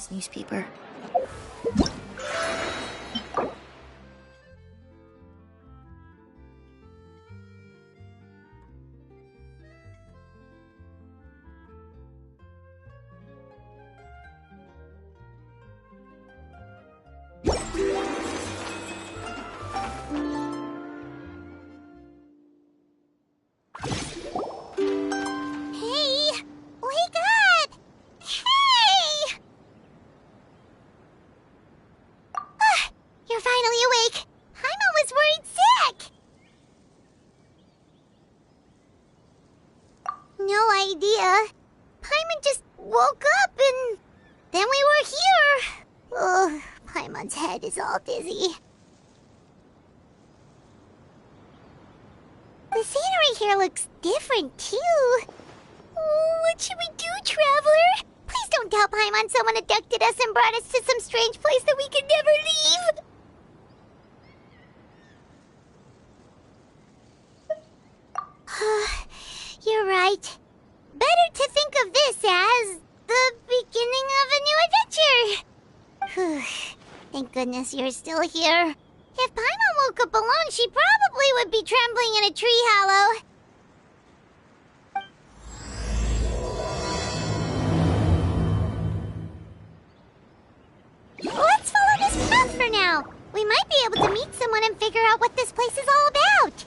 this newspaper. Head is all dizzy. The scenery here looks different, too. What should we do, Traveler? Please don't tell Paimon someone abducted us and brought us to some strange place that we could never leave. You're right. Better to think of this as the beginning of a new adventure. Thank goodness you're still here. If Paimon woke up alone, she probably would be trembling in a tree hollow. Let's follow this path for now. We might be able to meet someone and figure out what this place is all about.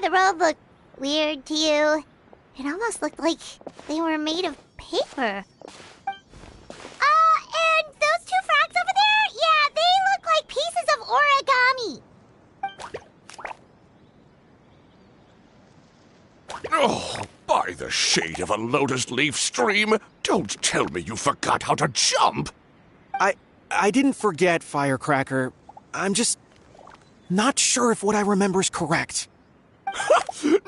The road looked weird to you. It almost looked like they were made of paper. And those two frogs over there? Yeah, they look like pieces of origami. Oh, by the shade of a lotus leaf stream, don't tell me you forgot how to jump. I didn't forget, Firecracker. I'm just not sure if what I remember is correct.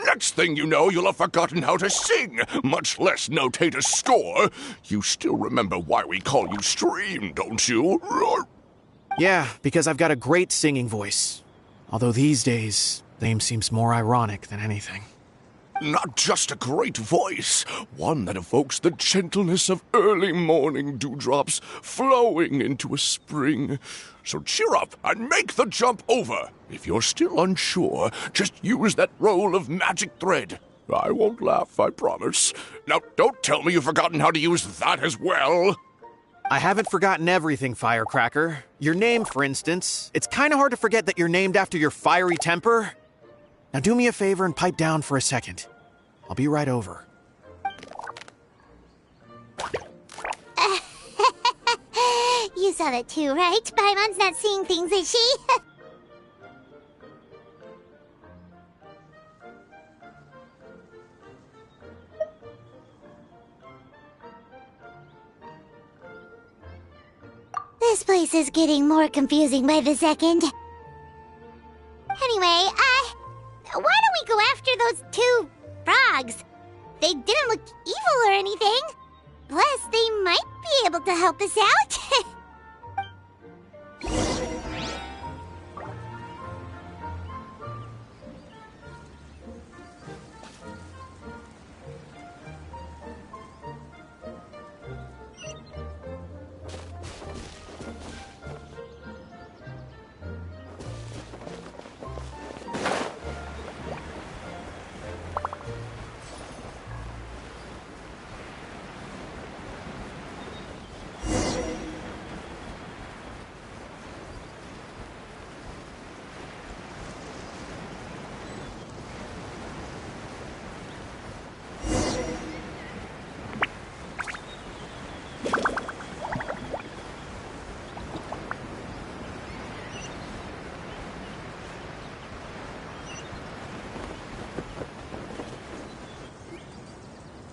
Next thing you know, you'll have forgotten how to sing, much less notate a score. You still remember why we call you Stream, don't you? Yeah, because I've got a great singing voice. Although these days, the name seems more ironic than anything. Not just a great voice, one that evokes the gentleness of early morning dewdrops flowing into a spring. So cheer up and make the jump over. If you're still unsure, just use that roll of magic thread. I won't laugh, I promise. Now, don't tell me you've forgotten how to use that as well. I haven't forgotten everything, Firecracker. Your name, for instance. It's kind of hard to forget that you're named after your fiery temper. Now do me a favor and pipe down for a second. I'll be right over. You saw that too, right? Paimon's not seeing things, is she? This place is getting more confusing by the second. Plus, they might be able to help us out.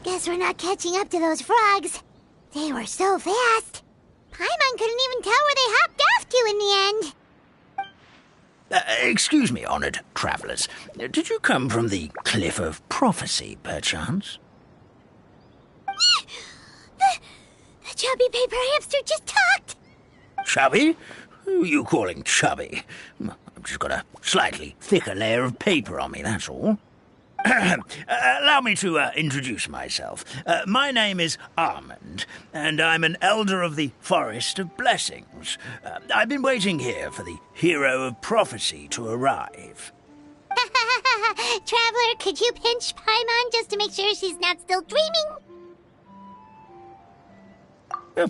Guess we're not catching up to those frogs. They were so fast. Paimon couldn't even tell where they hopped off to in the end. Excuse me, honored travelers. Did you come from the Cliff of Prophecy, perchance? The chubby paper hamster just talked. Chubby? Who are you calling chubby? I've just got a slightly thicker layer of paper on me, that's all. Allow me to introduce myself. My name is Armand, and I'm an elder of the Forest of Blessings. I've been waiting here for the Hero of Prophecy to arrive. Traveler, could you pinch Paimon just to make sure she's not still dreaming?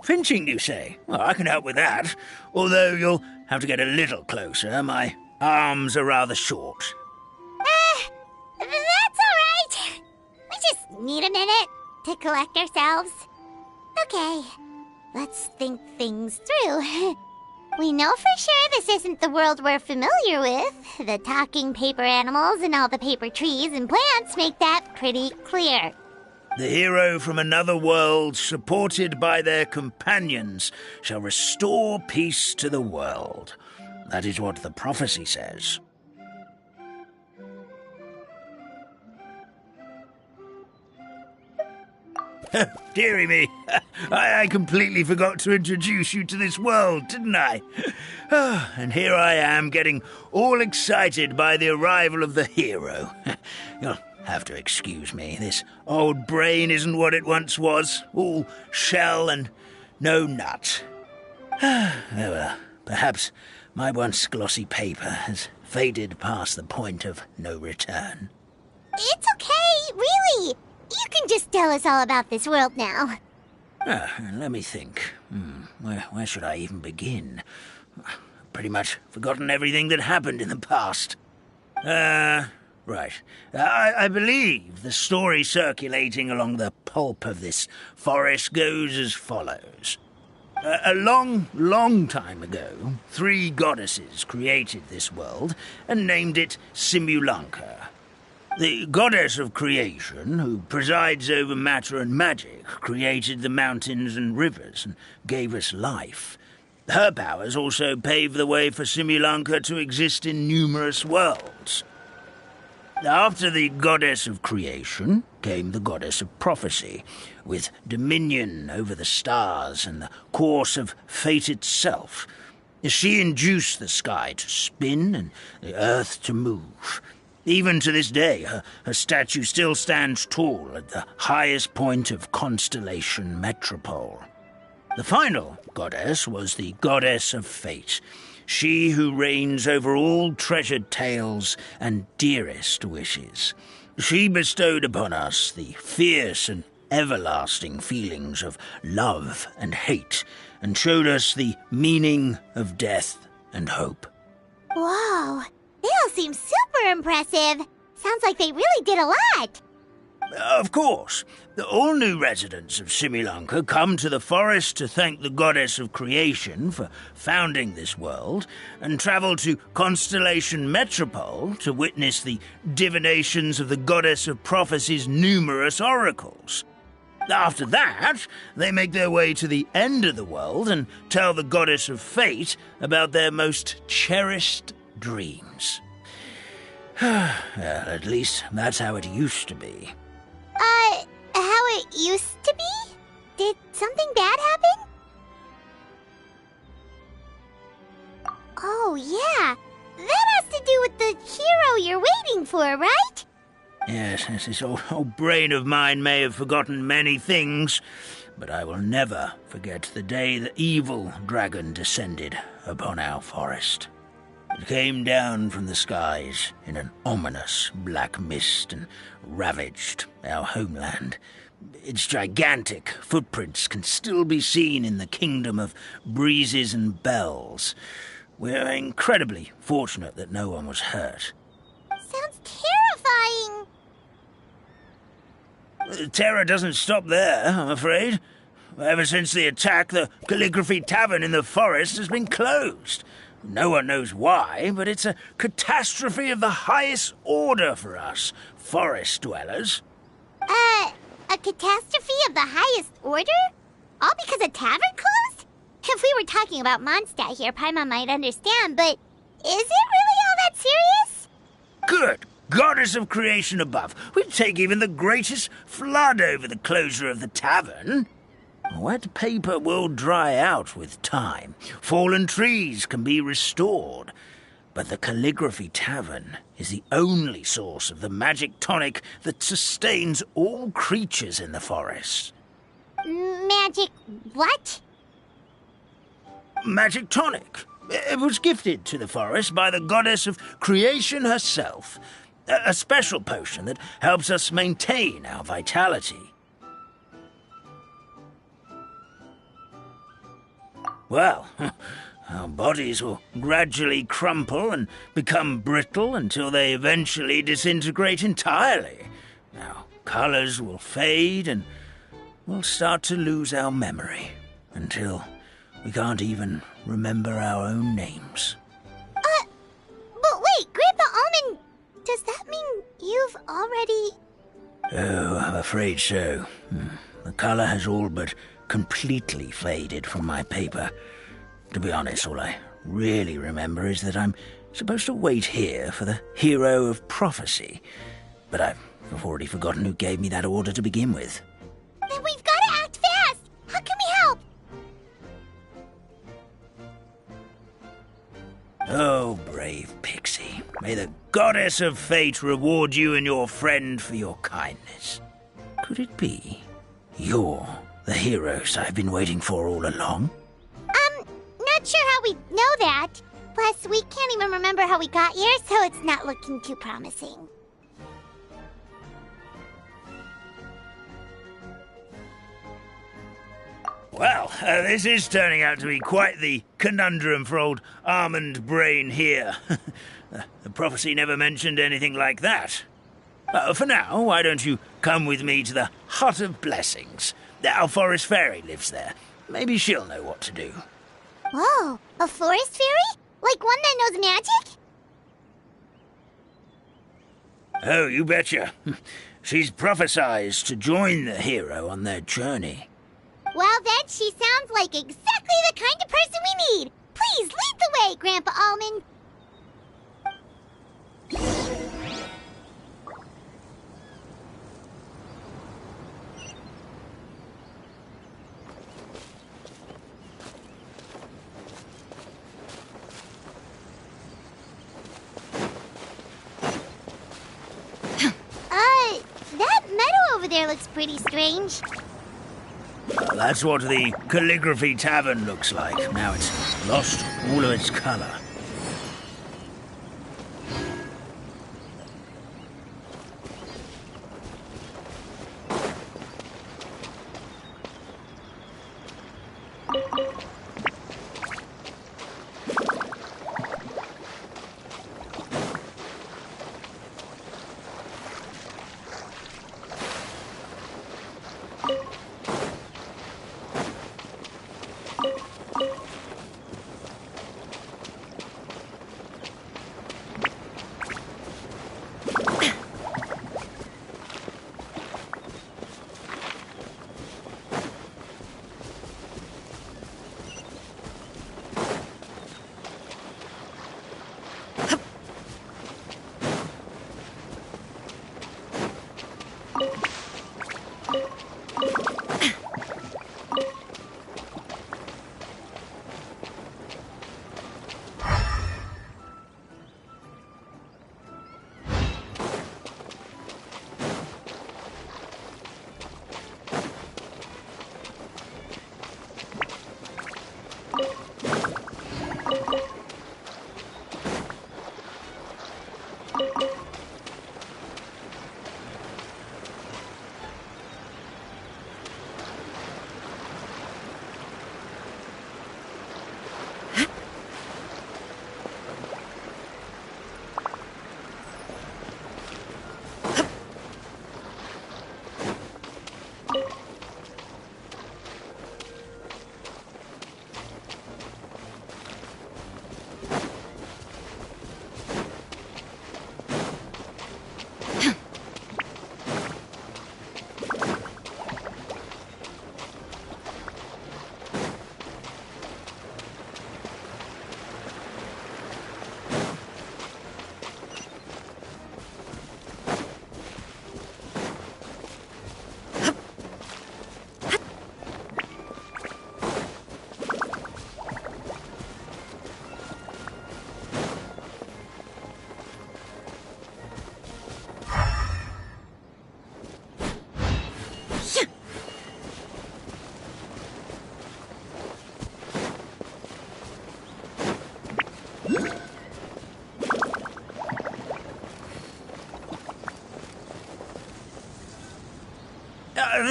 Pinching, you say? Well, I can help with that. Although you'll have to get a little closer. My arms are rather short. That's all right. We just need a minute to collect ourselves. Okay, let's think things through. We know for sure this isn't the world we're familiar with. The talking paper animals and all the paper trees and plants make that pretty clear. The hero from another world, supported by their companions, shall restore peace to the world. That is what the prophecy says. Dearie me, I completely forgot to introduce you to this world, didn't I? And here I am, getting all excited by the arrival of the hero. You'll have to excuse me, this old brain isn't what it once was, all shell and no nut. Oh well, perhaps my once glossy paper has faded past the point of no return. It's okay, really. You can just tell us all about this world now. Let me think. Where should I even begin? Pretty much forgotten everything that happened in the past. Right. I believe the story circulating along the pulp of this forest goes as follows. A long, long time ago, 3 goddesses created this world and named it Simulanka. The goddess of creation, who presides over matter and magic, created the mountains and rivers and gave us life. Her powers also paved the way for Simulanka to exist in numerous worlds. After the goddess of creation came the goddess of prophecy, with dominion over the stars and the course of fate itself. She induced the sky to spin and the earth to move. Even to this day, her statue still stands tall at the highest point of Constellation Metropole. The final goddess was the goddess of fate, she who reigns over all treasured tales and dearest wishes. She bestowed upon us the fierce and everlasting feelings of love and hate, and showed us the meaning of death and hope. Whoa, they all seem super impressive. Sounds like they really did a lot. Of course. All new residents of Simulanka come to the forest to thank the goddess of creation for founding this world, and travel to Constellation Metropole to witness the divinations of the goddess of prophecy's numerous oracles. After that, they make their way to the end of the world and tell the goddess of fate about their most cherished dreams. Well, at least that's how it used to be. How it used to be? Did something bad happen? Oh, yeah. That has to do with the hero you're waiting for, right? Yes, this old brain of mine may have forgotten many things, but I will never forget the day the evil dragon descended upon our forest. It came down from the skies in an ominous black mist and ravaged our homeland. Its gigantic footprints can still be seen in the kingdom of breezes and bells. We're incredibly fortunate that no one was hurt. Sounds terrifying. The terror doesn't stop there, I'm afraid. Ever since the attack, the Calligraphy Tavern in the forest has been closed. No one knows why, but it's a catastrophe of the highest order for us, forest dwellers. A catastrophe of the highest order? All because a tavern closed? If we were talking about Mondstadt here, Paimon might understand, but is it really all that serious? Good goddess of creation above, we'd take even the greatest flood over the closure of the tavern. Wet paper will dry out with time. Fallen trees can be restored. But the Calligraphy Tavern is the only source of the magic tonic that sustains all creatures in the forest. Magic what? Magic tonic. It was gifted to the forest by the goddess of creation herself. A special potion that helps us maintain our vitality. Well, our bodies will gradually crumple and become brittle until they eventually disintegrate entirely. Our colors will fade and we'll start to lose our memory until we can't even remember our own names. But wait, Grandpa Almond, does that mean you've already... Oh, I'm afraid so. The color has all but completely faded from my paper. To be honest, all I really remember is that I'm supposed to wait here for the hero of prophecy. But I've already forgotten who gave me that order to begin with. Then we've got to act fast! How can we help? Oh, brave Pixie. May the goddess of fate reward you and your friend for your kindness. Could it be you're the heroes I've been waiting for all along? Not sure how we know that. Plus, we can't even remember how we got here, so it's not looking too promising. Well, this is turning out to be quite the conundrum for old Almond Brain here. The prophecy never mentioned anything like that. For now, why don't you come with me to the Hut of Blessings? Our forest fairy lives there. Maybe she'll know what to do. Whoa, a forest fairy? Like one that knows magic? Oh, you betcha. She's prophesized to join the hero on their journey. Well, then she sounds like exactly the kind of person we need. Please lead the way, Grandpa Almond. That meadow over there looks pretty strange. That's what the Calligraphy Tavern looks like. Now it's lost all of its color.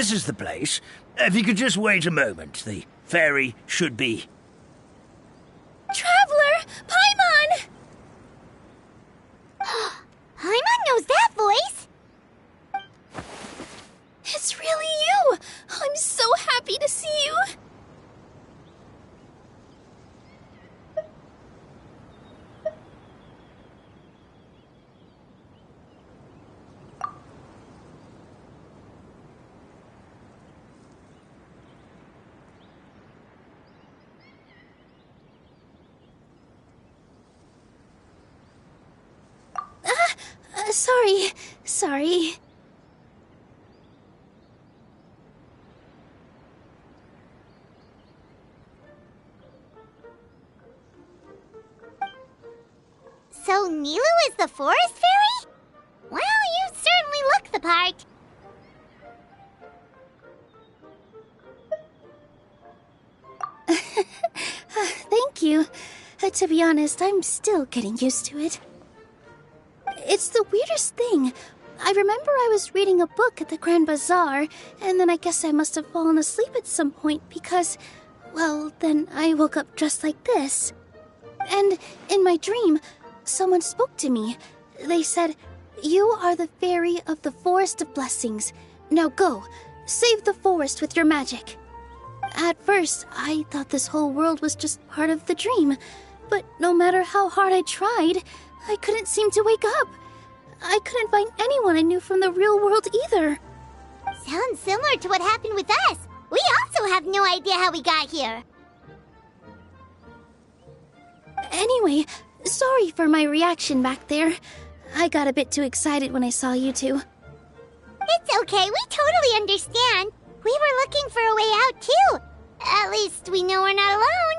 this is the place. If you could just wait a moment, the ferry should be... Traveler! Paimon! Paimon knows that voice! It's really you! I'm so happy to see you! Sorry. So Nilou is the forest fairy? Well, you certainly look the part. Thank you. To be honest, I'm still getting used to it. It's the weirdest thing. I remember I was reading a book at the Grand Bazaar, and then I guess I must have fallen asleep at some point because, well, then I woke up just like this. And in my dream, someone spoke to me. They said, "You are the fairy of the Forest of Blessings. Now go, save the forest with your magic." At first, I thought this whole world was just part of the dream, but no matter how hard I tried, I couldn't seem to wake up. I couldn't find anyone I knew from the real world either. Sounds similar to what happened with us. We also have no idea how we got here. Anyway, sorry for my reaction back there. I got a bit too excited when I saw you two. It's okay, we totally understand. We were looking for a way out too. At least we know we're not alone.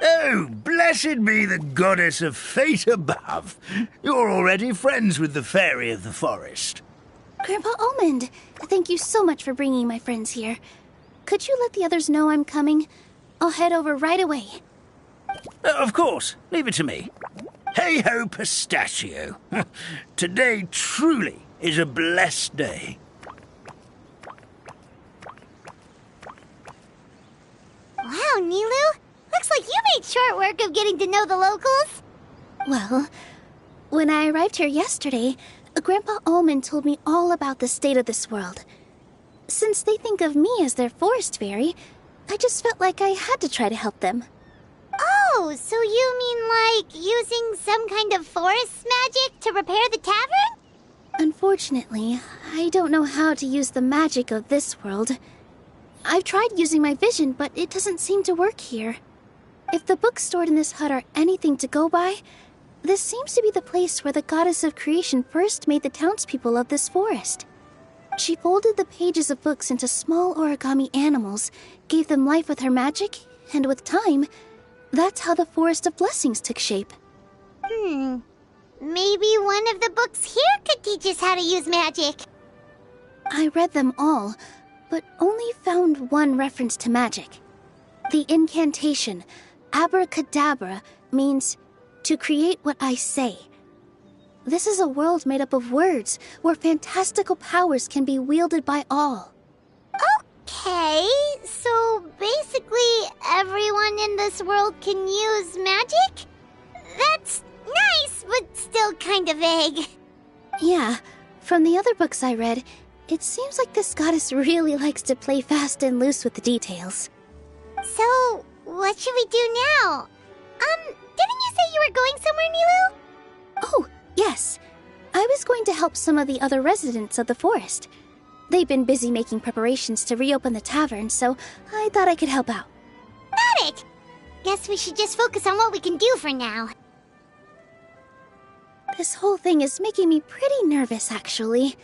Oh, blessed be the goddess of fate above. You're already friends with the fairy of the forest. Grandpa Almond, thank you so much for bringing my friends here. Could you let the others know I'm coming? I'll head over right away. Of course. Leave it to me. Hey-ho, pistachio. Today truly is a blessed day. Wow, Nilou. Looks like you made short work of getting to know the locals. Well, when I arrived here yesterday, Grandpa Almond told me all about the state of this world. Since they think of me as their forest fairy, I just felt like I had to try to help them. Oh, so you mean like using some kind of forest magic to repair the tavern? Unfortunately, I don't know how to use the magic of this world. I've tried using my vision, but it doesn't seem to work here. If the books stored in this hut are anything to go by, this seems to be the place where the goddess of creation first made the townspeople of this forest. She folded the pages of books into small origami animals, gave them life with her magic, and with time, that's how the Forest of Blessings took shape. Maybe one of the books here could teach us how to use magic. I read them all, but only found one reference to magic. The incantation, Abracadabra, means to create what I say. This is a world made up of words, where fantastical powers can be wielded by all. Okay, so basically everyone in this world can use magic? That's nice, but still kind of vague. Yeah, from the other books I read, it seems like this goddess really likes to play fast and loose with the details. So, what should we do now? Didn't you say you were going somewhere, Nilou? Oh, yes. I was going to help some of the other residents of the forest. They've been busy making preparations to reopen the tavern, so I thought I could help out. Got it! Guess we should just focus on what we can do for now. This whole thing is making me pretty nervous, actually.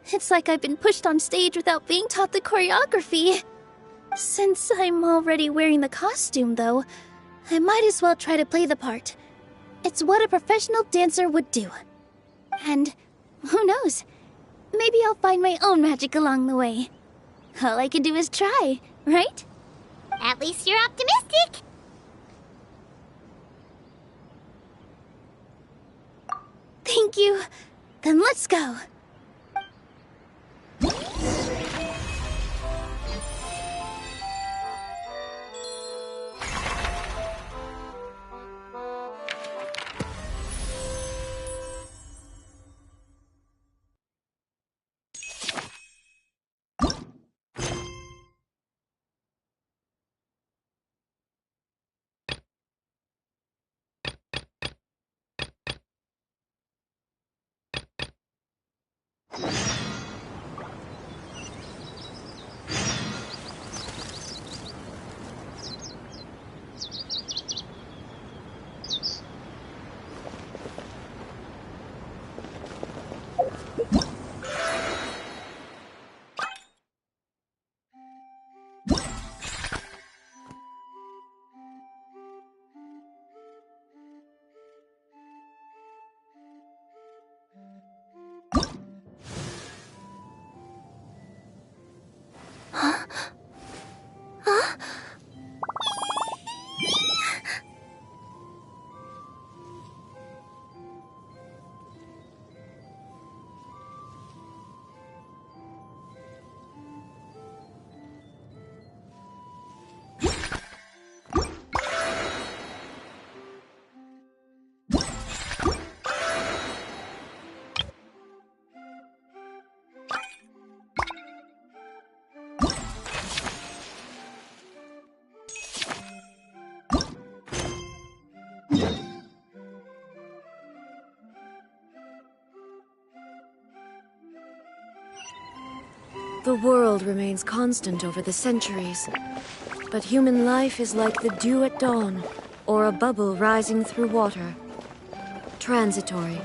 It's like I've been pushed on stage without being taught the choreography. Since I'm already wearing the costume, though, I might as well try to play the part. It's what a professional dancer would do. And who knows? Maybe I'll find my own magic along the way. All I can do is try, right? At least you're optimistic. Thank you. Then let's go. The world remains constant over the centuries, but human life is like the dew at dawn, or a bubble rising through water. Transitory.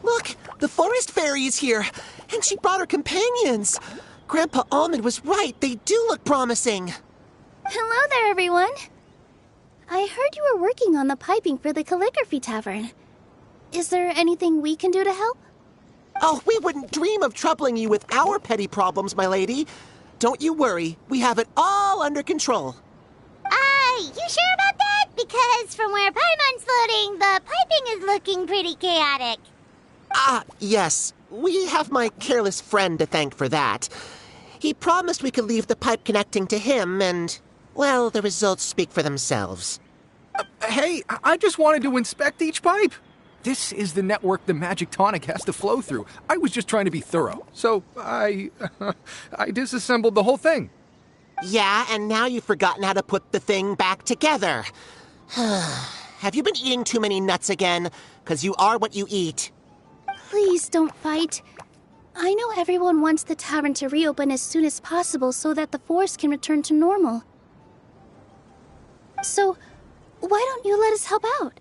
Look, the forest fairy is here, and she brought her companions. Grandpa Almond was right. They do look promising. Hello there, everyone. I heard you were working on the piping for the Calligraphy Tavern. Is there anything we can do to help? Oh, we wouldn't dream of troubling you with our petty problems, my lady. Don't you worry. We have it all under control. You sure about that? Because from where Paimon's floating, the piping is looking pretty chaotic. Yes. We have my careless friend to thank for that. He promised we could leave the pipe connecting to him, and, well, the results speak for themselves. Hey, I just wanted to inspect each pipe. This is the network the magic tonic has to flow through. I was just trying to be thorough, so I disassembled the whole thing. Yeah, and now you've forgotten how to put the thing back together. Have you been eating too many nuts again? 'Cause you are what you eat. Please don't fight. I know everyone wants the tavern to reopen as soon as possible so that the forest can return to normal. So, why don't you let us help out?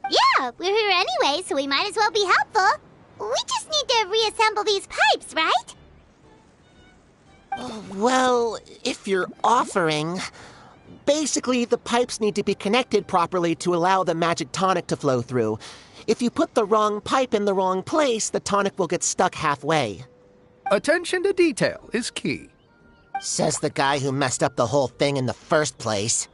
Yeah, we're here anyway, so we might as well be helpful. We just need to reassemble these pipes, right? Well, if you're offering... Basically, the pipes need to be connected properly to allow the magic tonic to flow through. If you put the wrong pipe in the wrong place, the tonic will get stuck halfway. Attention to detail is key. Says the guy who messed up the whole thing in the first place.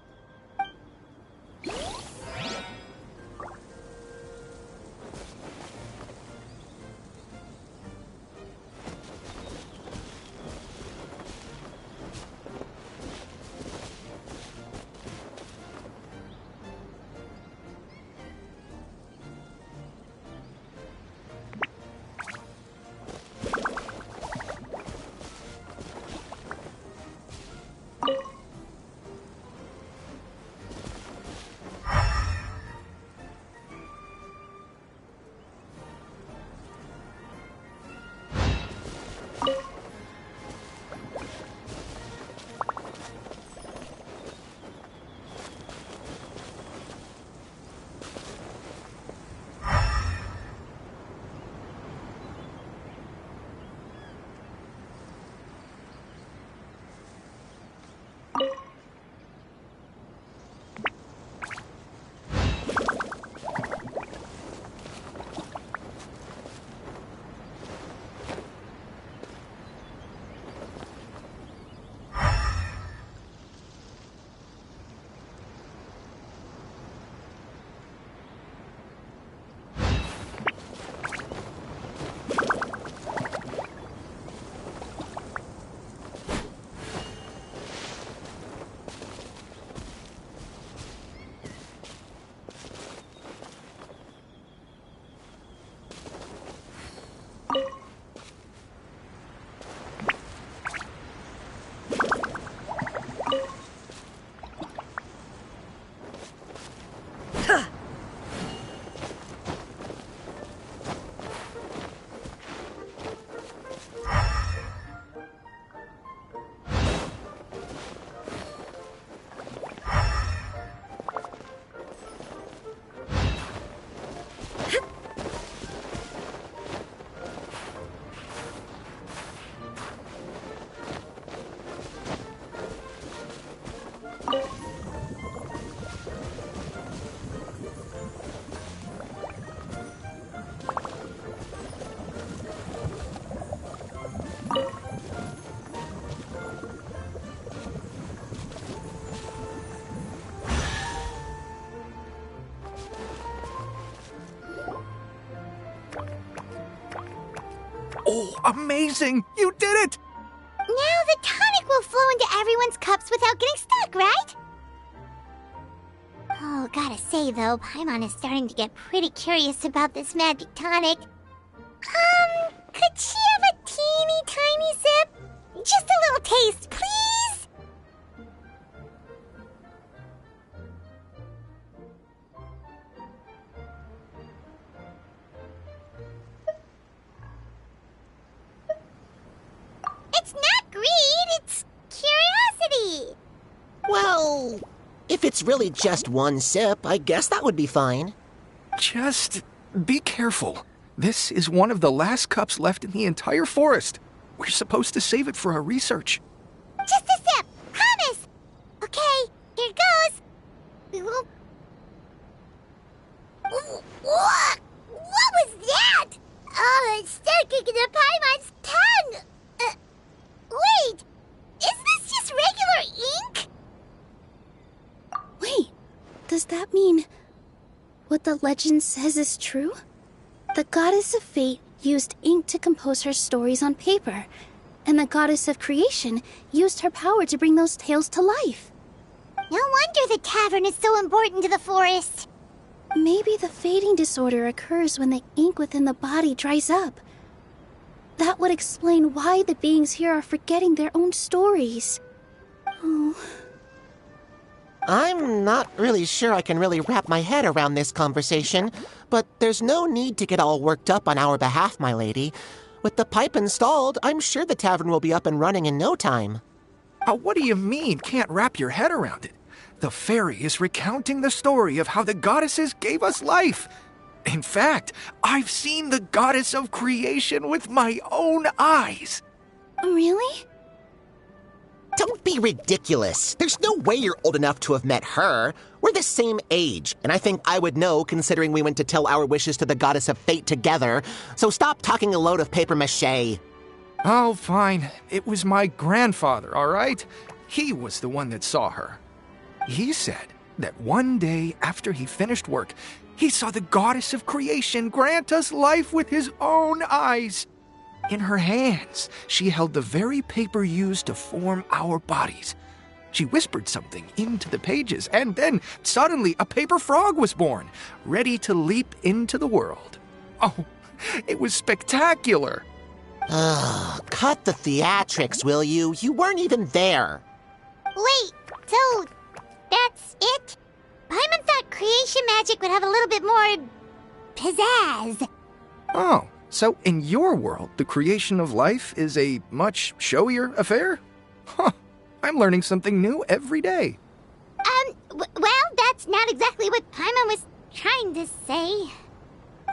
Oh, amazing! You did it! Now the tonic will flow into everyone's cups without getting stuck, right? Oh, gotta say though, Paimon is starting to get pretty curious about this magic tonic. Could she have a teeny tiny sip? Just a little taste, please? It's not greed, it's curiosity. Well, if it's really just one sip, I guess that would be fine. Just be careful. This is one of the last cups left in the entire forest. We're supposed to save it for our research. Just a sip, promise. Okay, here goes. We will. What? What was that? Oh, it's sticking to Paimon's tongue. Wait, is this just regular ink? Wait, does that mean what the legend says is true? The goddess of fate used ink to compose her stories on paper, and the goddess of creation used her power to bring those tales to life. No wonder the tavern is so important to the forest. Maybe the fading disorder occurs when the ink within the body dries up. That would explain why the beings here are forgetting their own stories. Oh. I'm not really sure I can really wrap my head around this conversation, but there's no need to get all worked up on our behalf, my lady. With the pipe installed, I'm sure the tavern will be up and running in no time. What do you mean, can't wrap your head around it? The fairy is recounting the story of how the goddesses gave us life. In fact, I've seen the goddess of creation with my own eyes. Really? Don't be ridiculous. There's no way you're old enough to have met her. We're the same age, and I think I would know considering we went to tell our wishes to the goddess of fate together. So stop talking a load of papier-mâché. Oh, fine. It was my grandfather, all right? He was the one that saw her. He said that one day after he finished work, he saw the goddess of creation grant us life with his own eyes. In her hands, she held the very paper used to form our bodies. She whispered something into the pages, and then suddenly a paper frog was born, ready to leap into the world. Oh, it was spectacular. Ugh, cut the theatrics, will you? You weren't even there. Wait, so that's it? Paimon thought creation magic would have a little bit more pizzazz. Oh, so in your world, the creation of life is a much showier affair? Huh, I'm learning something new every day. Well, that's not exactly what Paimon was trying to say.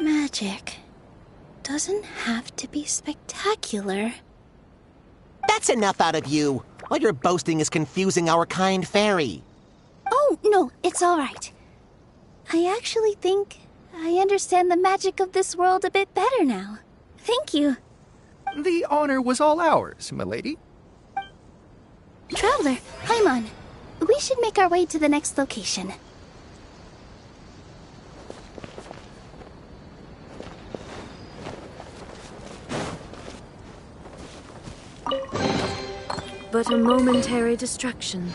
Magic doesn't have to be spectacular. That's enough out of you. All your boasting is confusing our kind fairy. Oh, no, it's all right. I actually think I understand the magic of this world a bit better now. Thank you. The honor was all ours, milady. Traveler, Paimon, we should make our way to the next location. But a momentary distraction.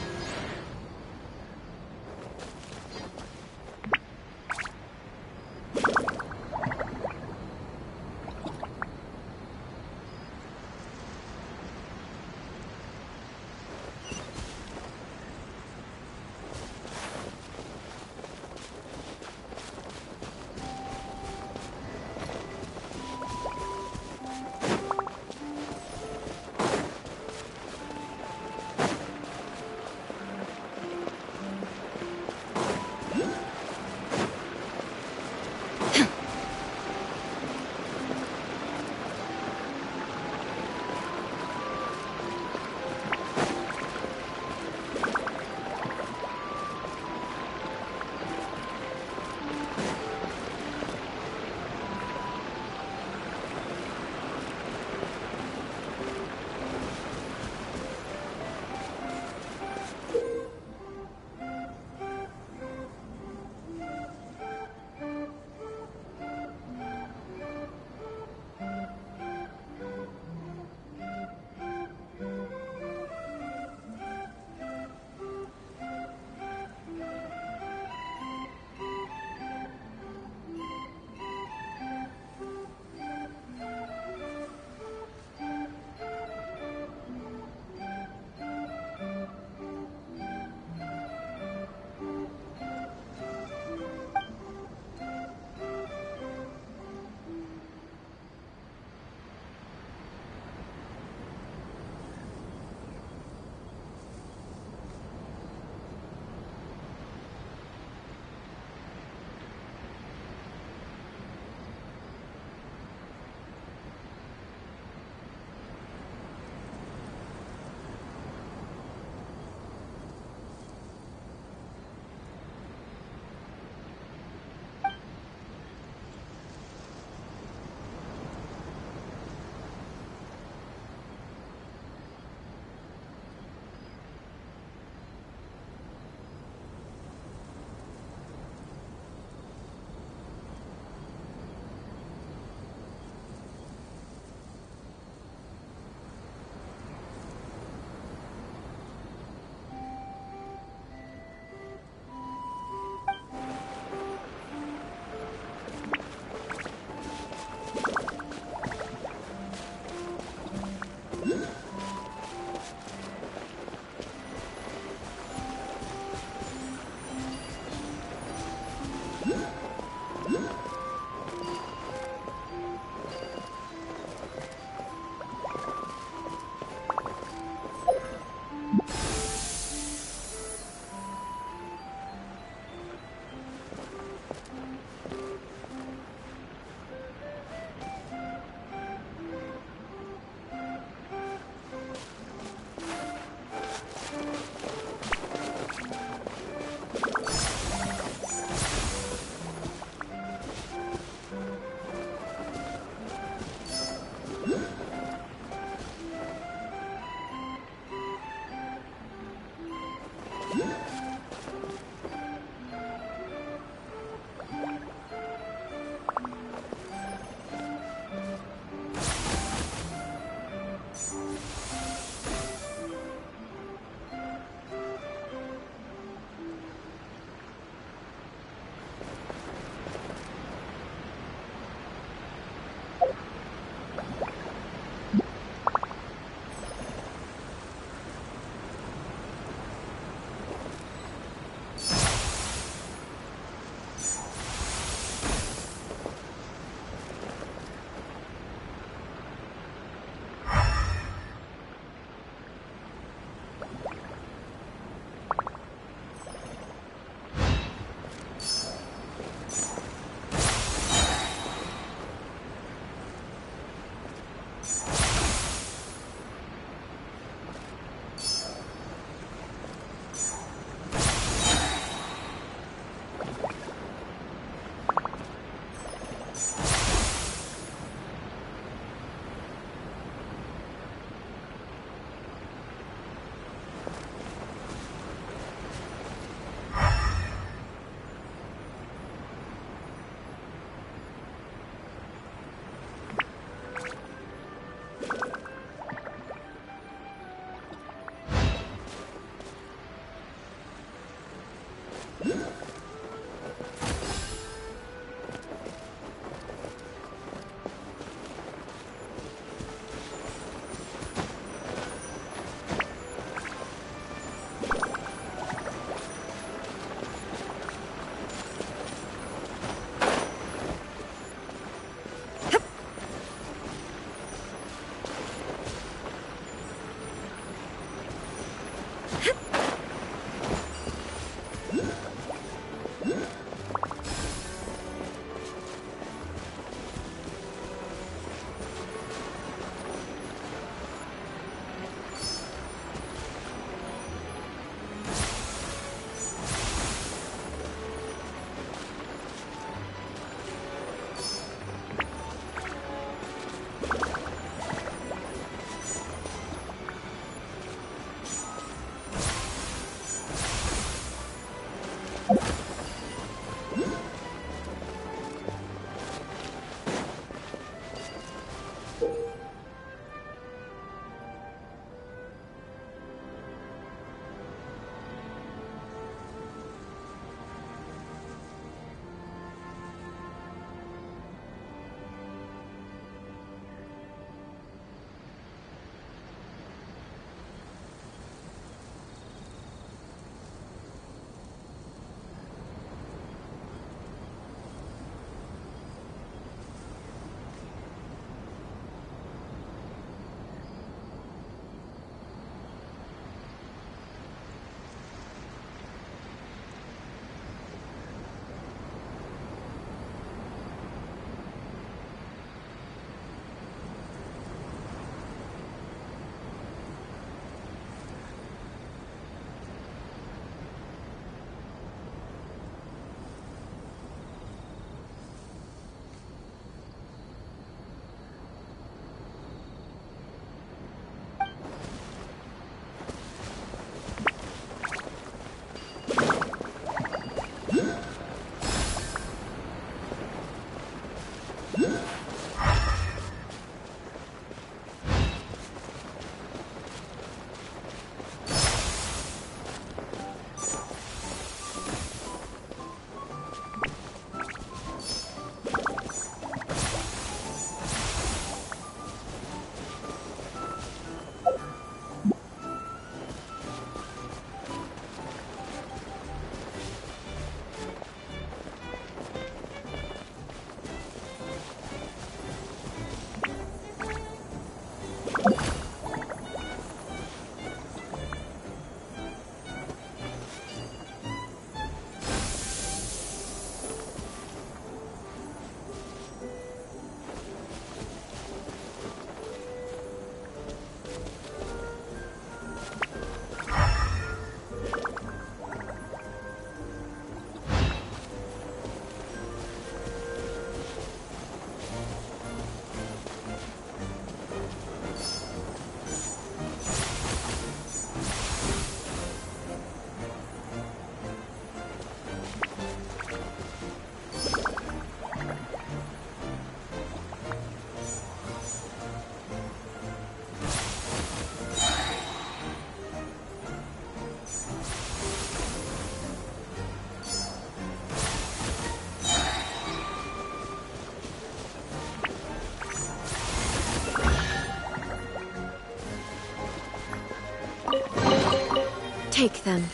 Take them.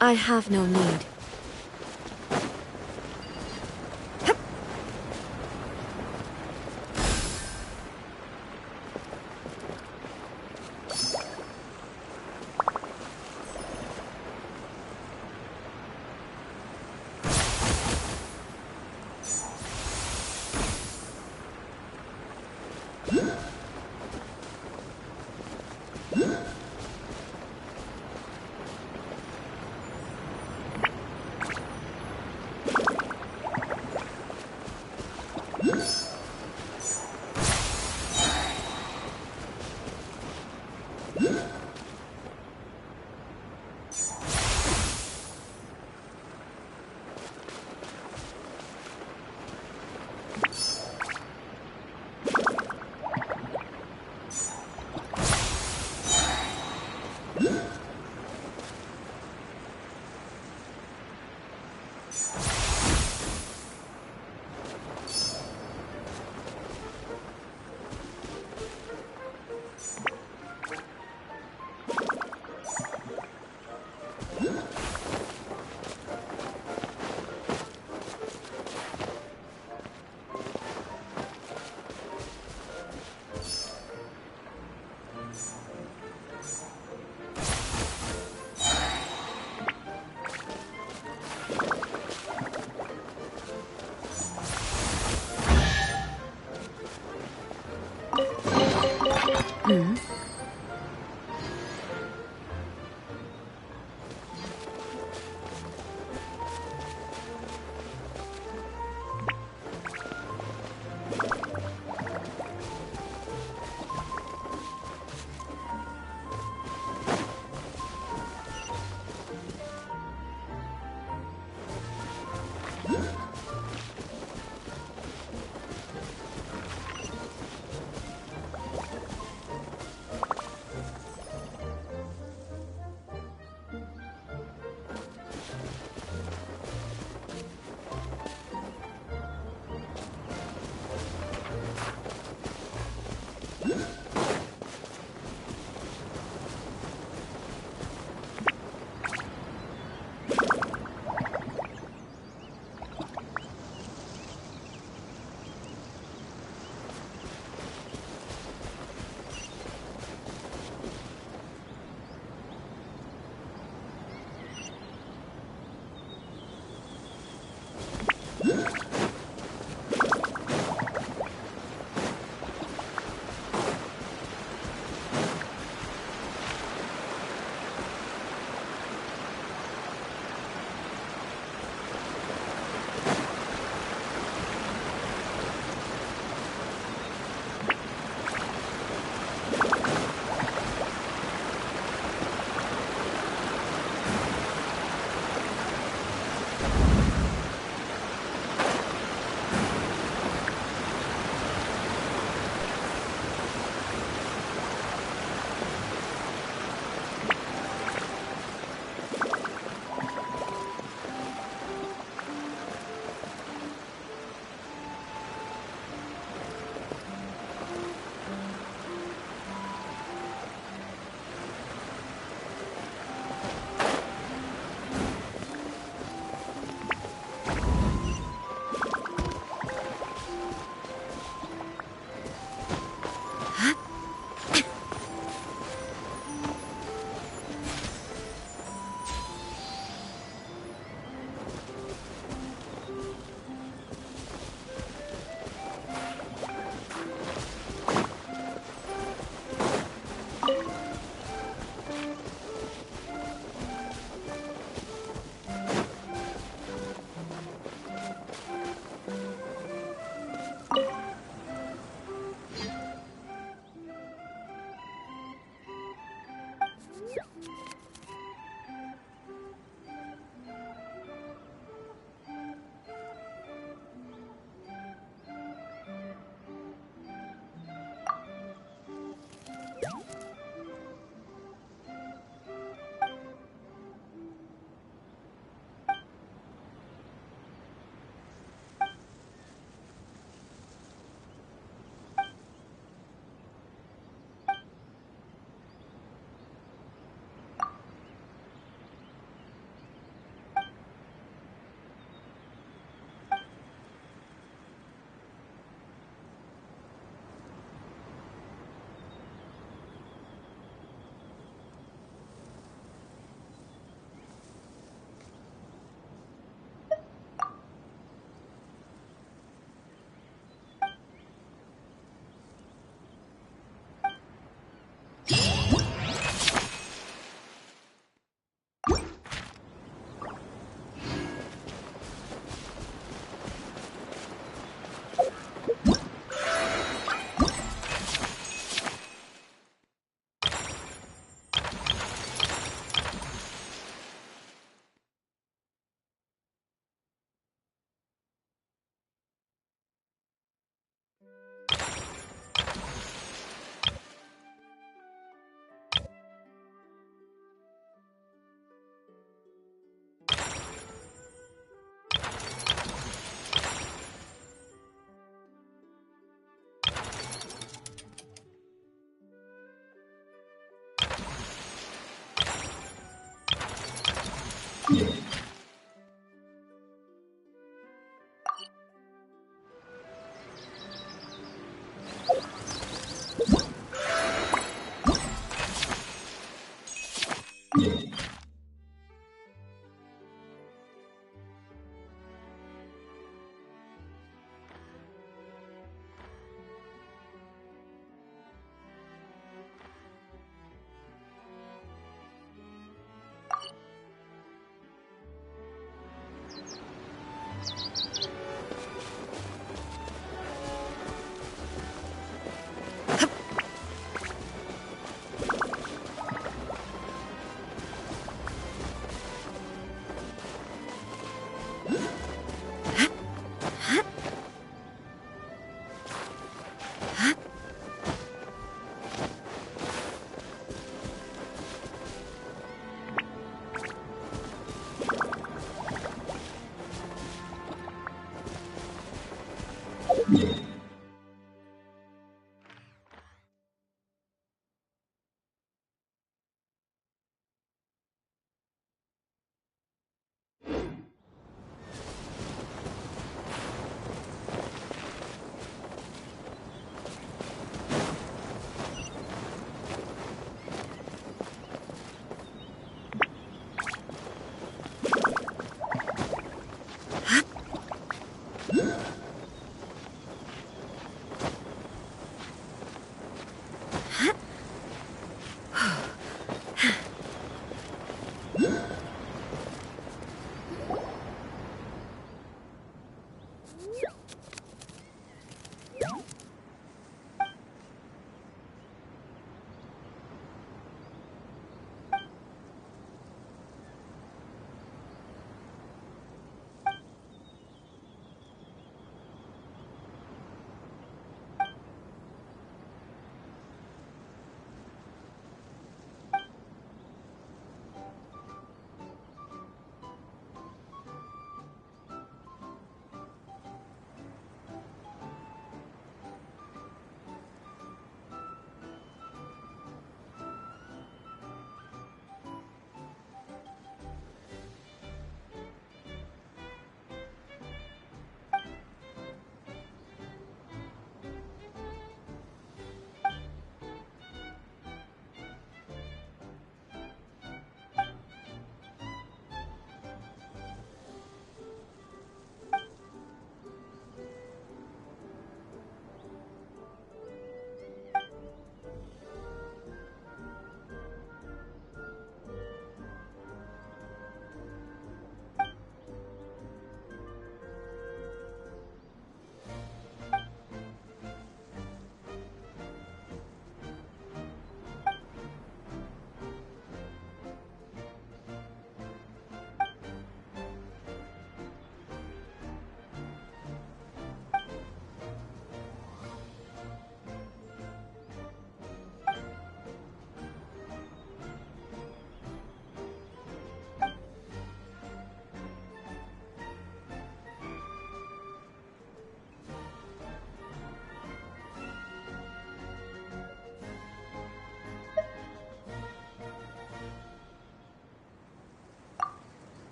I have no need.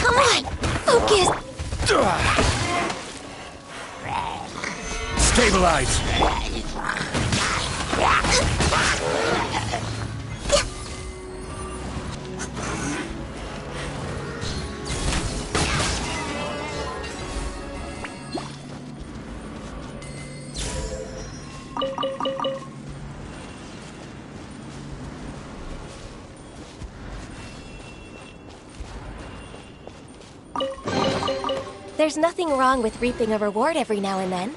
Come on, focus. Stabilize. There's nothing wrong with reaping a reward every now and then.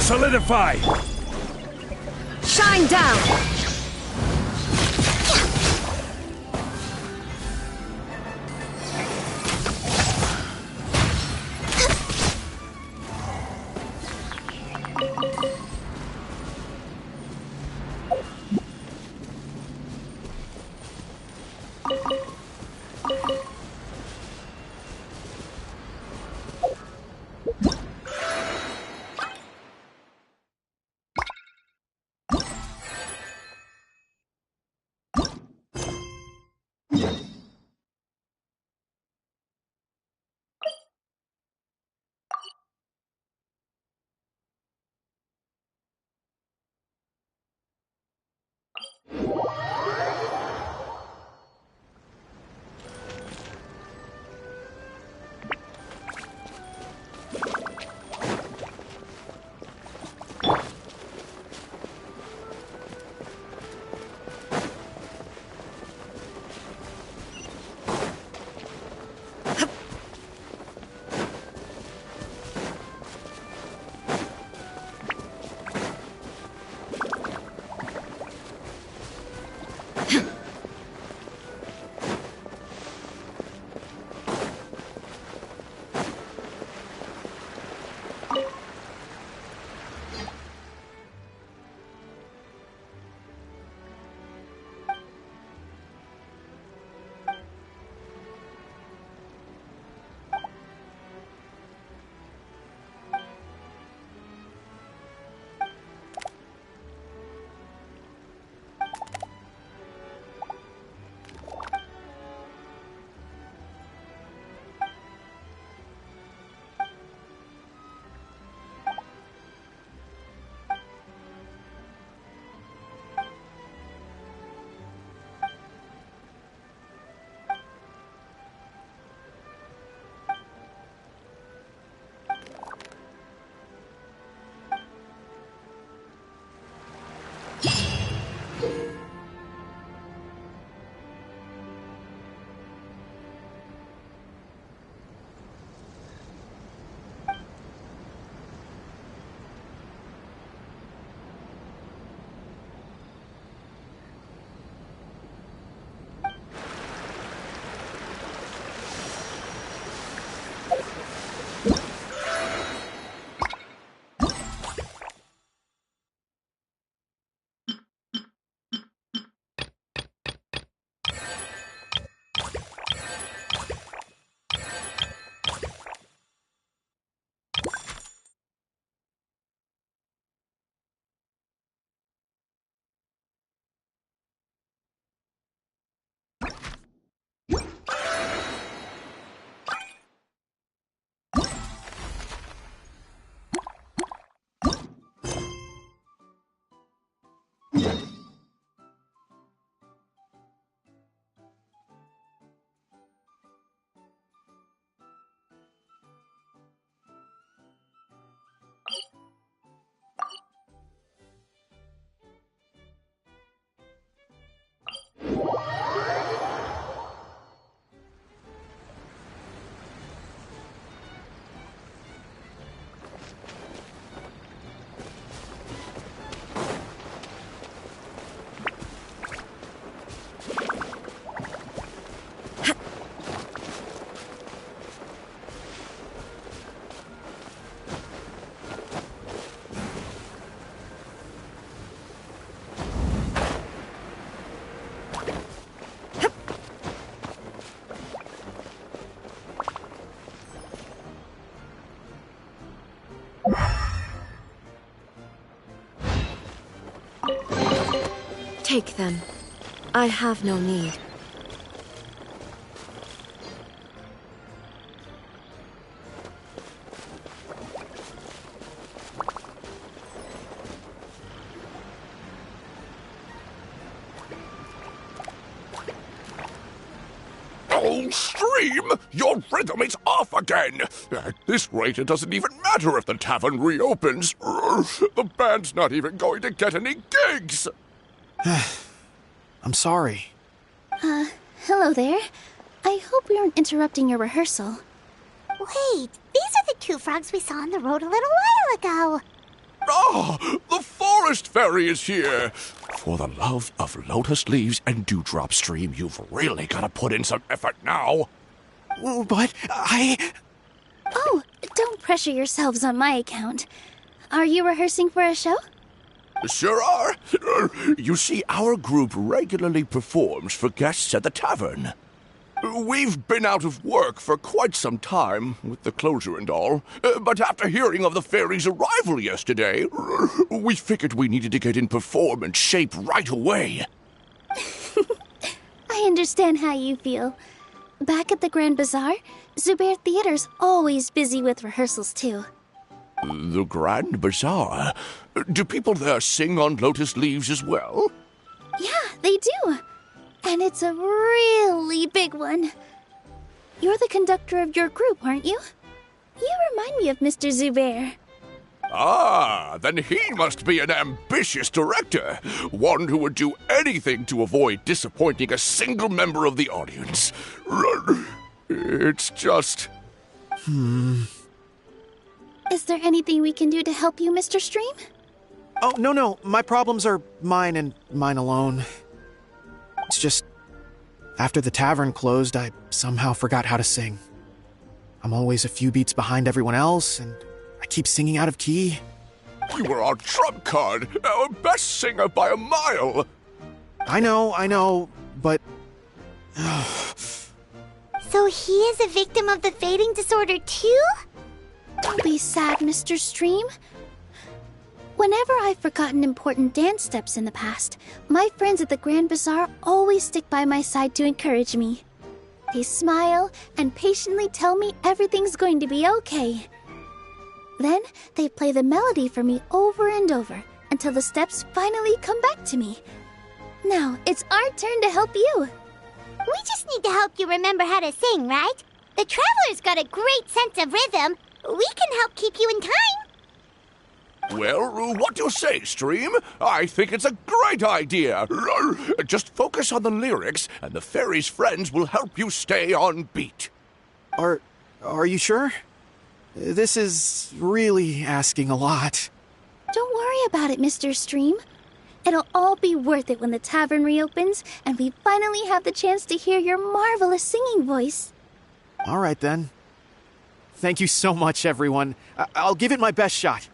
Solidify! Shine down! Take them. I have no need. Oh, Stream! Your rhythm is off again! At this rate, it doesn't even matter if the tavern reopens. The band's not even going to get any gigs! I'm sorry. Hello there. I hope we aren't interrupting your rehearsal. Wait, these are the two frogs we saw on the road a little while ago. Ah, the forest fairy is here! For the love of lotus leaves and dewdrop stream, you've really got to put in some effort now. But Oh, don't pressure yourselves on my account. Are you rehearsing for a show? Sure are. You see, our group regularly performs for guests at the tavern. We've been out of work for quite some time, with the closure and all, but after hearing of the fairy's arrival yesterday, we figured we needed to get in performance shape right away. I understand how you feel. Back at the Grand Bazaar, Zubair Theater's always busy with rehearsals too. The Grand Bazaar? Do people there sing on lotus leaves as well? Yeah, they do. And it's a really big one. You're the conductor of your group, aren't you? You remind me of Mr. Zubair. Ah, then he must be an ambitious director. One who would do anything to avoid disappointing a single member of the audience. It's just... Is there anything we can do to help you, Mr. Stream? Oh, no. My problems are mine and mine alone. It's just, after the tavern closed, I somehow forgot how to sing. I'm always a few beats behind everyone else, and I keep singing out of key. You were our trump card, our best singer by a mile. I know, but... So he is a victim of the fading disorder too? Don't be sad, Mr. Stream. Whenever I've forgotten important dance steps in the past, my friends at the Grand Bazaar always stick by my side to encourage me. They smile and patiently tell me everything's going to be okay. Then they play the melody for me over and over until the steps finally come back to me. Now it's our turn to help you. We just need to help you remember how to sing, right? The Traveler's got a great sense of rhythm. We can help keep you in time. Well, what do you say, Stream? I think it's a great idea. Just focus on the lyrics, and the fairy's friends will help you stay on beat. Are you sure? This is really asking a lot. Don't worry about it, Mr. Stream. It'll all be worth it when the tavern reopens and we finally have the chance to hear your marvelous singing voice. All right, then. Thank you so much, everyone. I'll give it my best shot.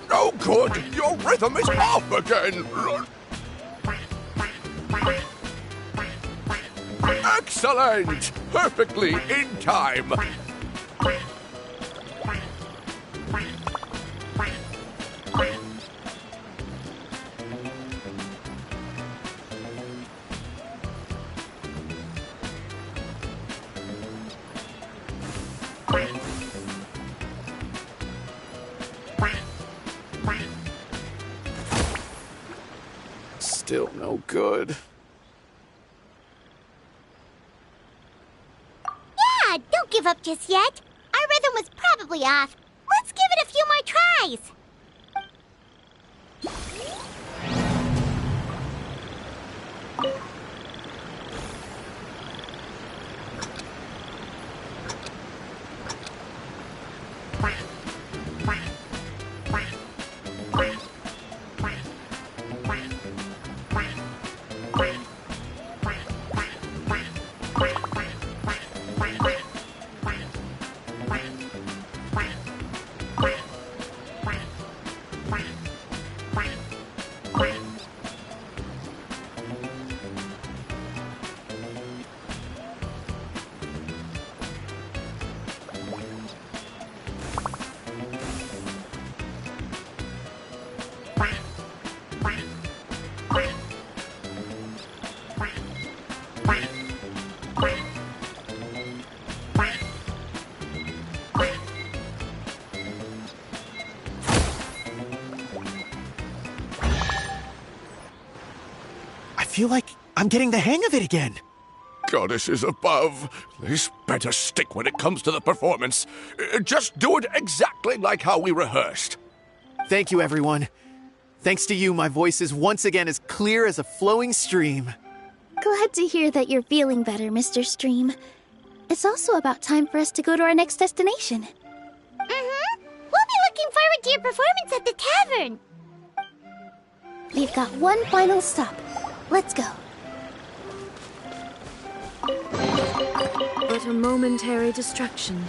No good! Your rhythm is off again! Excellent! Perfectly in time! Still no good. Yeah, don't give up just yet. Our rhythm was probably off. Let's give it a few more tries. feel like I'm getting the hang of it again. Goddesses above, this better stick when it comes to the performance. Just do it exactly like how we rehearsed. Thank you, everyone. Thanks to you, my voice is once again as clear as a flowing stream. Glad to hear that you're feeling better, Mr. Stream. It's also about time for us to go to our next destination. Mm-hmm. We'll be looking forward to your performance at the tavern. We've got one final stop. Let's go. But a momentary distraction.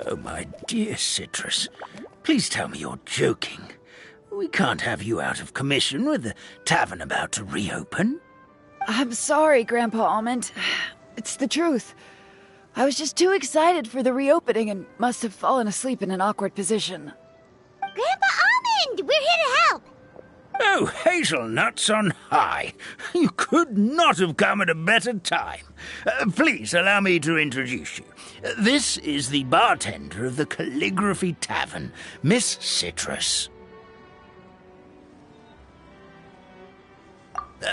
Oh, my dear Citrus, please tell me you're joking. We can't have you out of commission with the tavern about to reopen. I'm sorry, Grandpa Almond. It's the truth. I was just too excited for the reopening and must have fallen asleep in an awkward position. Grandpa Almond, we're here to help. Oh, hazelnuts on high. You could not have come at a better time. Please allow me to introduce you. This is the bartender of the Calligraphy Tavern, Miss Citrus.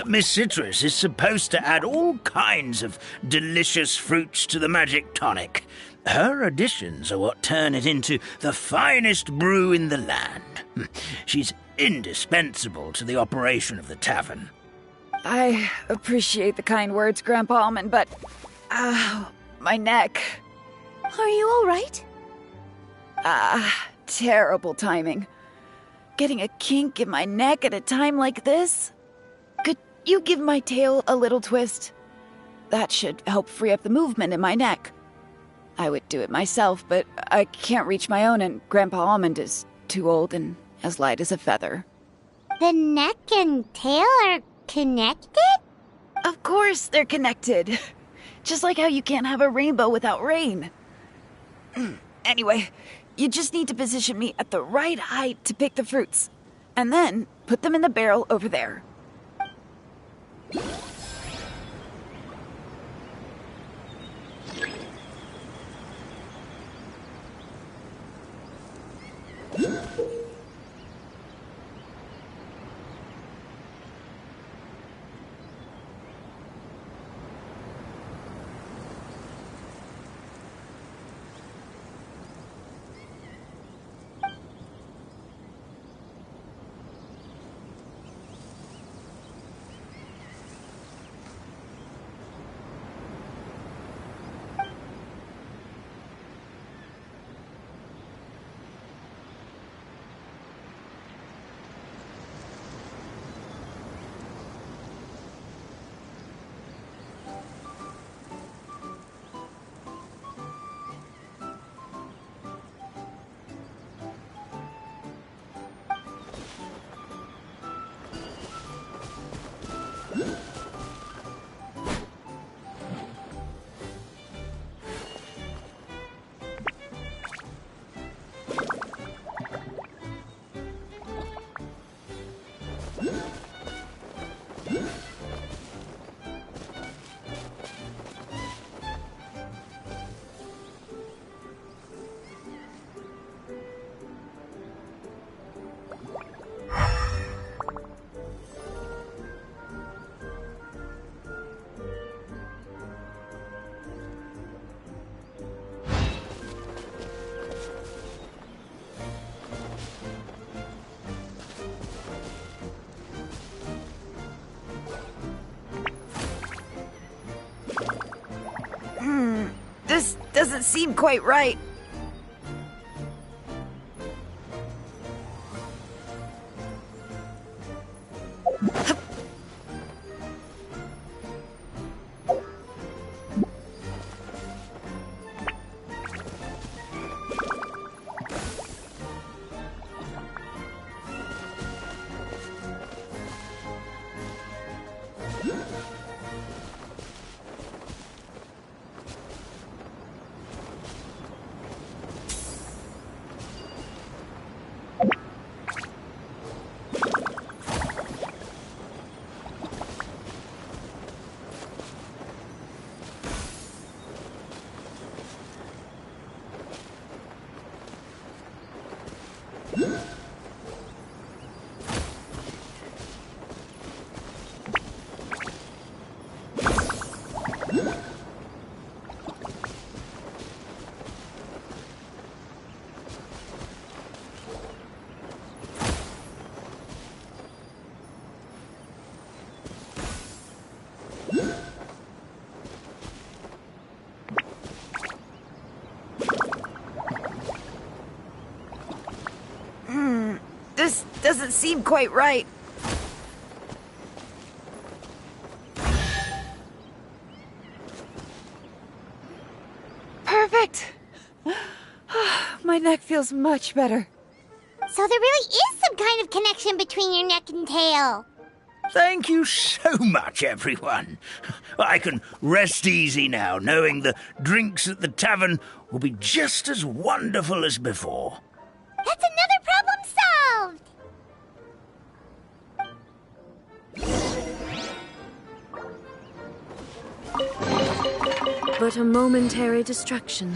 Miss Citrus is supposed to add all kinds of delicious fruits to the magic tonic. Her additions are what turn it into the finest brew in the land. She's indispensable to the operation of the tavern. I appreciate the kind words, Grandpa Almond, but... Ow, my neck. Are you all right? Terrible timing. Getting a kink in my neck at a time like this? Could you give my tail a little twist? That should help free up the movement in my neck. I would do it myself, but I can't reach my own, and Grandpa Almond is too old and as light as a feather. The neck and tail are connected? Of course they're connected. Just like how you can't have a rainbow without rain. Anyway, you just need to position me at the right height to pick the fruits. And then put them in the barrel over there. This doesn't seem quite right. This doesn't seem quite right. Perfect! My neck feels much better. So there really is some kind of connection between your neck and tail. Thank you so much, everyone. I can rest easy now, knowing the drinks at the tavern will be just as wonderful as before. That's another problem solved! But a momentary distraction.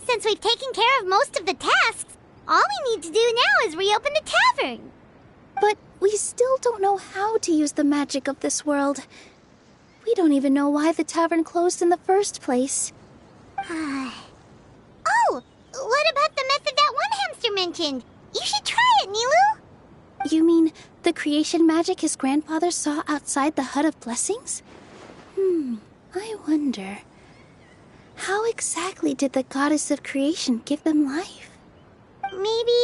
Since we've taken care of most of the tasks, all we need to do now is reopen the tavern. But we still don't know how to use the magic of this world. We don't even know why the tavern closed in the first place. Oh, what about the method that one hamster mentioned? You should try it, Nilou. You mean the creation magic his grandfather saw outside the Hut of Blessings? I wonder... how exactly did the goddess of creation give them life? Maybe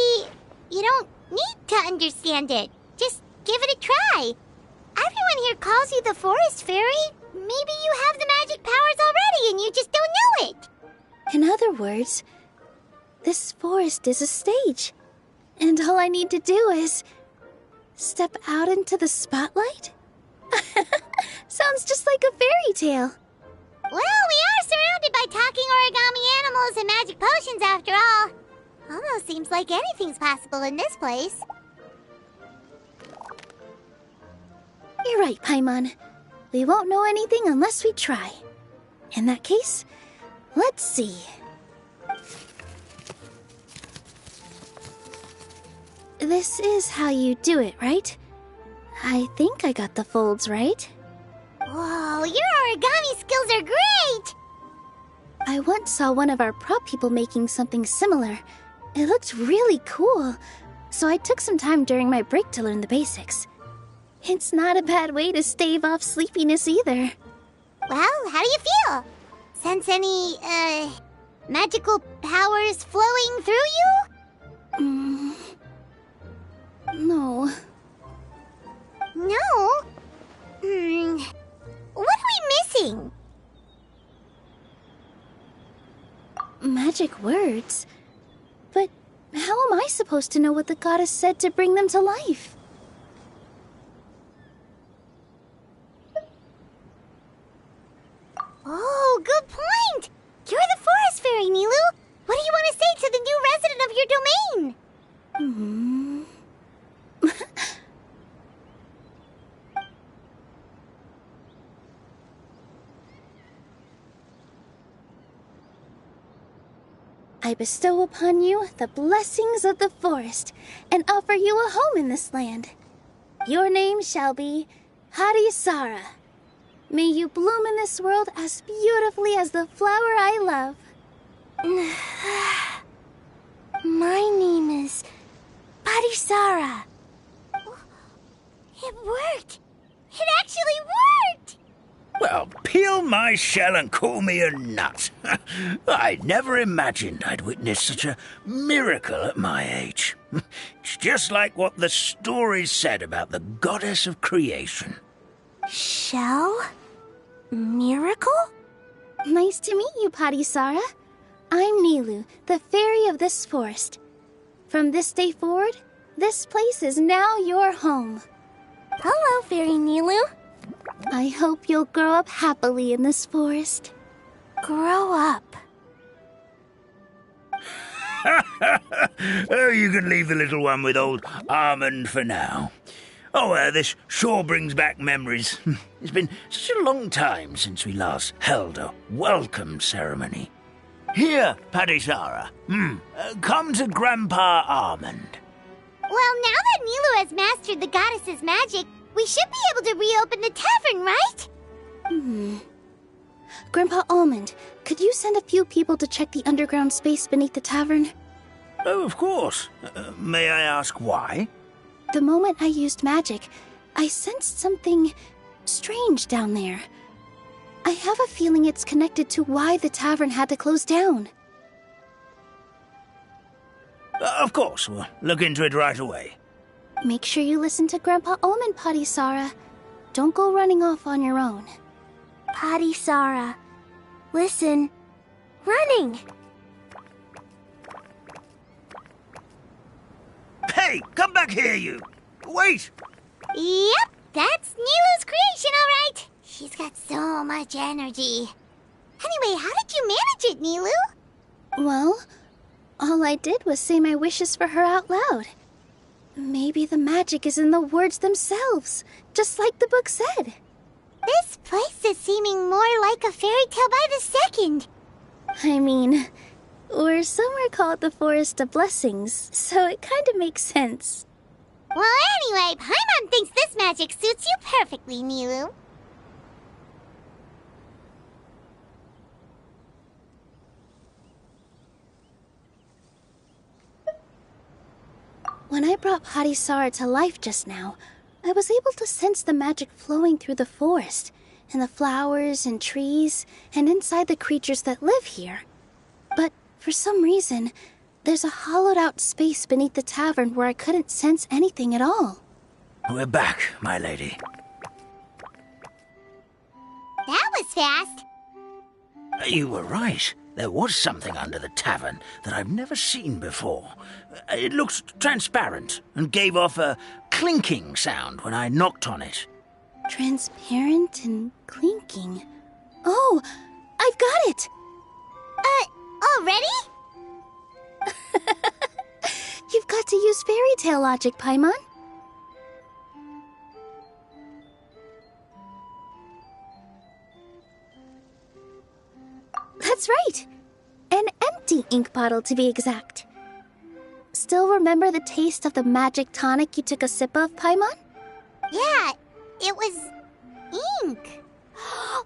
you don't need to understand it. Just give it a try. Everyone here calls you the Forest Fairy. Maybe you have the magic powers already and you just don't know it. In other words, this forest is a stage. And all I need to do is... step out into the spotlight? Sounds just like a fairy tale. Well, we are surrounded by talking origami animals and magic potions after all. Almost seems like anything's possible in this place. You're right, Paimon. We won't know anything unless we try. In that case, let's see. This is how you do it, right? I think I got the folds right. Whoa, your origami skills are great! I once saw one of our prop people making something similar. It looked really cool, so I took some time during my break to learn the basics. It's not a bad way to stave off sleepiness either. Well, how do you feel? Sense any, magical powers flowing through you? No. No? What are we missing? Magic words? But how am I supposed to know what the goddess said to bring them to life? Oh, good point! You're the forest fairy, Nilu! What do you want to say to the new resident of your domain? I bestow upon you the blessings of the forest and offer you a home in this land. Your name shall be Hadisara. May you bloom in this world as beautifully as the flower I love. My name is Padisara. It worked! It actually worked! Well, peel my shell and call me a nut. I never imagined I'd witness such a miracle at my age. It's just like what the stories said about the goddess of creation. Shell? Miracle? Nice to meet you, Padisara. I'm Nilu, the fairy of this forest. From this day forward, this place is now your home. Hello, Fairy Nilu. I hope you'll grow up happily in this forest. Grow up. Oh, you can leave the little one with old Almond for now. Oh, this sure brings back memories. It's been such a long time since we last held a welcome ceremony. Here, Padisara. Come to Grandpa Almond. Well, now that Nilu has mastered the goddess's magic, we should be able to reopen the tavern, right? Grandpa Almond, could you send a few people to check the underground space beneath the tavern? Oh, of course. May I ask why? The moment I used magic, I sensed something strange down there. I have a feeling it's connected to why the tavern had to close down. Of course, we'll look into it right away. Make sure you listen to Grandpa Almond, Padisara. Don't go running off on your own. Padisara, listen. Running! Hey, come back here, you! Wait! Yep, that's Nilu's creation, all right. She's got so much energy. Anyway, how did you manage it, Nilu? Well, all I did was say my wishes for her out loud. Maybe the magic is in the words themselves, just like the book said. This place is seeming more like a fairy tale by the second. I mean, or somewhere called the Forest of Blessings, so it kind of makes sense. Well, anyway, Paimon thinks this magic suits you perfectly, Nilu. When I brought Padisara to life just now, I was able to sense the magic flowing through the forest, and the flowers and trees, and inside the creatures that live here. But for some reason, there's a hollowed-out space beneath the tavern where I couldn't sense anything at all. We're back, my lady. That was fast. You were right. There was something under the tavern that I've never seen before. It looked transparent and gave off a clinking sound when I knocked on it. Transparent and clinking. Oh, I've got it! Already? You've got to use fairy tale logic, Paimon. That's right. An empty ink bottle, to be exact. Still remember the taste of the magic tonic you took a sip of, Paimon? Yeah, it was ink. Oh,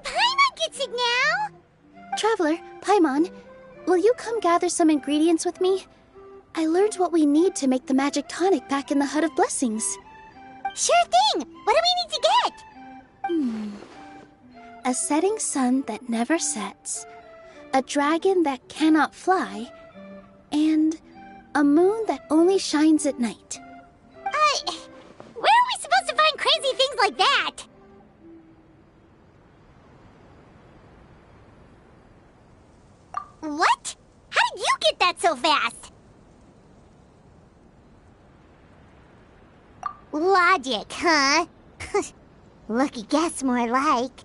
Paimon gets it now! Traveler, Paimon, will you come gather some ingredients with me? I learned what we need to make the magic tonic back in the Hut of Blessings. Sure thing! What do we need to get? A setting sun that never sets, a dragon that cannot fly, and a moon that only shines at night. Where are we supposed to find crazy things like that? What? How did you get that so fast? Logic, huh? Lucky guess, more like.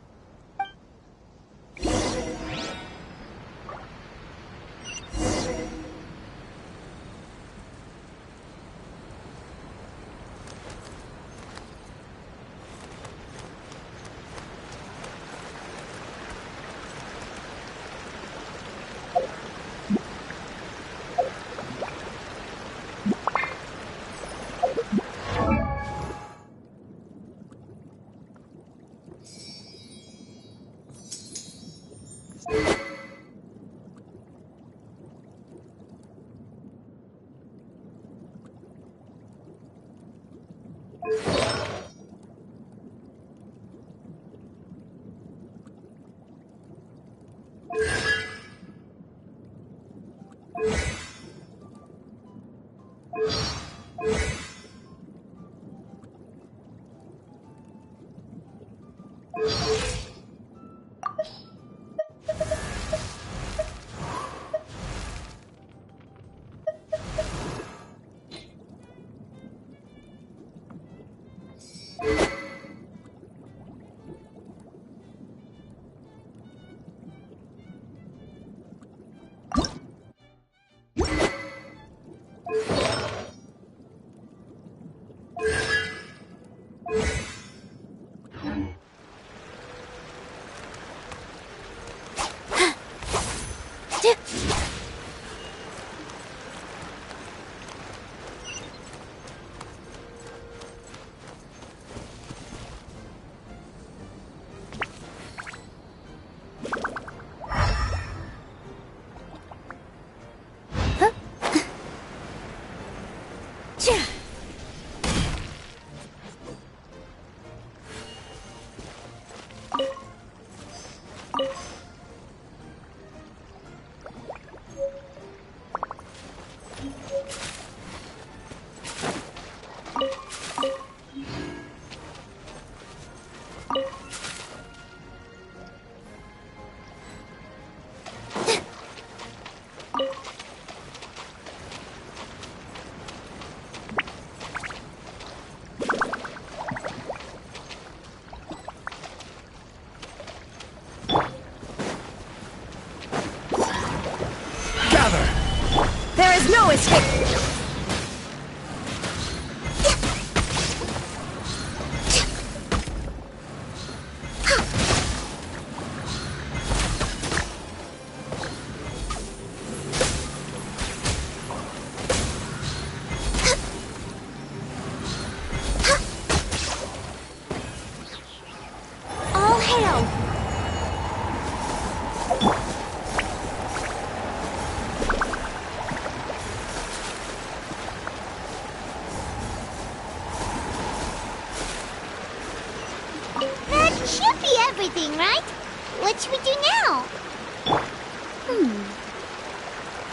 There is no escape! All hail! That should be everything, right? What should we do now?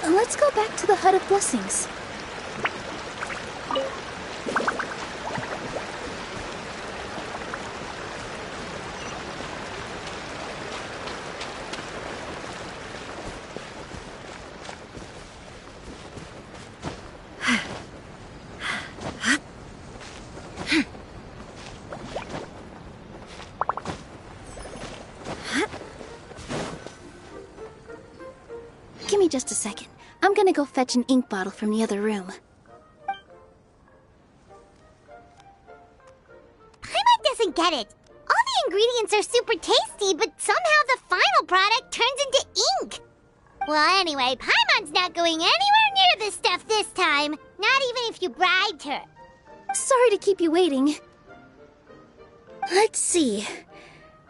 Let's go back to the Hut of Blessings. Give me just a second. I'm gonna go fetch an ink bottle from the other room. Paimon doesn't get it. All the ingredients are super tasty, but somehow the final product turns into ink. Well, anyway, Paimon's not going anywhere near this stuff this time. Not even if you bribed her. Sorry to keep you waiting. Let's see.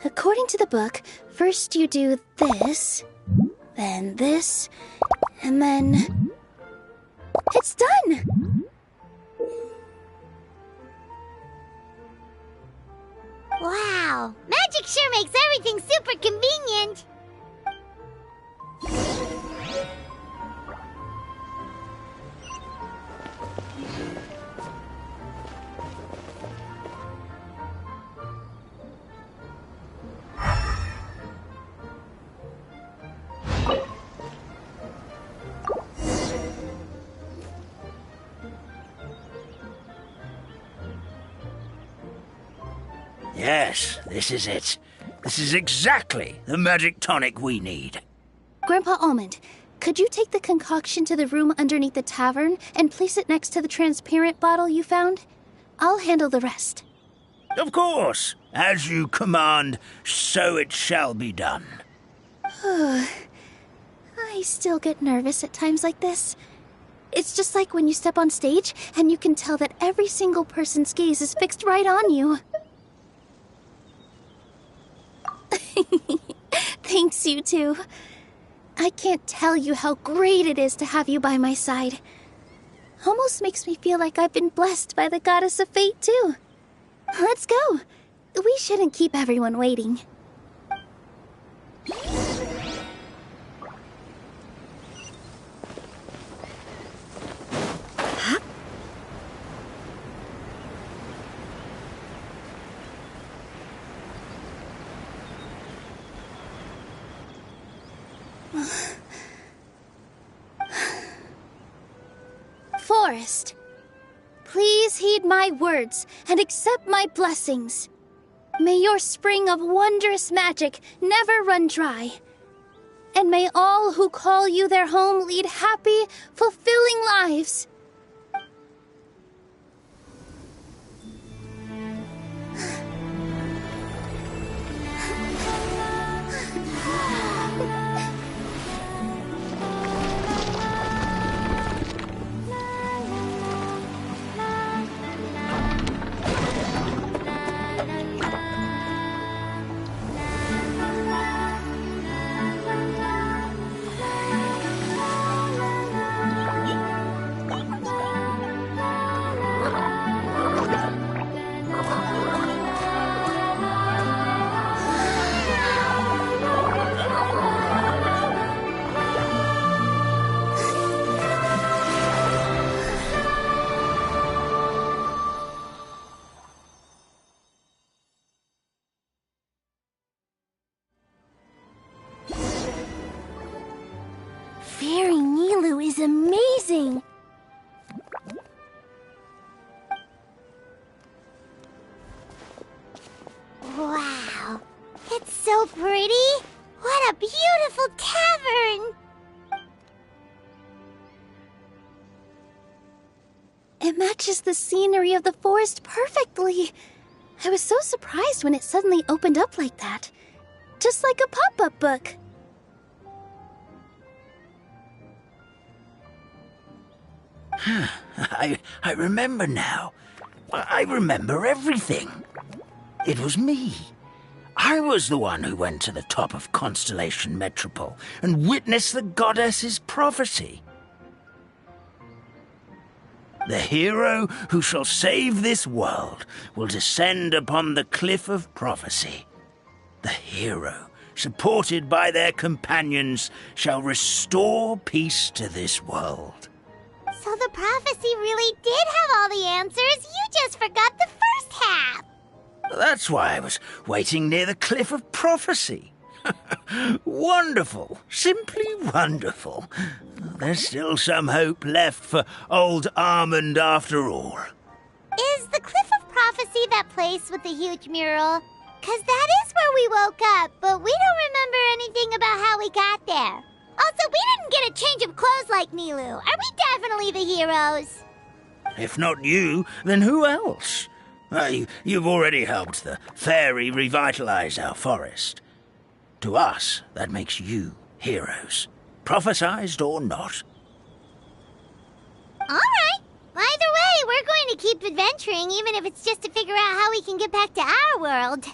According to the book, first you do this, then this, and then... It's done! Wow, magic sure makes everything super convenient. Yes, this is it. This is exactly the magic tonic we need. Grandpa Almond, could you take the concoction to the room underneath the tavern and place it next to the transparent bottle you found? I'll handle the rest. Of course. As you command, so it shall be done. I still get nervous at times like this. It's just like when you step on stage and you can tell that every single person's gaze is fixed right on you. Thanks, you two. I can't tell you how great it is to have you by my side. Almost makes me feel like I've been blessed by the Goddess of Fate, too. Let's go. We shouldn't keep everyone waiting. Forest, please heed my words and accept my blessings. May your spring of wondrous magic never run dry. And may all who call you their home lead happy, fulfilling lives. Fairy Nilou is amazing! Wow, it's so pretty! What a beautiful tavern! It matches the scenery of the forest perfectly. I was so surprised when it suddenly opened up like that. Just like a pop-up book. I remember now. I remember everything. It was me. I was the one who went to the top of Constellation Metropole and witnessed the goddess's prophecy. The hero who shall save this world will descend upon the Cliff of Prophecy. The hero, supported by their companions, shall restore peace to this world. So the prophecy really did have all the answers. You just forgot the first half. That's why I was waiting near the Cliff of Prophecy. Wonderful. Simply wonderful. There's still some hope left for old Armand after all. Is the Cliff of Prophecy that place with the huge mural? 'Cause that is where we woke up, but we don't remember anything about how we got there. Also, we didn't get a change of clothes like Nilou. Are we definitely the heroes? If not you, then who else? You've already helped the fairy revitalize our forest. To us, that makes you heroes, prophesized or not. All right. Either way, we're going to keep adventuring, even if it's just to figure out how we can get back to our world.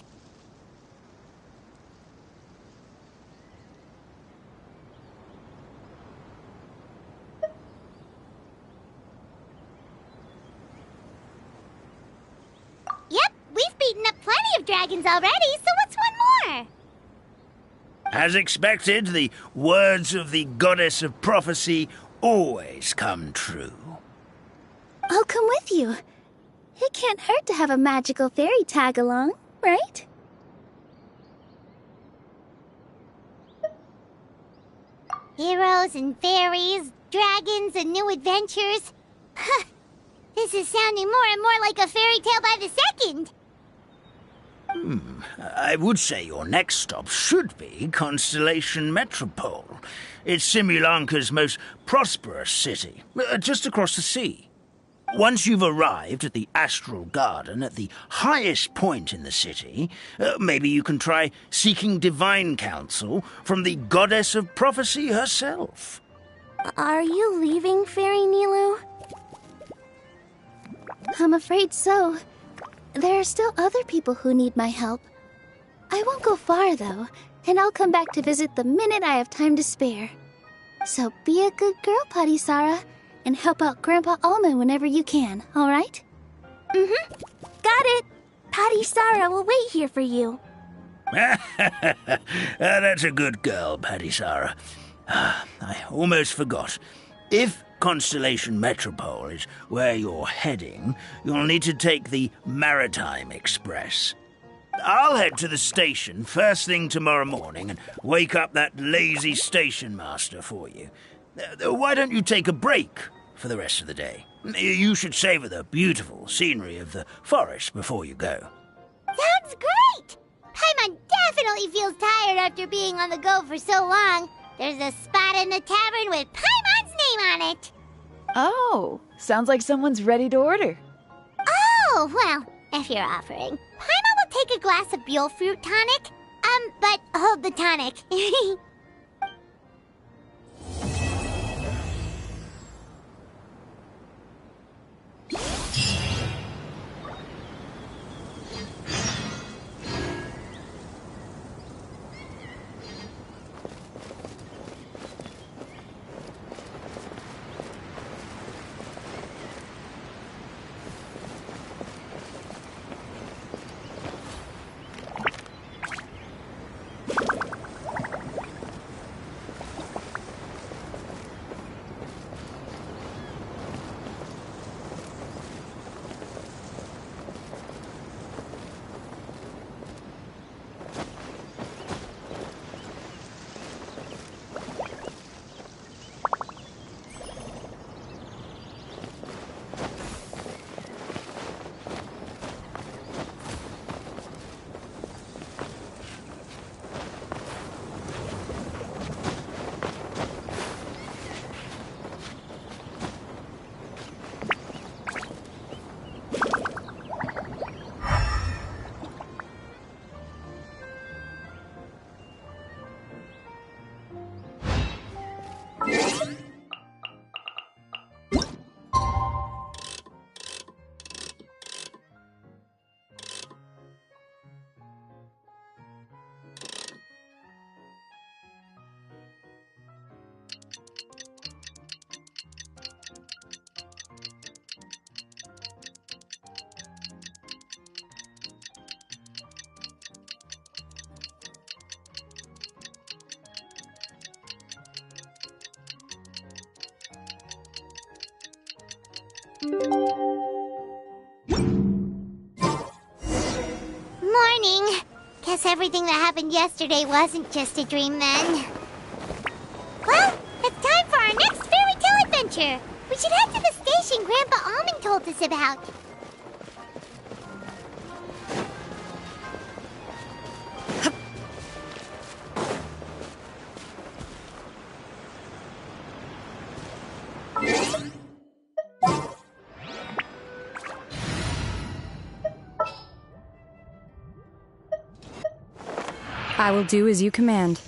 Yep, we've beaten up plenty of dragons already, so what's one more? As expected, the words of the Goddess of Prophecy always come true. I'll come with you. It can't hurt to have a magical fairy tag along, right? Heroes and fairies, dragons and new adventures. This is sounding more and more like a fairy tale by the second. I would say your next stop should be Constellation Metropole. It's Simulanka's most prosperous city, just across the sea. Once you've arrived at the Astral Garden at the highest point in the city, maybe you can try seeking divine counsel from the Goddess of Prophecy herself. Are you leaving, Fairy Nilu? I'm afraid so. There are still other people who need my help. I won't go far, though, and I'll come back to visit the minute I have time to spare. So be a good girl, Padisara, and help out Grandpa Alma whenever you can, all right? Mm-hmm. Got it. Padisara will wait here for you. That's a good girl, Padisara. I almost forgot. If Constellation Metropole is where you're heading, you'll need to take the Maritime Express. I'll head to the station first thing tomorrow morning and wake up that lazy station master for you. Why don't you take a break for the rest of the day? You should savor the beautiful scenery of the forest before you go. Sounds great! Paimon definitely feels tired after being on the go for so long. There's a spot in the tavern with Paimon's name on it. Oh, sounds like someone's ready to order. Oh, well, if you're offering, Paimon will take a glass of Buell fruit tonic. But hold the tonic. Morning. Guess everything that happened yesterday wasn't just a dream then. Well, it's time for our next fairy tale adventure. We should head to the station Grandpa Almond told us about. I will do as you command.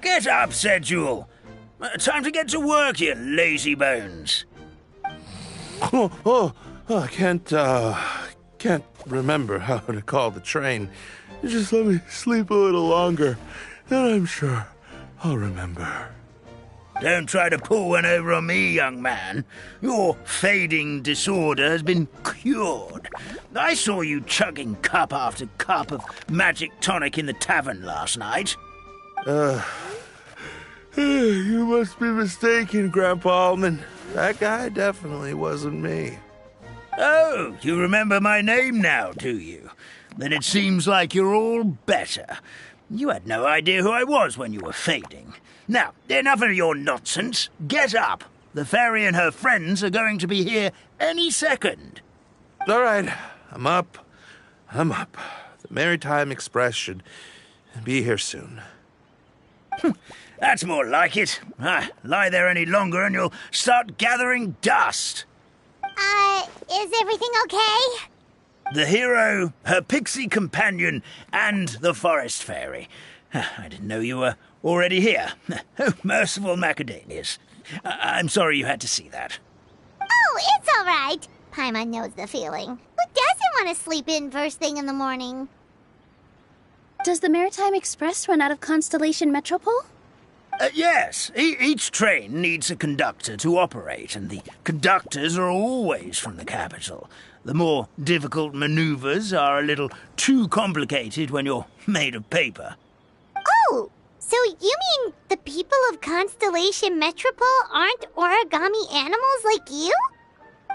Get up, said Jewel. Time to get to work, you lazy bones. I can't remember how to call the train. Just let me sleep a little longer, then I'm sure I'll remember. Don't try to pull one over on me, young man. Your fading disorder has been cured. I saw you chugging cup after cup of magic tonic in the tavern last night. You must be mistaken, Grandpa Almond. That guy definitely wasn't me. Oh, you remember my name now, do you? Then it seems like you're all better. You had no idea who I was when you were fading. Now, enough of your nonsense. Get up. The fairy and her friends are going to be here any second. All right, I'm up. The Maritime Express should be here soon. That's more like it. Lie there any longer and you'll start gathering dust. Is everything okay? The hero, her pixie companion, and the forest fairy. I didn't know you were already here. Oh, merciful macadamias. I'm sorry you had to see that. Oh, it's all right. Paimon knows the feeling. Who doesn't want to sleep in first thing in the morning? Does the Maritime Express run out of Constellation Metropole? Yes. Each train needs a conductor to operate, and the conductors are always from the capital. The more difficult maneuvers are a little too complicated when you're made of paper. Oh, so you mean the people of Constellation Metropole aren't origami animals like you?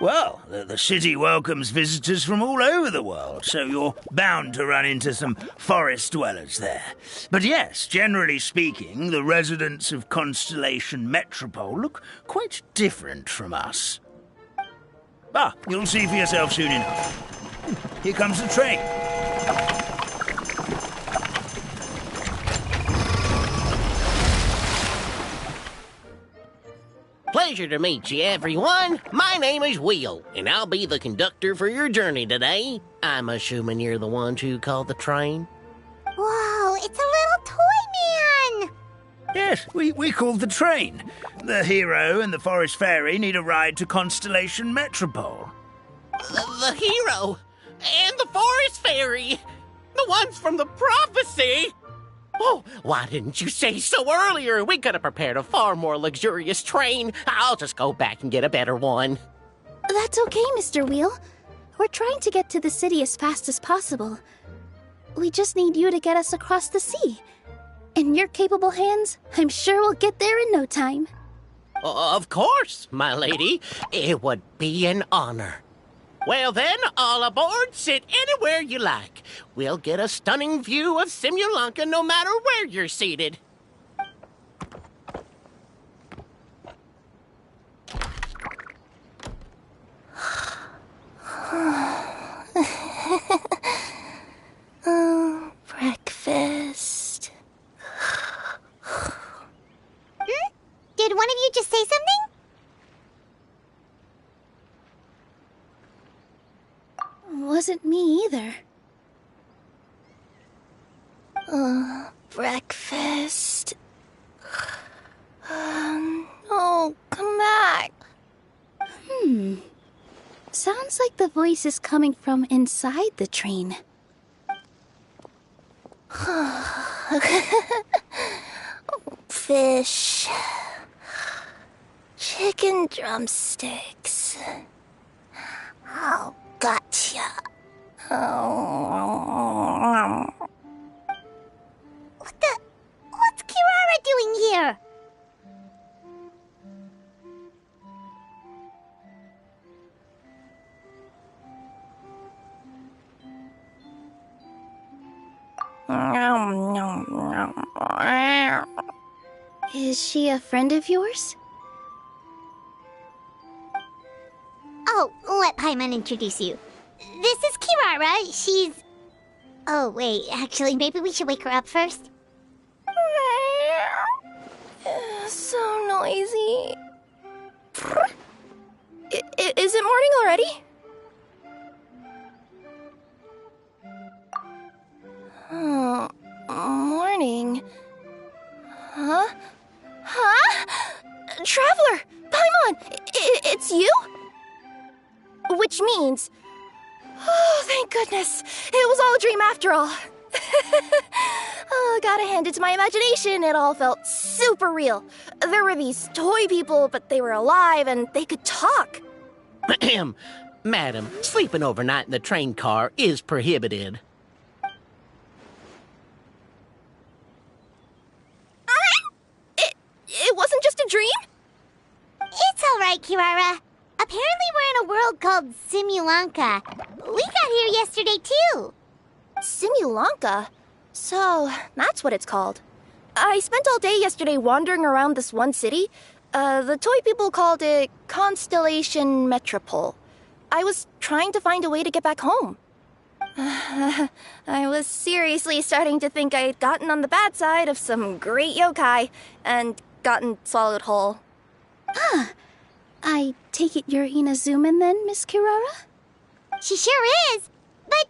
Well, the city welcomes visitors from all over the world, so you're bound to run into some forest dwellers there. But yes, generally speaking, the residents of Constellation Metropole look quite different from us. You'll see for yourself soon enough. Here comes the train. Pleasure to meet you, everyone. My name is Will, and I'll be the conductor for your journey today. I'm assuming you're the ones who called the train. Whoa, it's a little toy man! Yes, we called the train. The hero and the forest fairy need a ride to Constellation Metropole. The hero and the forest fairy, the ones from the prophecy. Oh, why didn't you say so earlier? We could have prepared a far more luxurious train. I'll just go back and get a better one. That's okay, Mr. Wheel. We're trying to get to the city as fast as possible. We just need you to get us across the sea. In your capable hands, I'm sure we'll get there in no time. Of course, my lady. It would be an honor. Well then, all aboard, sit anywhere you like. We'll get a stunning view of Simulanka no matter where you're seated. Breakfast. Did one of you just say something? Wasn't me either. Breakfast. Oh, come back. Sounds like the voice is coming from inside the train. Fish. Chicken drumsticks. Oh, gotcha. What's Kirara doing here? Is she a friend of yours? Oh, let Paimon introduce you. This is Kirara. She's... Oh, wait. Actually, maybe we should wake her up first. So noisy. Is it morning already? Oh, morning. Huh? Traveler! Paimon! It's you? Which means... Oh, thank goodness. It was all a dream after all. Oh, gotta hand it to my imagination. It all felt super real. There were these toy people, but they were alive and they could talk. Madam, sleeping overnight in the train car is prohibited. It wasn't just a dream? It's all right, Kirara. Apparently we're in a world called Simulanka. We got here yesterday, too. Simulanka? So, that's what it's called. I spent all day yesterday wandering around this one city. The toy people called it Constellation Metropole. I was trying to find a way to get back home. I was seriously starting to think I had gotten on the bad side of some great yokai and gotten swallowed whole. I take it you're Inazuman then, Miss Kirara? She sure is. But,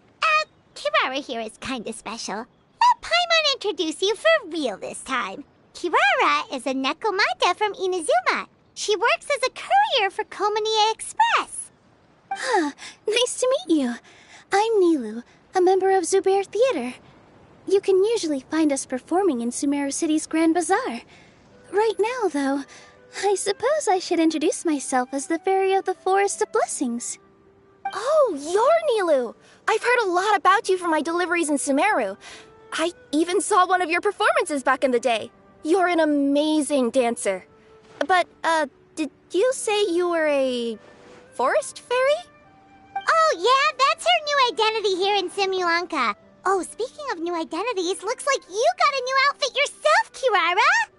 Kirara here is kinda special. Let Paimon introduce you for real this time. Kirara is a Nekomata from Inazuma. She works as a courier for Komanie Express. Nice to meet you. I'm Nilu, a member of Zubair Theater. You can usually find us performing in Sumeru City's Grand Bazaar. Right now, though, I suppose I should introduce myself as the Fairy of the Forest of Blessings. Oh, you're Nilu! I've heard a lot about you from my deliveries in Sumeru. I even saw one of your performances back in the day. You're an amazing dancer. But, did you say you were a forest fairy? Oh, yeah, that's her new identity here in Simulanka. Oh, speaking of new identities, looks like you got a new outfit yourself, Kirara!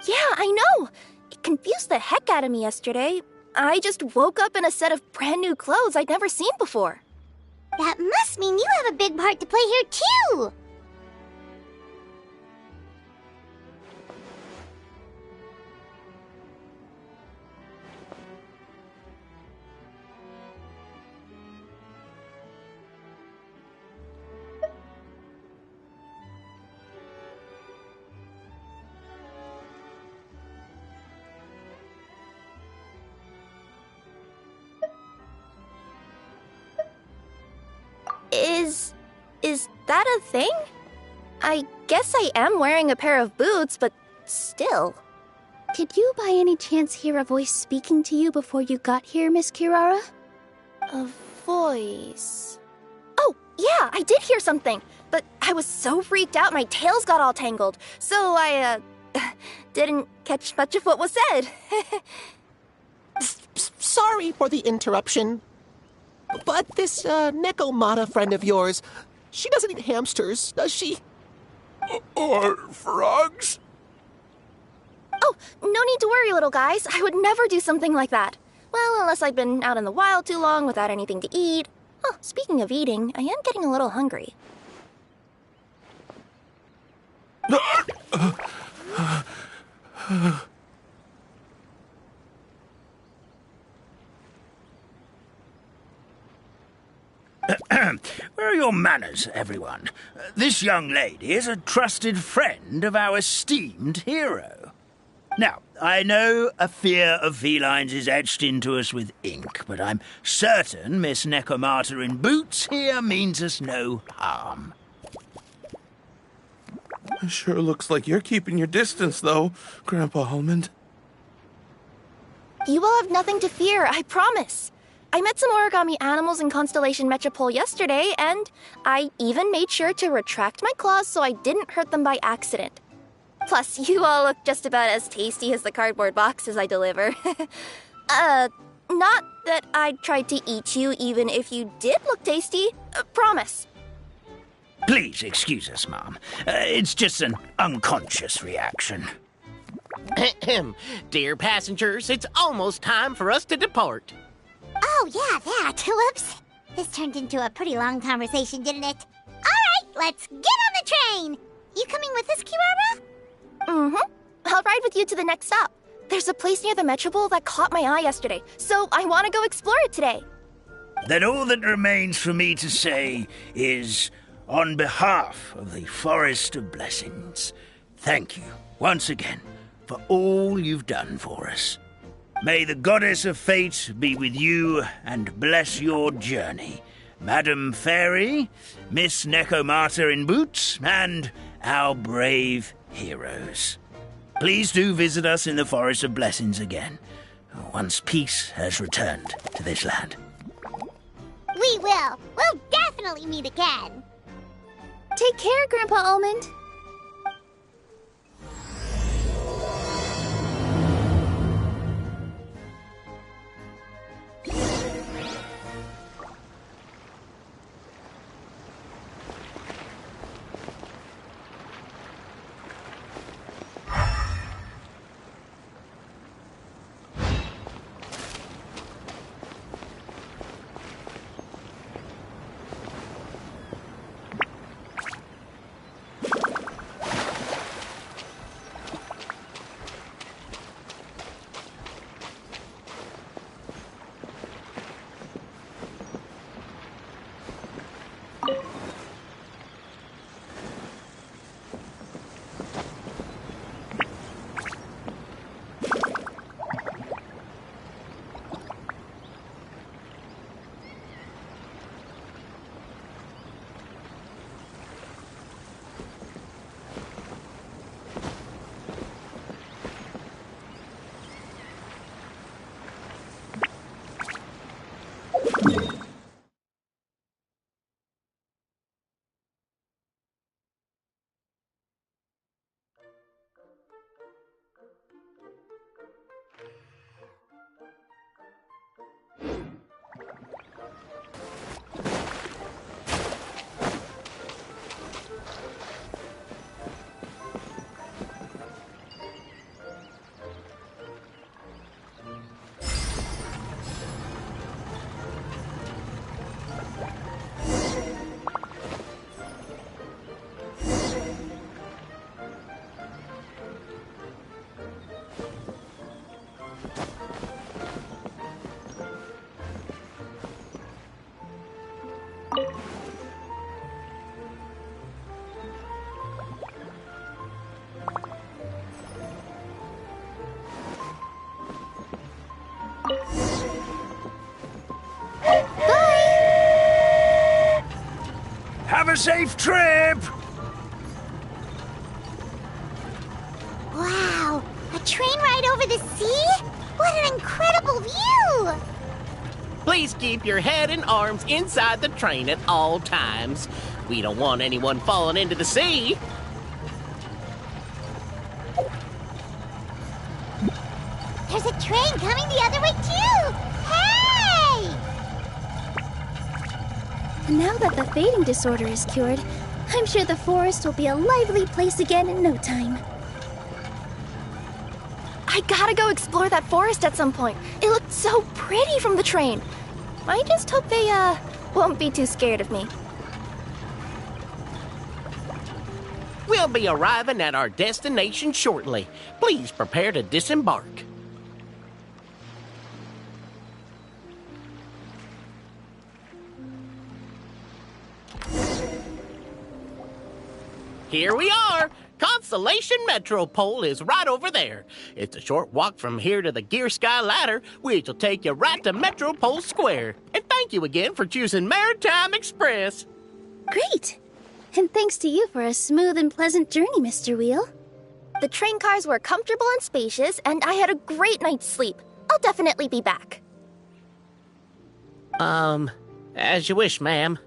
Yeah, I know! It confused the heck out of me yesterday. I just woke up in a set of brand new clothes I'd never seen before. That must mean you have a big part to play here, too! Is that a thing? I guess I am wearing a pair of boots, but still. Did you by any chance hear a voice speaking to you before you got here, Miss Kirara? A voice... Oh, yeah, I did hear something, but I was so freaked out my tails got all tangled, so I, didn't catch much of what was said. Sorry for the interruption. But this, Nekomata friend of yours, she doesn't eat hamsters, does she? Or frogs? Oh, no need to worry, little guys. I would never do something like that. Well, unless I've been out in the wild too long without anything to eat. Oh, speaking of eating, I am getting a little hungry. Where are your manners, everyone? This young lady is a trusted friend of our esteemed hero. Now, I know a fear of felines is etched into us with ink, but I'm certain Miss Nekomata in boots here means us no harm. It sure looks like you're keeping your distance, though, Grandpa Almond. You will have nothing to fear, I promise. I met some origami animals in Constellation Metropole yesterday, and I even made sure to retract my claws so I didn't hurt them by accident. Plus, you all look just about as tasty as the cardboard boxes I deliver. Not that I'd try to eat you even if you did look tasty. Promise. Please excuse us, Mom. It's just an unconscious reaction. Dear passengers, it's almost time for us to depart. Oh, yeah, that. Whoops. This turned into a pretty long conversation, didn't it? All right, let's get on the train. You coming with us, Kirara? Mm-hmm. I'll ride with you to the next stop. There's a place near the Metropole that caught my eye yesterday, so I want to go explore it today. Then all that remains for me to say is, on behalf of the Forest of Blessings, thank you once again for all you've done for us. May the Goddess of Fate be with you and bless your journey, Madam Fairy, Miss Nekomata in boots, and our brave heroes. Please do visit us in the Forest of Blessings again, once peace has returned to this land. We will. We'll definitely meet again. Take care, Grandpa Almond. Have a safe trip! train ride over the sea? What an incredible view! Please keep your head and arms inside the train at all times. We don't want anyone falling into the sea. There's a train coming the other way too! Hey! And now that the fading disorder is cured, I'm sure the forest will be a lively place again in no time. I gotta go explore that forest at some point. It looked so pretty from the train. I just hope they, won't be too scared of me. We'll be arriving at our destination shortly. Please prepare to disembark. Here we are! Constellation Metropole is right over there. It's a short walk from here to the Gear Sky Ladder, which will take you right to Metropole Square. And thank you again for choosing Maritime Express. Great! And thanks to you for a smooth and pleasant journey, Mr. Wheel. The train cars were comfortable and spacious, and I had a great night's sleep. I'll definitely be back. As you wish, ma'am.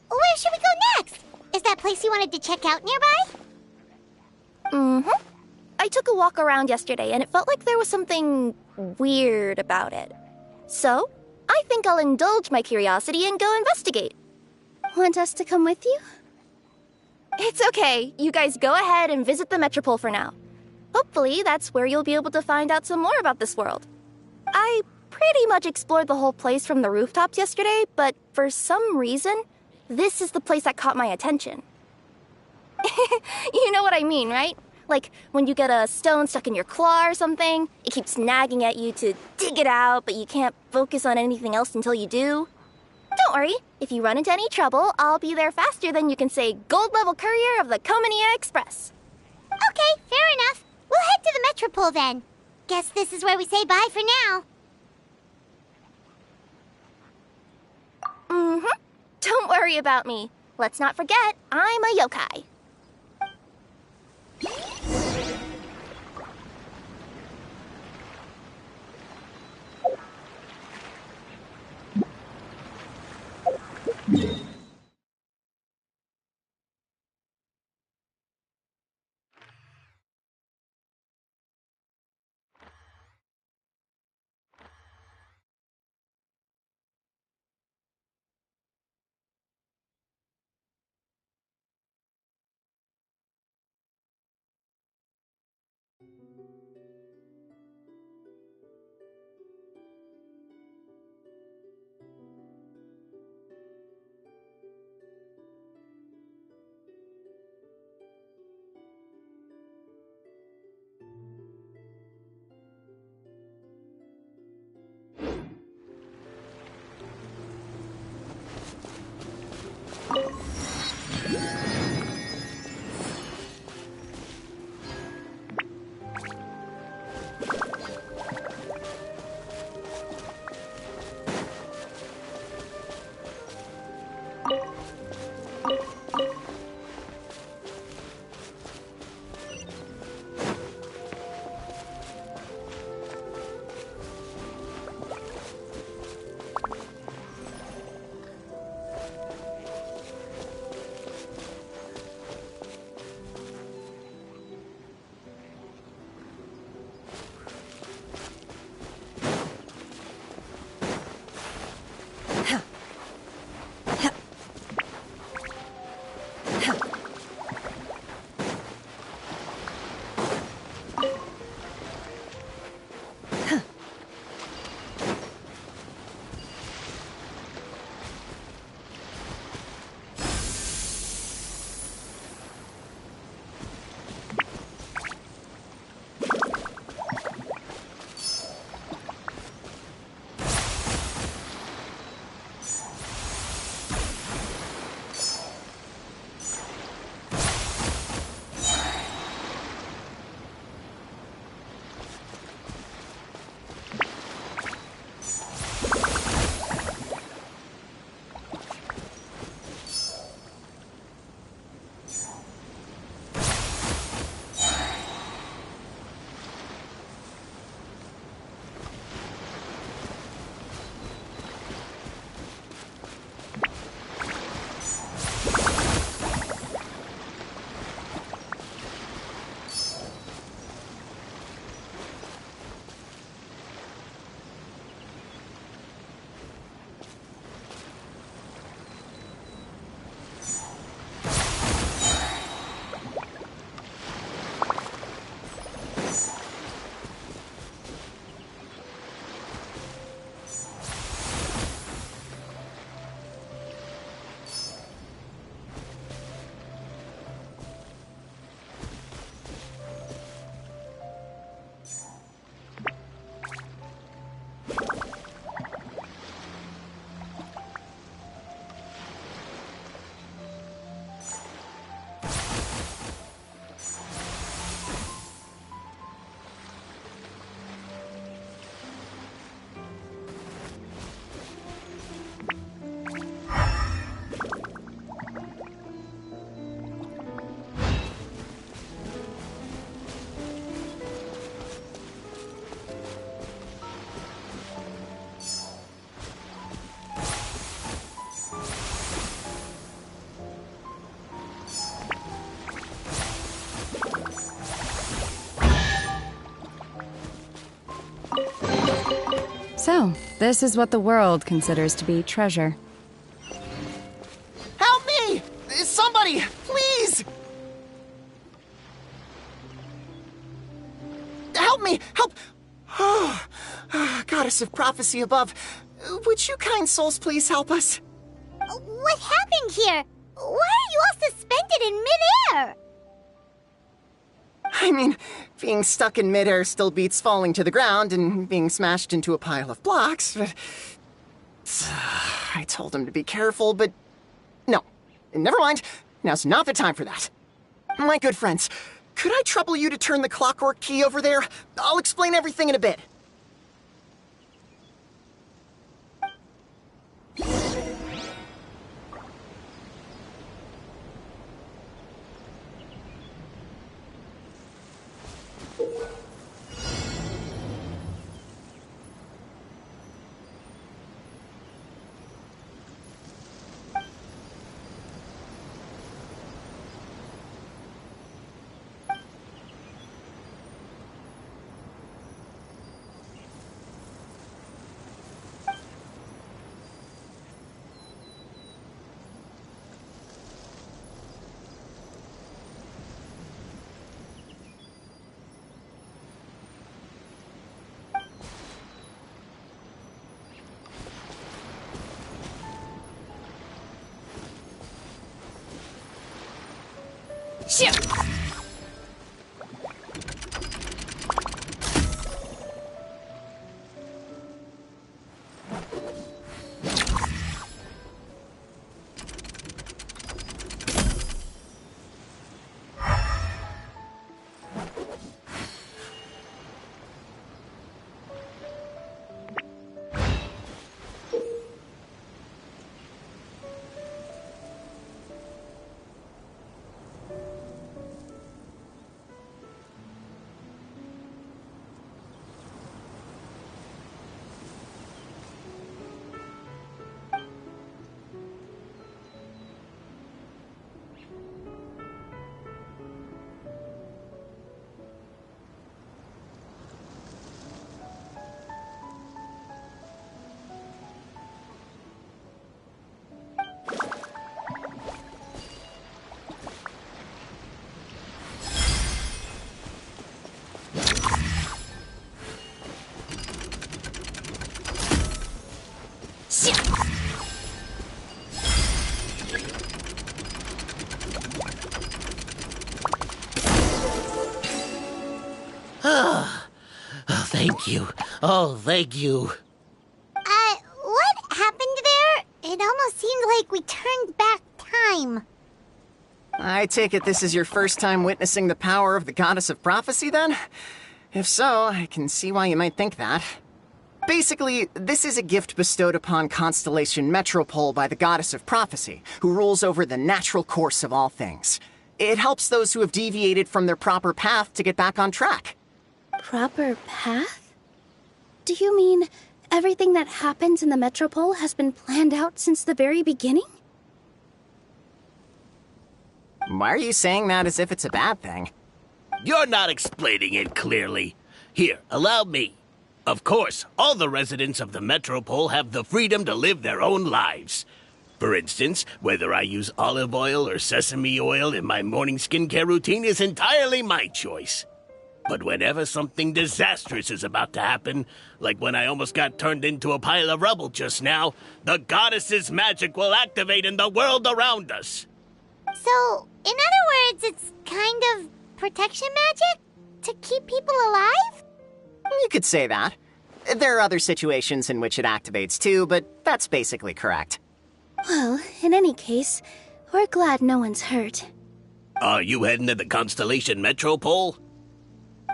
Where should we go next? Is that place you wanted to check out nearby? Mm-hmm. I took a walk around yesterday, and it felt like there was something weird about it. So, I think I'll indulge my curiosity and go investigate. Want us to come with you? It's okay. You guys go ahead and visit the Metropole for now. Hopefully, that's where you'll be able to find out some more about this world. I pretty much explored the whole place from the rooftops yesterday, but for some reason, this is the place that caught my attention. You know what I mean, right? Like, when you get a stone stuck in your claw or something, it keeps nagging at you to dig it out, but you can't focus on anything else until you do. Don't worry, if you run into any trouble, I'll be there faster than you can say gold level courier of the Comania Express. Okay, fair enough. We'll head to the Metropole then. Guess this is where we say bye for now. Mm-hmm. Don't worry about me. Let's not forget, I'm a yokai. This is what the world considers to be treasure. Help me! Somebody, please! Help me! Help! Oh, Goddess of Prophecy above, would you kind souls please help us? What happened here? Why are you all suspended in midair? I mean, being stuck in midair still beats falling to the ground and being smashed into a pile of blocks, but... I told him to be careful, but... No. Never mind. Now's not the time for that. My good friends, could I trouble you to turn the clockwork key over there? I'll explain everything in a bit. Shit! Thank you. Oh, thank you. What happened there? It almost seemed like we turned back time. I take it this is your first time witnessing the power of the Goddess of Prophecy, then? If so, I can see why you might think that. Basically, this is a gift bestowed upon Constellation Metropole by the Goddess of Prophecy, who rules over the natural course of all things. It helps those who have deviated from their proper path to get back on track. Proper path? Do you mean everything that happens in the Metropole has been planned out since the very beginning? Why are you saying that as if it's a bad thing? You're not explaining it clearly. Here, allow me. Of course, all the residents of the Metropole have the freedom to live their own lives. For instance, whether I use olive oil or sesame oil in my morning skincare routine is entirely my choice. But whenever something disastrous is about to happen, like when I almost got turned into a pile of rubble just now, the goddess's magic will activate in the world around us. So, in other words, it's kind of protection magic? To keep people alive? You could say that. There are other situations in which it activates too, but that's basically correct. Well, in any case, we're glad no one's hurt. Are you heading to the Constellation Metropole?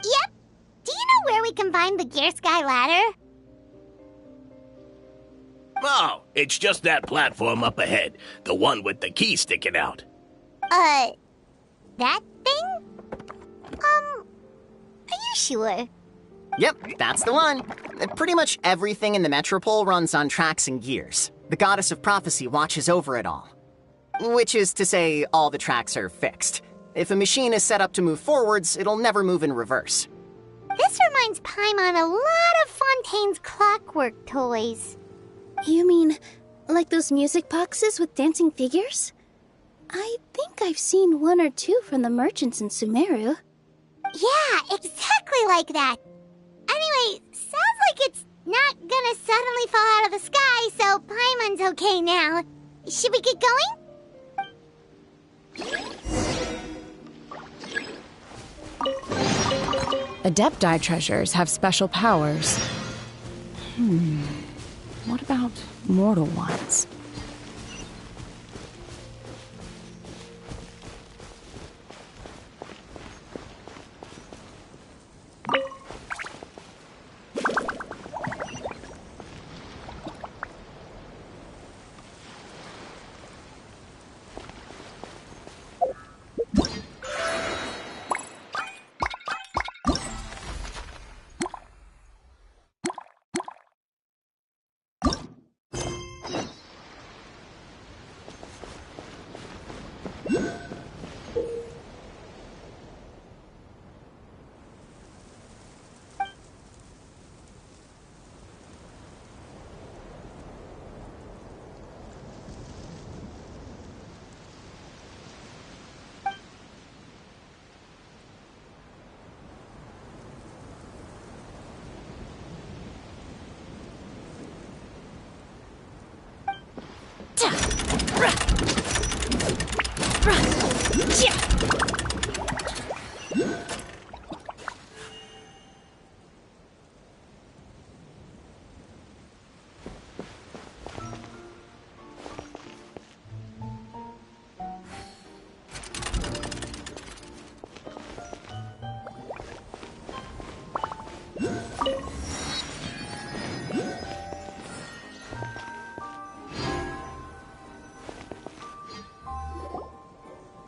Yep. Do you know where we can find the Gear Sky ladder? Oh, it's just that platform up ahead. The one with the key sticking out. That thing? Are you sure? Yep, that's the one. Pretty much everything in the Metropole runs on tracks and gears. The Goddess of Prophecy watches over it all. Which is to say, all the tracks are fixed. If a machine is set up to move forwards, it'll never move in reverse. This reminds Paimon a lot of Fontaine's clockwork toys. You mean, like those music boxes with dancing figures? I think I've seen one or two from the merchants in Sumeru. Yeah, exactly like that. Anyway, sounds like it's not gonna suddenly fall out of the sky, so Paimon's okay now. Should we get going? Adepti treasures have special powers. What about mortal ones?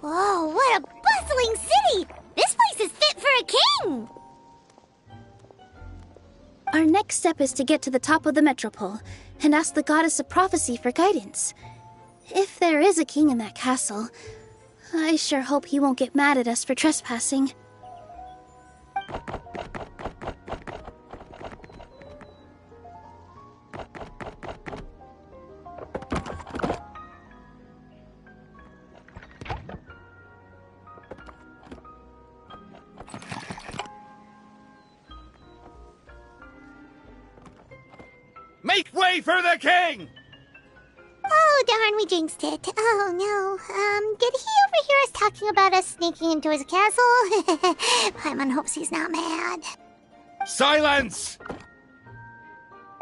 Whoa, what a bustling city! This place is fit for a king! Our next step is to get to the top of the metropole and ask the Goddess of Prophecy for guidance. If there is a king in that castle, I sure hope he won't get mad at us for trespassing. Make way for the king! Oh, darn, we jinxed it. Oh, no. Did he overhear us talking about us sneaking into his castle? Paimon hopes he's not mad. Silence!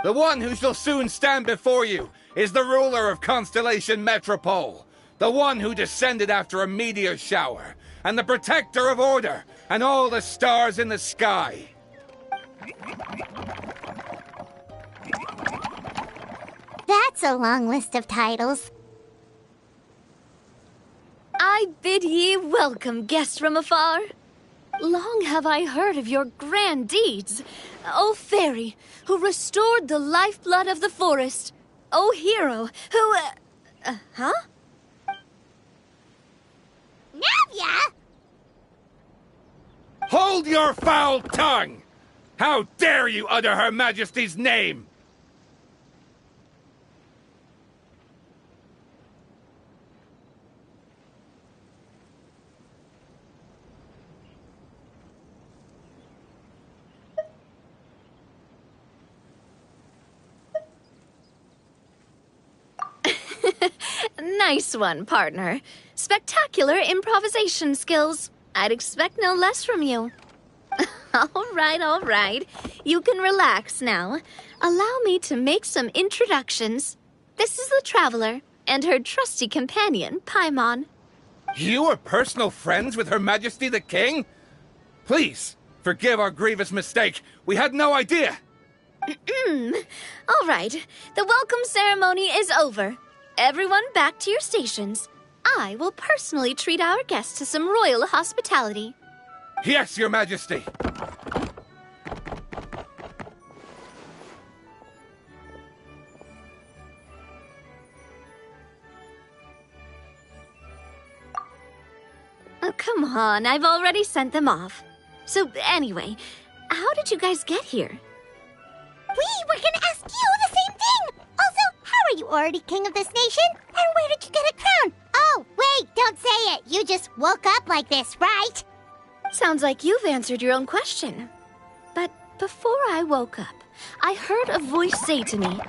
The one who shall soon stand before you is the ruler of Constellation Metropole, the one who descended after a meteor shower, and the protector of order and all the stars in the sky. That's a long list of titles. I bid ye welcome, guests from afar. Long have I heard of your grand deeds. O fairy, who restored the lifeblood of the forest. O hero, who... huh? Navia! Hold your foul tongue! How dare you utter Her Majesty's name! Nice one, partner. Spectacular improvisation skills. I'd expect no less from you. All right. You can relax now. Allow me to make some introductions. This is the Traveler, and her trusty companion, Paimon. You are personal friends with Her Majesty the King? Please, forgive our grievous mistake. We had no idea. All right. The welcome ceremony is over. Everyone back to your stations. I will personally treat our guests to some royal hospitality. Yes, Your Majesty. Oh, come on. I've already sent them off. So anyway, how did you guys get here? We were gonna ask you the same thing! Also, how are you already king of this nation? And where did you get a crown? Oh, wait, don't say it! You just woke up like this, right? Sounds like you've answered your own question. But before I woke up, I heard a voice say to me,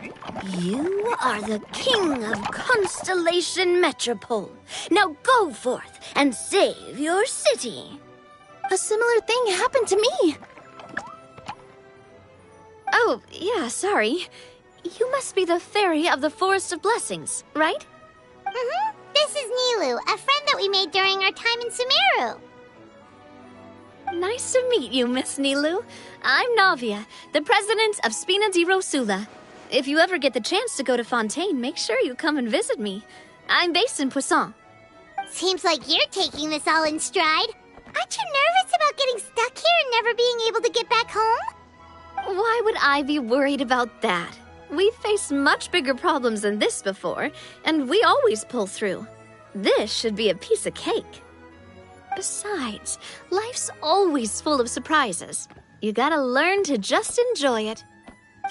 "You are the king of Constellation Metropole. Now go forth and save your city." A similar thing happened to me. Oh, yeah, sorry. You must be the fairy of the Forest of Blessings, right? Mm-hmm. This is Nilu, a friend that we made during our time in Sumeru. Nice to meet you, Miss Nilu. I'm Navia, the president of Spina di Rosula. If you ever get the chance to go to Fontaine, make sure you come and visit me. I'm based in Poisson. Seems like you're taking this all in stride. Aren't you nervous about getting stuck here and never being able to get back home? Why would I be worried about that? We've faced much bigger problems than this before, and we always pull through. This should be a piece of cake. Besides, life's always full of surprises. You gotta learn to just enjoy it.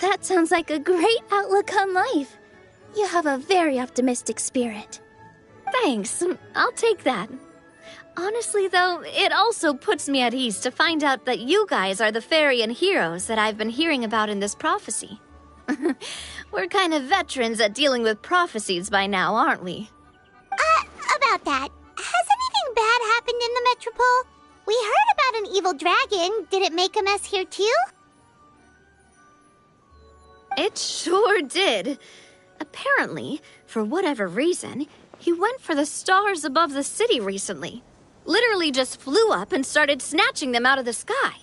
That sounds like a great outlook on life. You have a very optimistic spirit. Thanks, I'll take that. Honestly, though, it also puts me at ease to find out that you guys are the fairy and heroes that I've been hearing about in this prophecy. We're kind of veterans at dealing with prophecies by now, aren't we? About that, has anything bad happened in the Metropole? We heard about an evil dragon. Did it make a mess here too? It sure did. Apparently, for whatever reason, he went for the stars above the city recently. Literally just flew up and started snatching them out of the sky.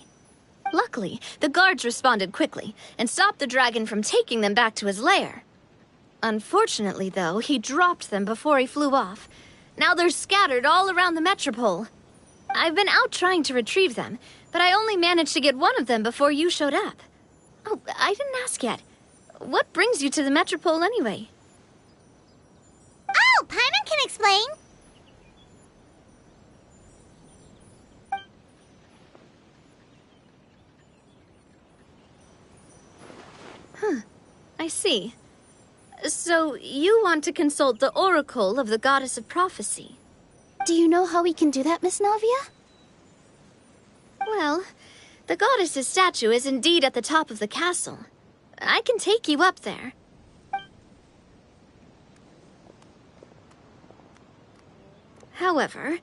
Luckily, the guards responded quickly and stopped the dragon from taking them back to his lair. Unfortunately, though, he dropped them before he flew off. Now they're scattered all around the Metropole. I've been out trying to retrieve them, but I only managed to get one of them before you showed up. Oh, I didn't ask yet. What brings you to the Metropole anyway? Oh, Paimon can explain. Huh, I see. So, you want to consult the Oracle of the Goddess of Prophecy. Do you know how we can do that, Miss Navia? Well, the goddess's statue is indeed at the top of the castle. I can take you up there. However,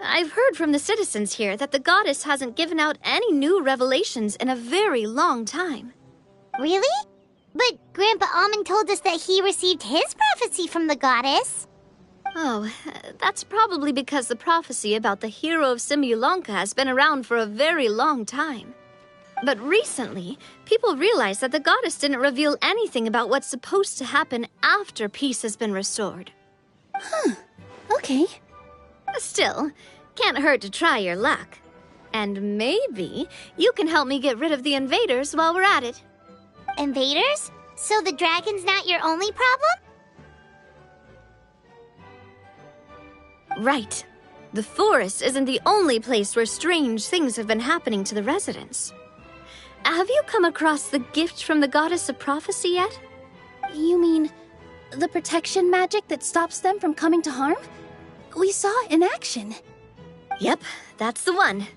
I've heard from the citizens here that the goddess hasn't given out any new revelations in a very long time. Really? But Grandpa Almond told us that he received his prophecy from the goddess. Oh, that's probably because the prophecy about the hero of Simulanka has been around for a very long time. But recently, people realized that the goddess didn't reveal anything about what's supposed to happen after peace has been restored. Huh, okay. Still, can't hurt to try your luck. And maybe you can help me get rid of the invaders while we're at it. Invaders? So the dragon's not your only problem? Right. The forest isn't the only place where strange things have been happening to the residents. Have you come across the gift from the Goddess of Prophecy yet? You mean the protection magic that stops them from coming to harm? We saw it in action. Yep, that's the one.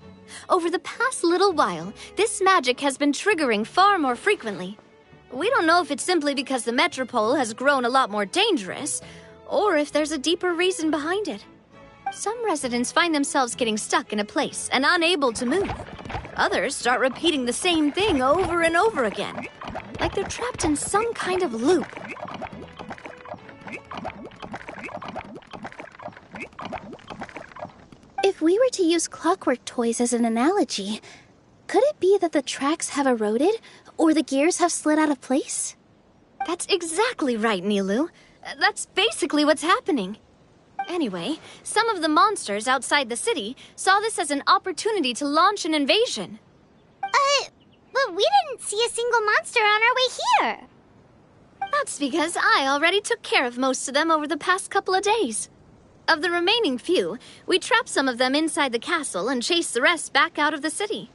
Over the past little while, this magic has been triggering far more frequently. We don't know if it's simply because the Metropole has grown a lot more dangerous, or if there's a deeper reason behind it. Some residents find themselves getting stuck in a place and unable to move. Others start repeating the same thing over and over again, like they're trapped in some kind of loop. If we were to use clockwork toys as an analogy, could it be that the tracks have eroded, or the gears have slid out of place? That's exactly right, Nilu. That's basically what's happening. Anyway, some of the monsters outside the city saw this as an opportunity to launch an invasion. But we didn't see a single monster on our way here. That's because I already took care of most of them over the past couple of days. Of the remaining few, we trapped some of them inside the castle and chased the rest back out of the city.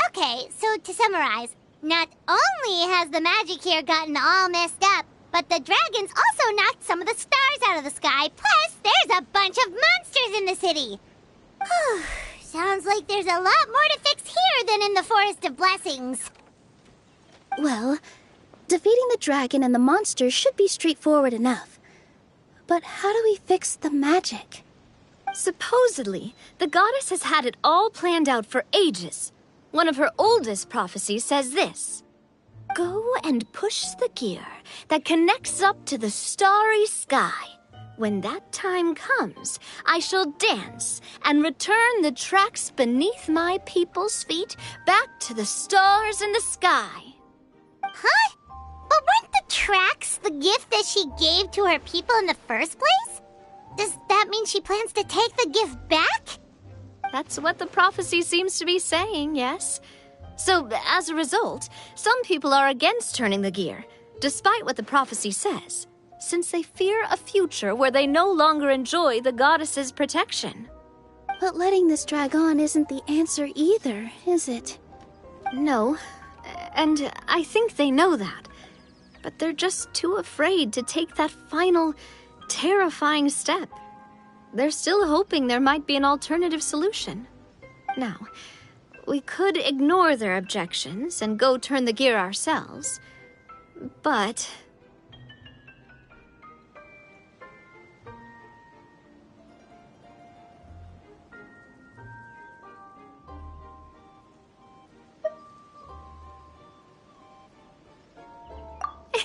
Okay, so to summarize, not only has the magic here gotten all messed up, but the dragons also knocked some of the stars out of the sky, plus there's a bunch of monsters in the city. Sounds like there's a lot more to fix here than in the Forest of Blessings. Well, defeating the dragon and the monsters should be straightforward enough. But how do we fix the magic? Supposedly, the goddess has had it all planned out for ages. One of her oldest prophecies says this: "Go and push the gear that connects up to the starry sky. When that time comes, I shall dance and return the tracks beneath my people's feet back to the stars in the sky." Huh? But weren't the tracks the gift that she gave to her people in the first place? Does that mean she plans to take the gift back? That's what the prophecy seems to be saying, yes. So, as a result, some people are against turning the gear, despite what the prophecy says, since they fear a future where they no longer enjoy the goddess's protection. But letting this drag on isn't the answer either, is it? No, and I think they know that. But they're just too afraid to take that final, terrifying step. They're still hoping there might be an alternative solution. Now, we could ignore their objections and go turn the gear ourselves, but...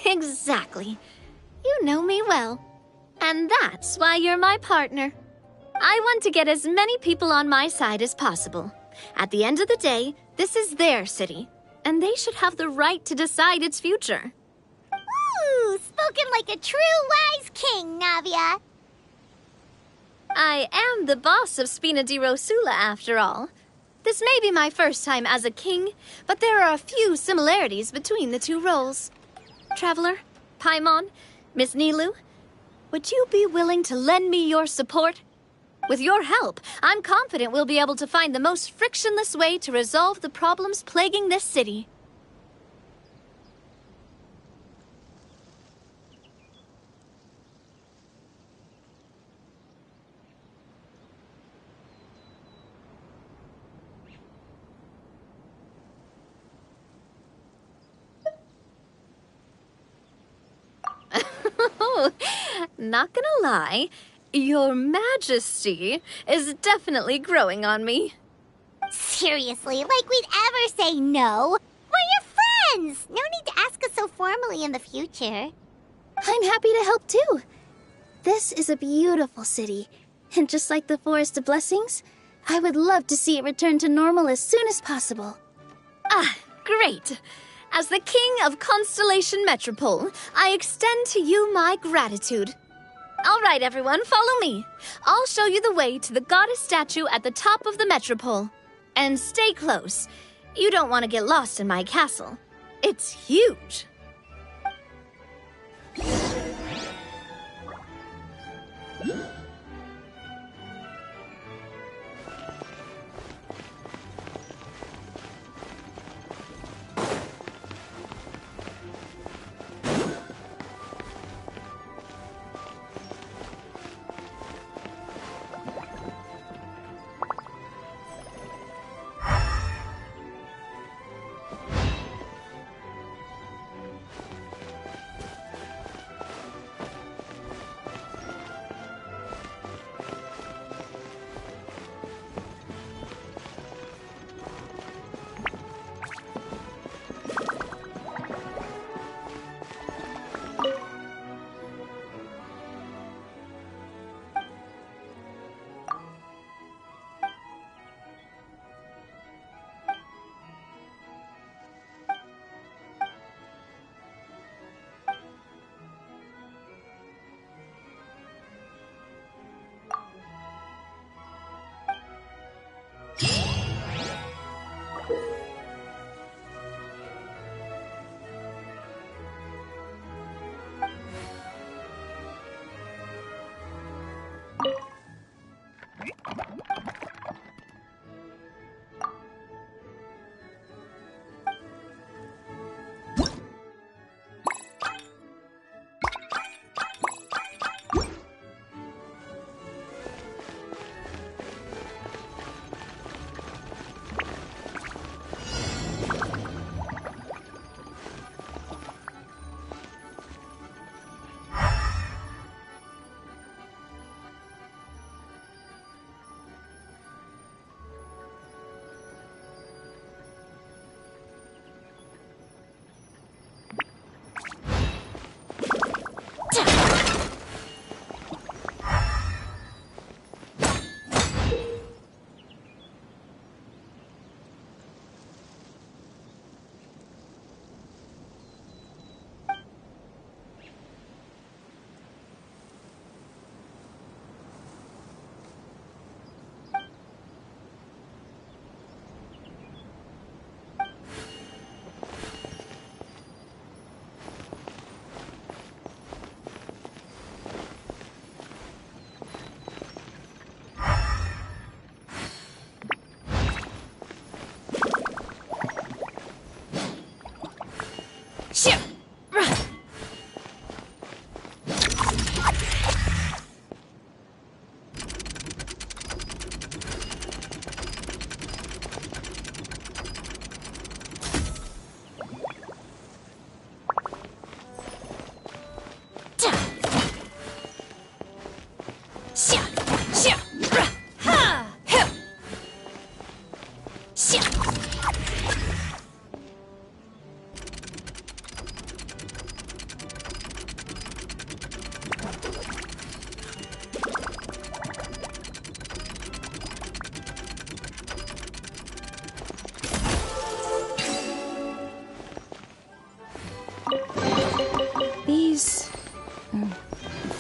Exactly. You know me well. And that's why you're my partner. I want to get as many people on my side as possible. At the end of the day, this is their city, and they should have the right to decide its future. Ooh, spoken like a true wise king, Navia. I am the boss of Spina di Rosula, after all. This may be my first time as a king, but there are a few similarities between the two roles. Traveler, Paimon, Miss Nilou, would you be willing to lend me your support? With your help, I'm confident we'll be able to find the most frictionless way to resolve the problems plaguing this city. Not gonna lie, Your Majesty is definitely growing on me. Seriously, like we'd ever say no. We're your friends. No need to ask us so formally in the future. I'm happy to help too. This is a beautiful city, and just like the Forest of Blessings, I would love to see it return to normal as soon as possible. Ah, great. As the King of Constellation Metropole, I extend to you my gratitude. All right, everyone, follow me. I'll show you the way to the goddess statue at the top of the Metropole. And stay close. You don't want to get lost in my castle. It's huge.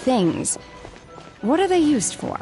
things. What are they used for?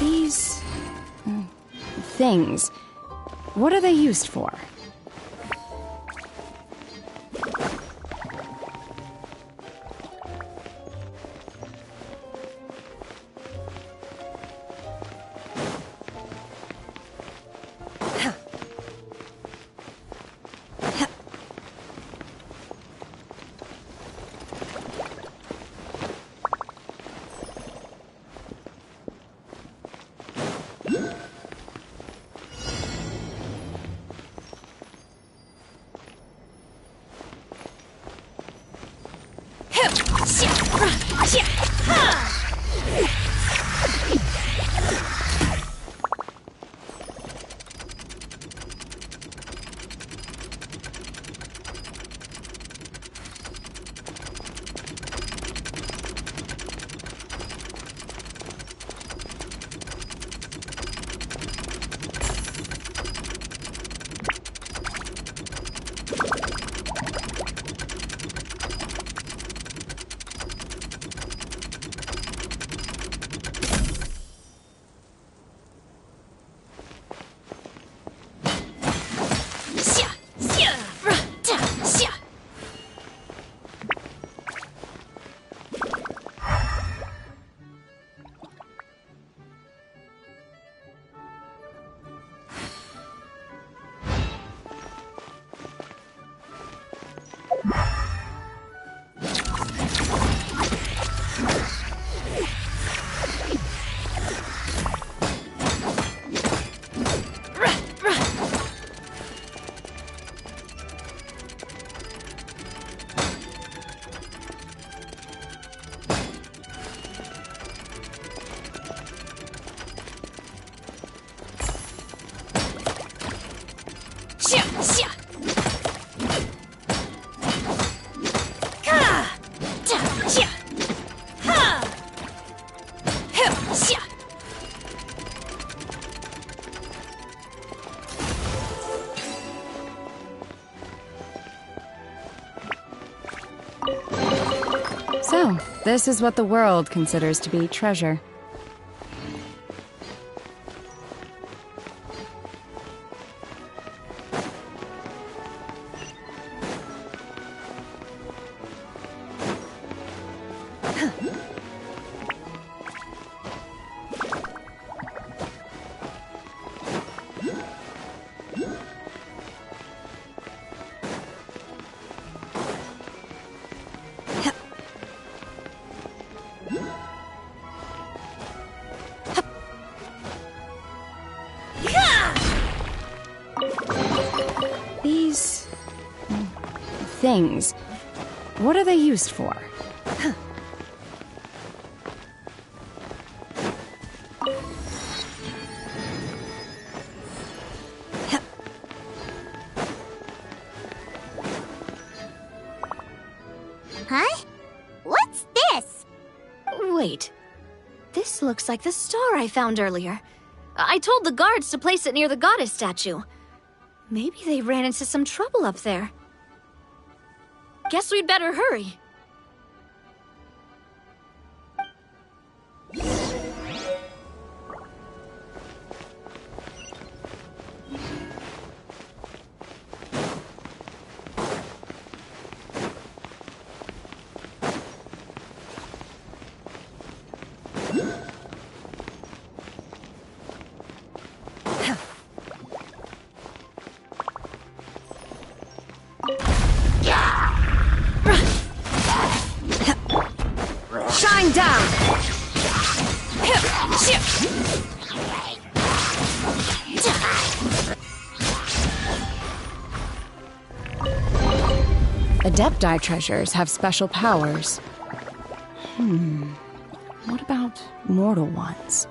These things, what are they used for? This is what the world considers to be treasure. These things, what are they used for? Huh? What's this? Wait. This looks like the star I found earlier. I told the guards to place it near the goddess statue. Maybe they ran into some trouble up there. Guess we'd better hurry. Shine down! Adepti treasures have special powers. What about mortal ones?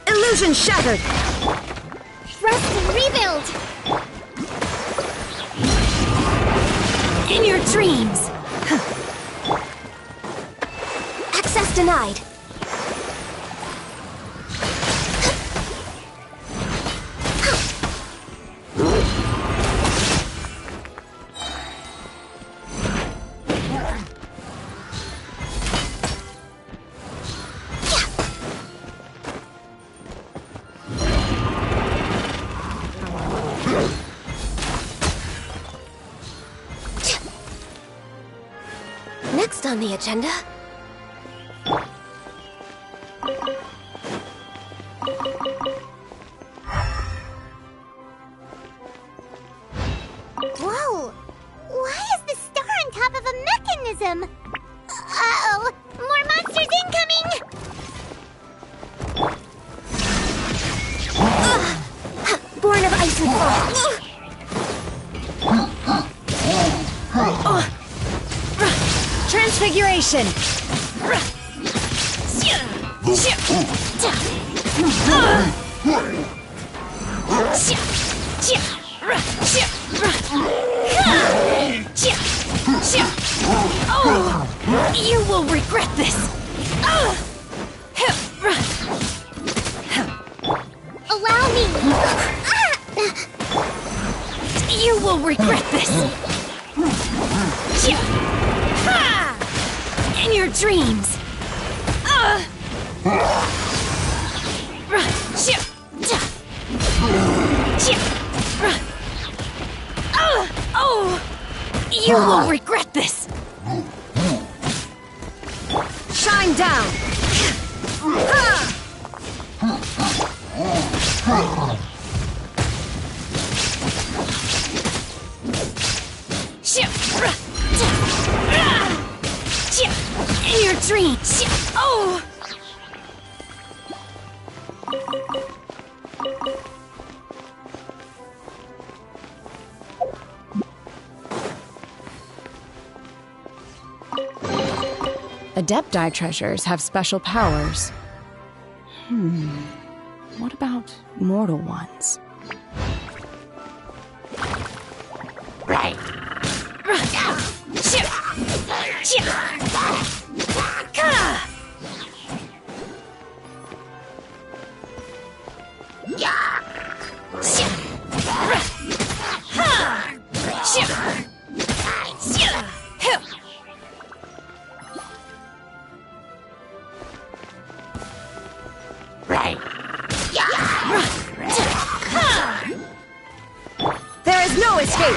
Illusion shattered! Rest and rebuild! In your dreams! Access denied! Next on the agenda... Whoa! Why is the star on top of a mechanism? Uh-oh! More monsters incoming! Ugh. of ice and fire. Transfiguration. Oh, you will regret this. Allow me. You will regret this. In your dreams. Oh, you will regret this. Shine down. In your dreams. Oh. Adepti treasures have special powers. What about mortal ones? Right. There is no escape.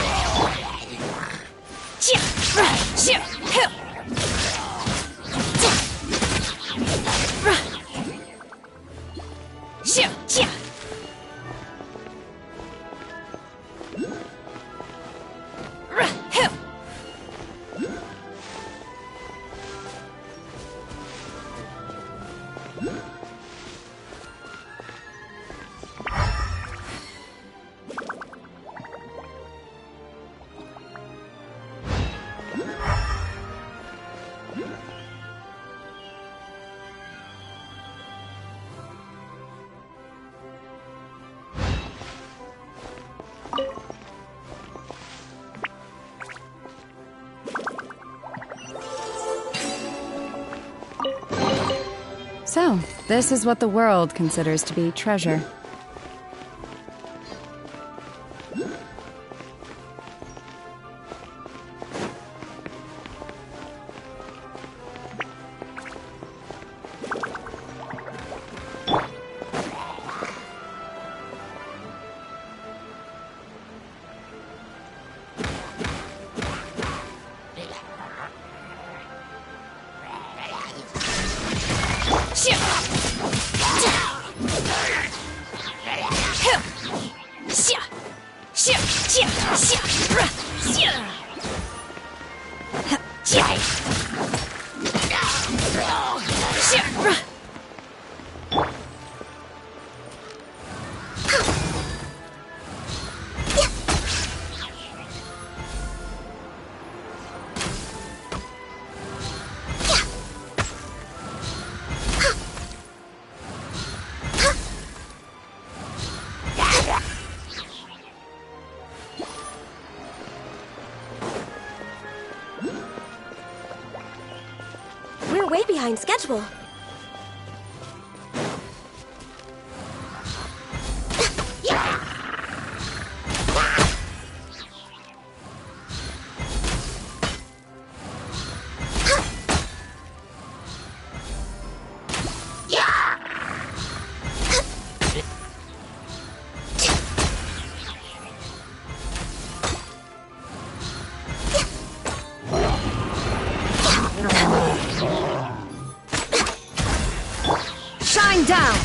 So, this is what the world considers to be treasure. We're way behind schedule. Shine down.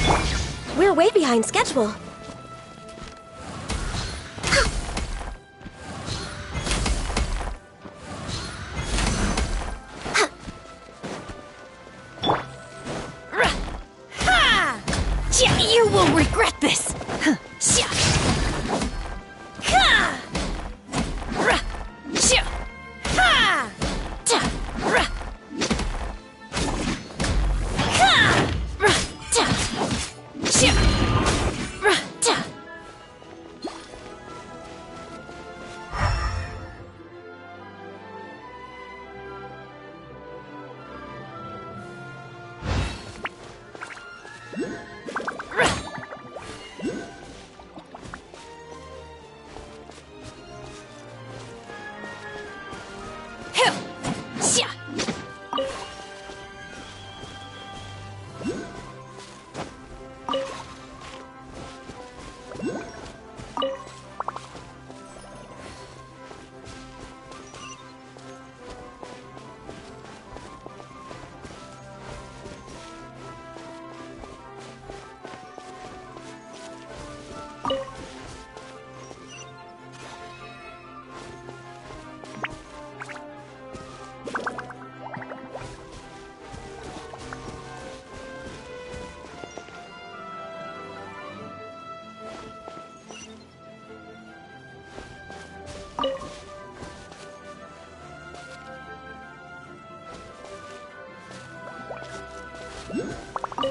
We're way behind schedule. You will regret this.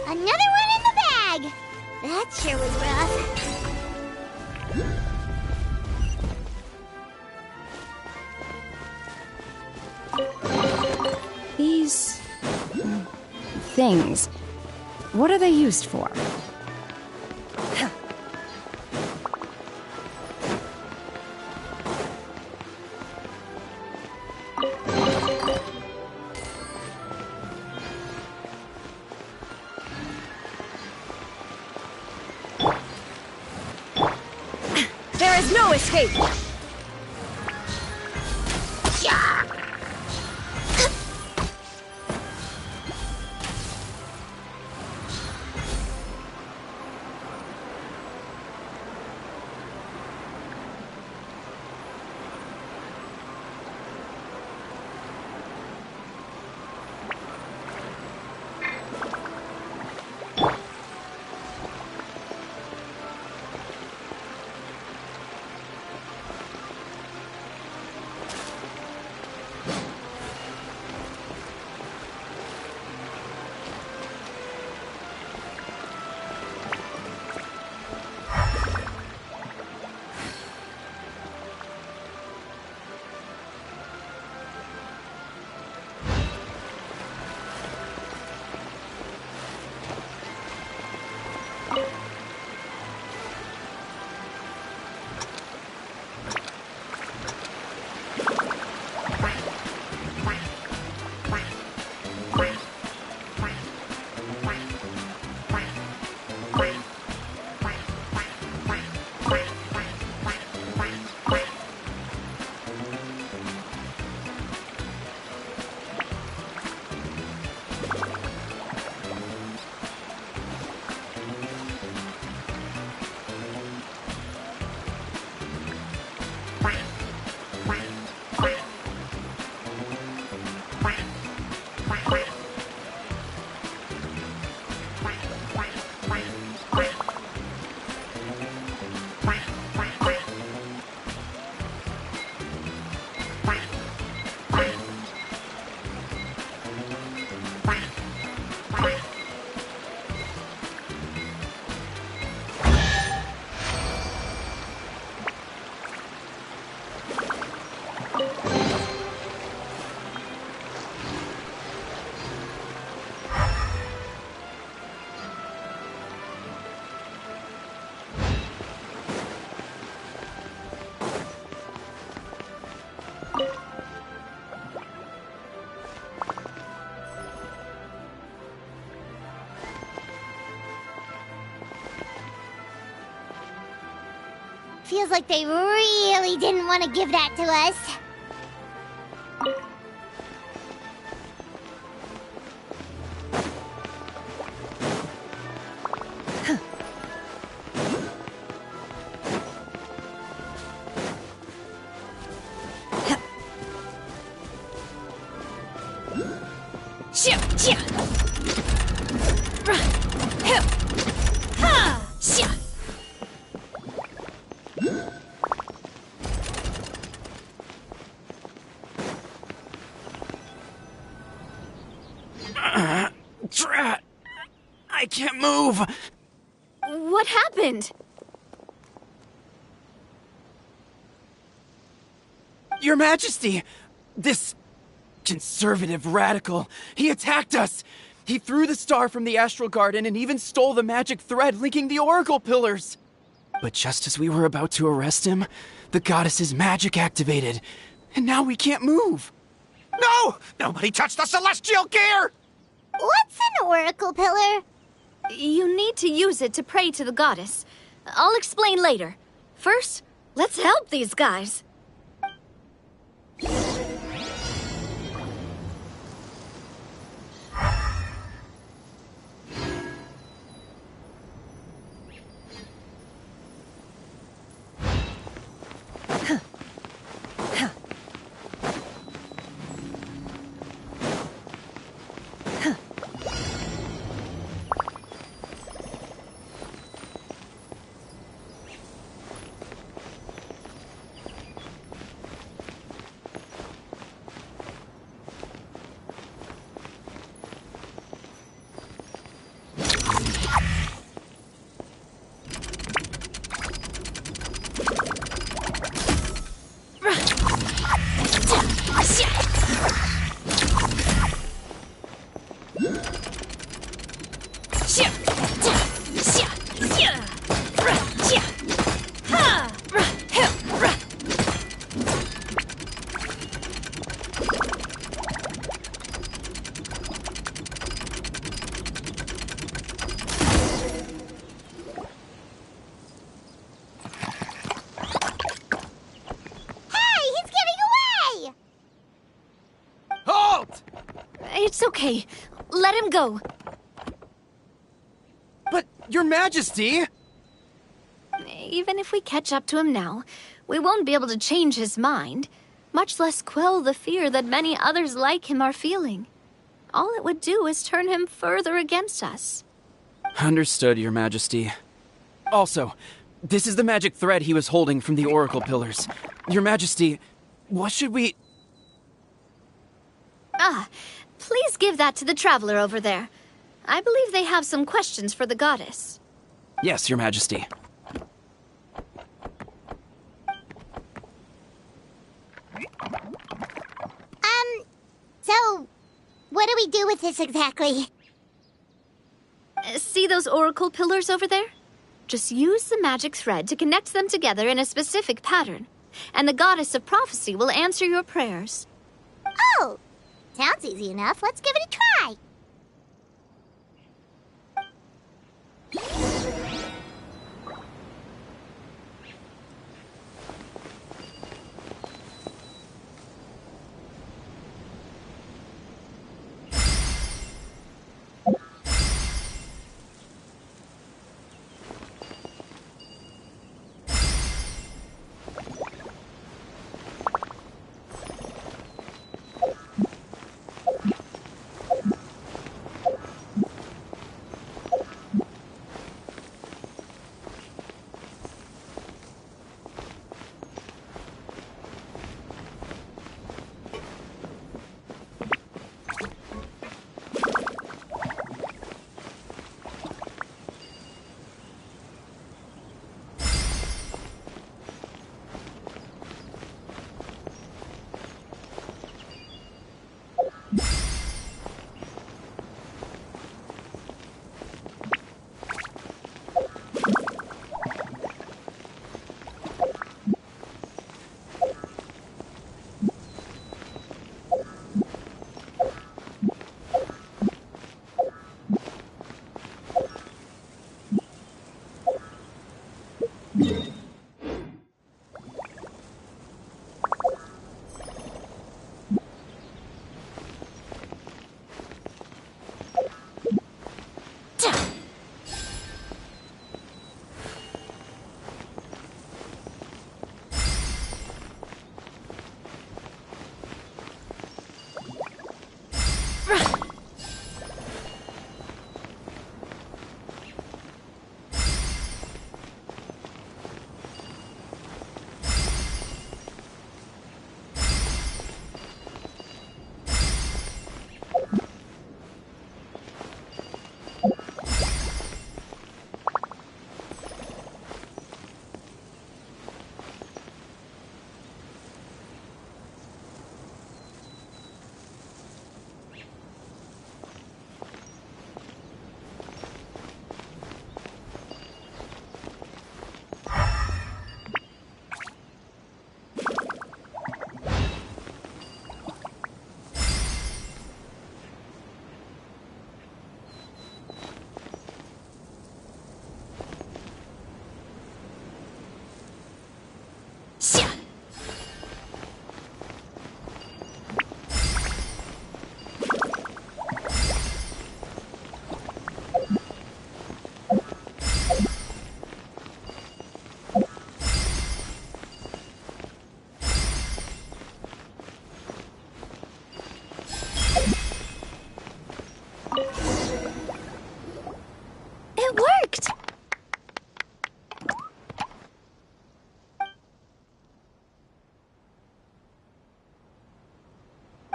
Another one in the bag! That sure was rough. These... things. What are they used for? There is no escape! Feels like they really didn't want to give that to us. Drat! I can't move! What happened? Your Majesty! This conservative radical, he attacked us! He threw the star from the Astral Garden and even stole the magic thread linking the Oracle Pillars! But just as we were about to arrest him, the goddess's magic activated, and now we can't move! No! Nobody touched the celestial gear! What's an oracle pillar? You need to use it to pray to the goddess. I'll explain later. First, let's help these guys. It's okay. Let him go. But, Your Majesty! Even if we catch up to him now, we won't be able to change his mind, much less quell the fear that many others like him are feeling. All it would do is turn him further against us. Understood, Your Majesty. Also, this is the magic thread he was holding from the Oracle Pillars. Your Majesty, what should we... Please give that to the traveler over there. I believe they have some questions for the goddess. Yes, Your Majesty. So, what do we do with this exactly? See those oracle pillars over there? Just use the magic thread to connect them together in a specific pattern, and the goddess of prophecy will answer your prayers. Oh! Sounds easy enough. Let's give it a try.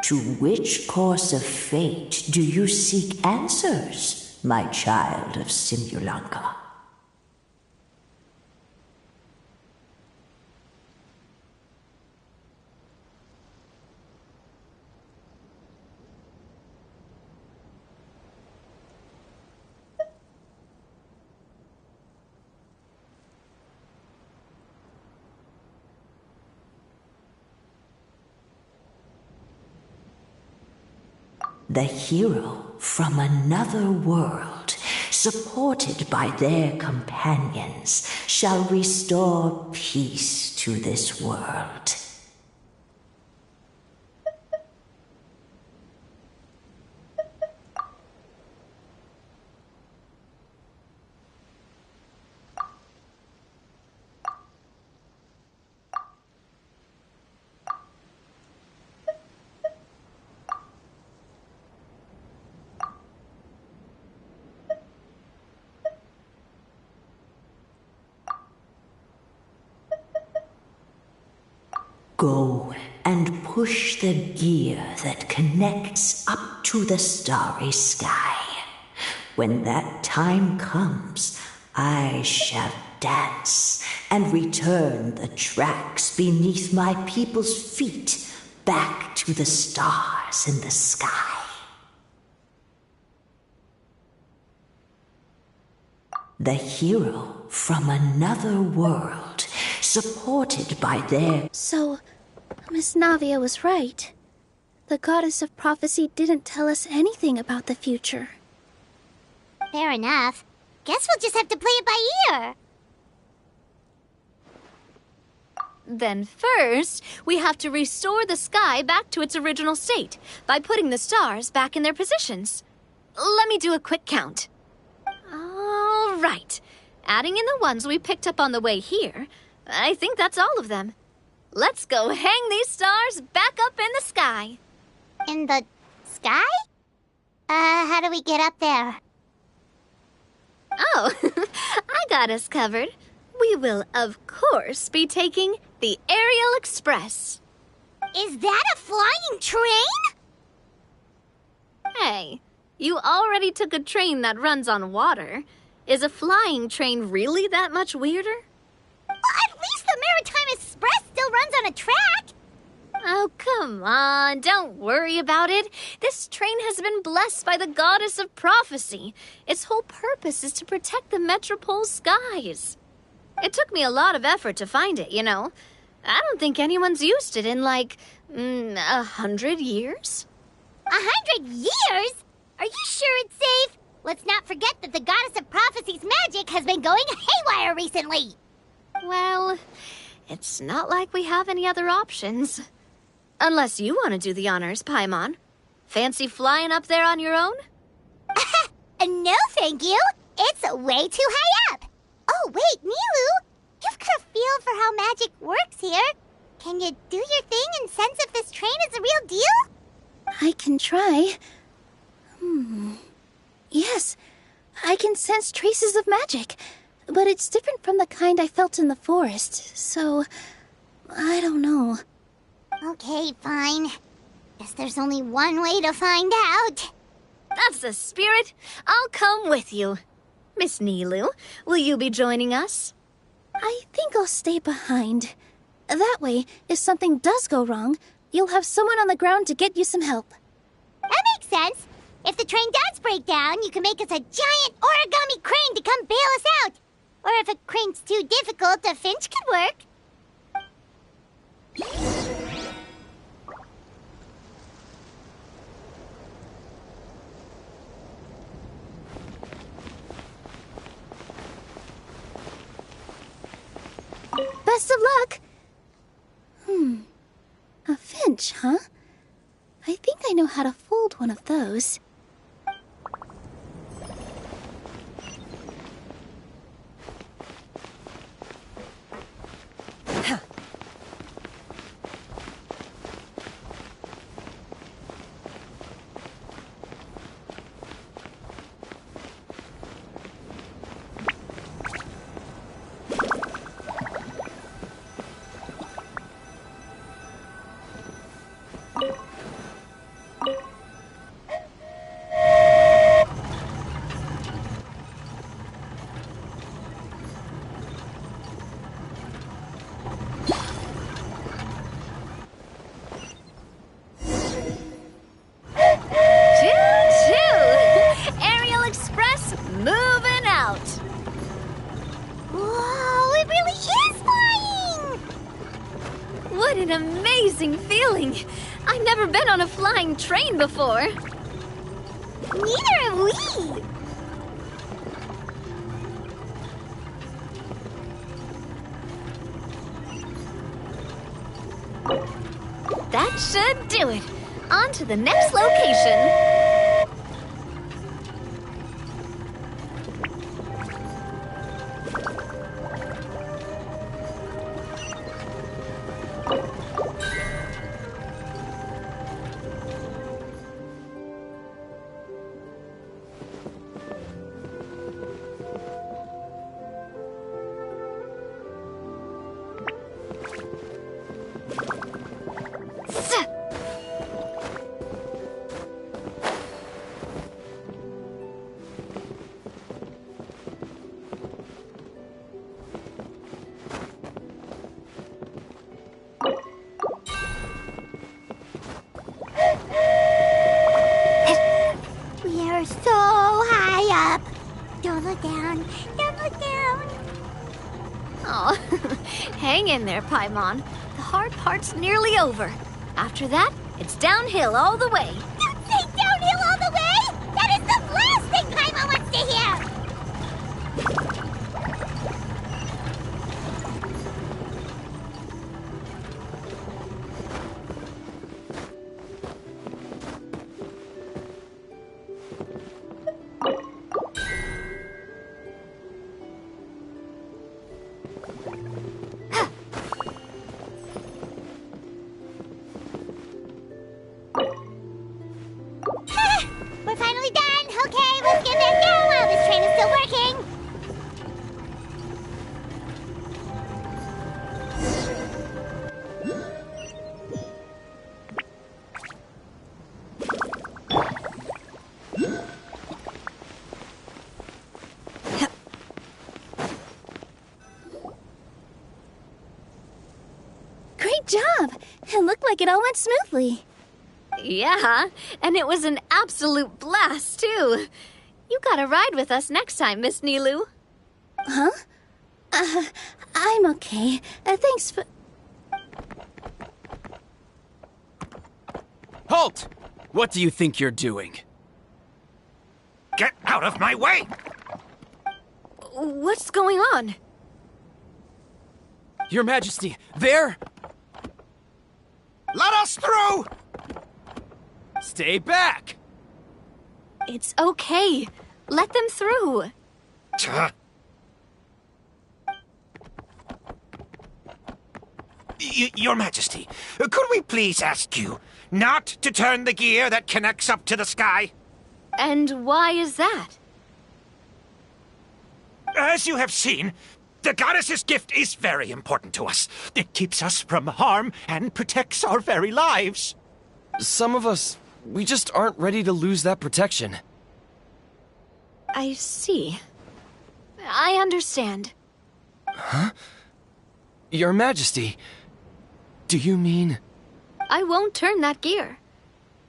To which course of fate do you seek answers, my child of Simulanka? The hero from another world, supported by their companions, shall restore peace to this world. Go and push the gear that connects up to the starry sky. When that time comes, I shall dance and return the tracks beneath my people's feet back to the stars in the sky. The hero from another world, supported by their... So, Miss Navia was right. The goddess of prophecy didn't tell us anything about the future. Fair enough. Guess we'll just have to play it by ear. Then first, we have to restore the sky back to its original state by putting the stars back in their positions. Let me do a quick count. All right. Adding in the ones we picked up on the way here, I think that's all of them. Let's go hang these stars back up in the sky. In the sky? How do we get up there? Oh, I got us covered. We will, of course, be taking the Aerial Express. Is that a flying train? Hey, you already took a train that runs on water. Is a flying train really that much weirder? Well, at least the Maritime Express still runs on a track. Oh, come on, don't worry about it. This train has been blessed by the goddess of prophecy. Its whole purpose is to protect the Metropole's skies. It took me a lot of effort to find it, you know. I don't think anyone's used it in, like, 100 years. 100 years? Are you sure it's safe? Let's not forget that the goddess of prophecy's magic has been going haywire recently. Well, it's not like we have any other options. Unless you want to do the honors, Paimon. Fancy flying up there on your own? No, thank you. It's way too high up. Oh, wait, Nilou. You've got a feel for how magic works here. Can you do your thing and sense if this train is the real deal? I can try. Yes, I can sense traces of magic, but it's different from the kind I felt in the forest, so I don't know. Okay, fine. Guess there's only one way to find out. That's the spirit. I'll come with you. Miss Nilou, will you be joining us? I think I'll stay behind. That way, if something does go wrong, you'll have someone on the ground to get you some help. That makes sense. If the train does break down, you can make us a giant origami crane to come bail us out. Or if a crane's too difficult, a finch could work. Best of luck! A finch, huh? I think I know how to fold one of those. feeling. I've never been on a flying train before. Neither have we. That should do it. On to the next location. We are so high up. Don't look down. Don't look down. Oh, hang in there, Paimon. The hard part's nearly over. After that, it's downhill all the way. Don't say downhill all the way. That is the last thing Paimon wants to hear. We're finally done. Okay, let's get back down while this train is still working. Great job! It looked like it all went smoothly. Yeah, and it was an absolute blast, too. You gotta ride with us next time, Miss Nilou. Huh? I'm okay. Thanks for... Halt! What do you think you're doing? Get out of my way! What's going on? Your Majesty, there! Let us through! Stay back! It's okay. Let them through. Your Majesty, could we please ask you not to turn the gear that connects up to the sky? And why is that? As you have seen, the goddess's gift is very important to us. It keeps us from harm and protects our very lives. Some of us, we just aren't ready to lose that protection. I see. I understand. Huh? Your Majesty, do you mean... I won't turn that gear.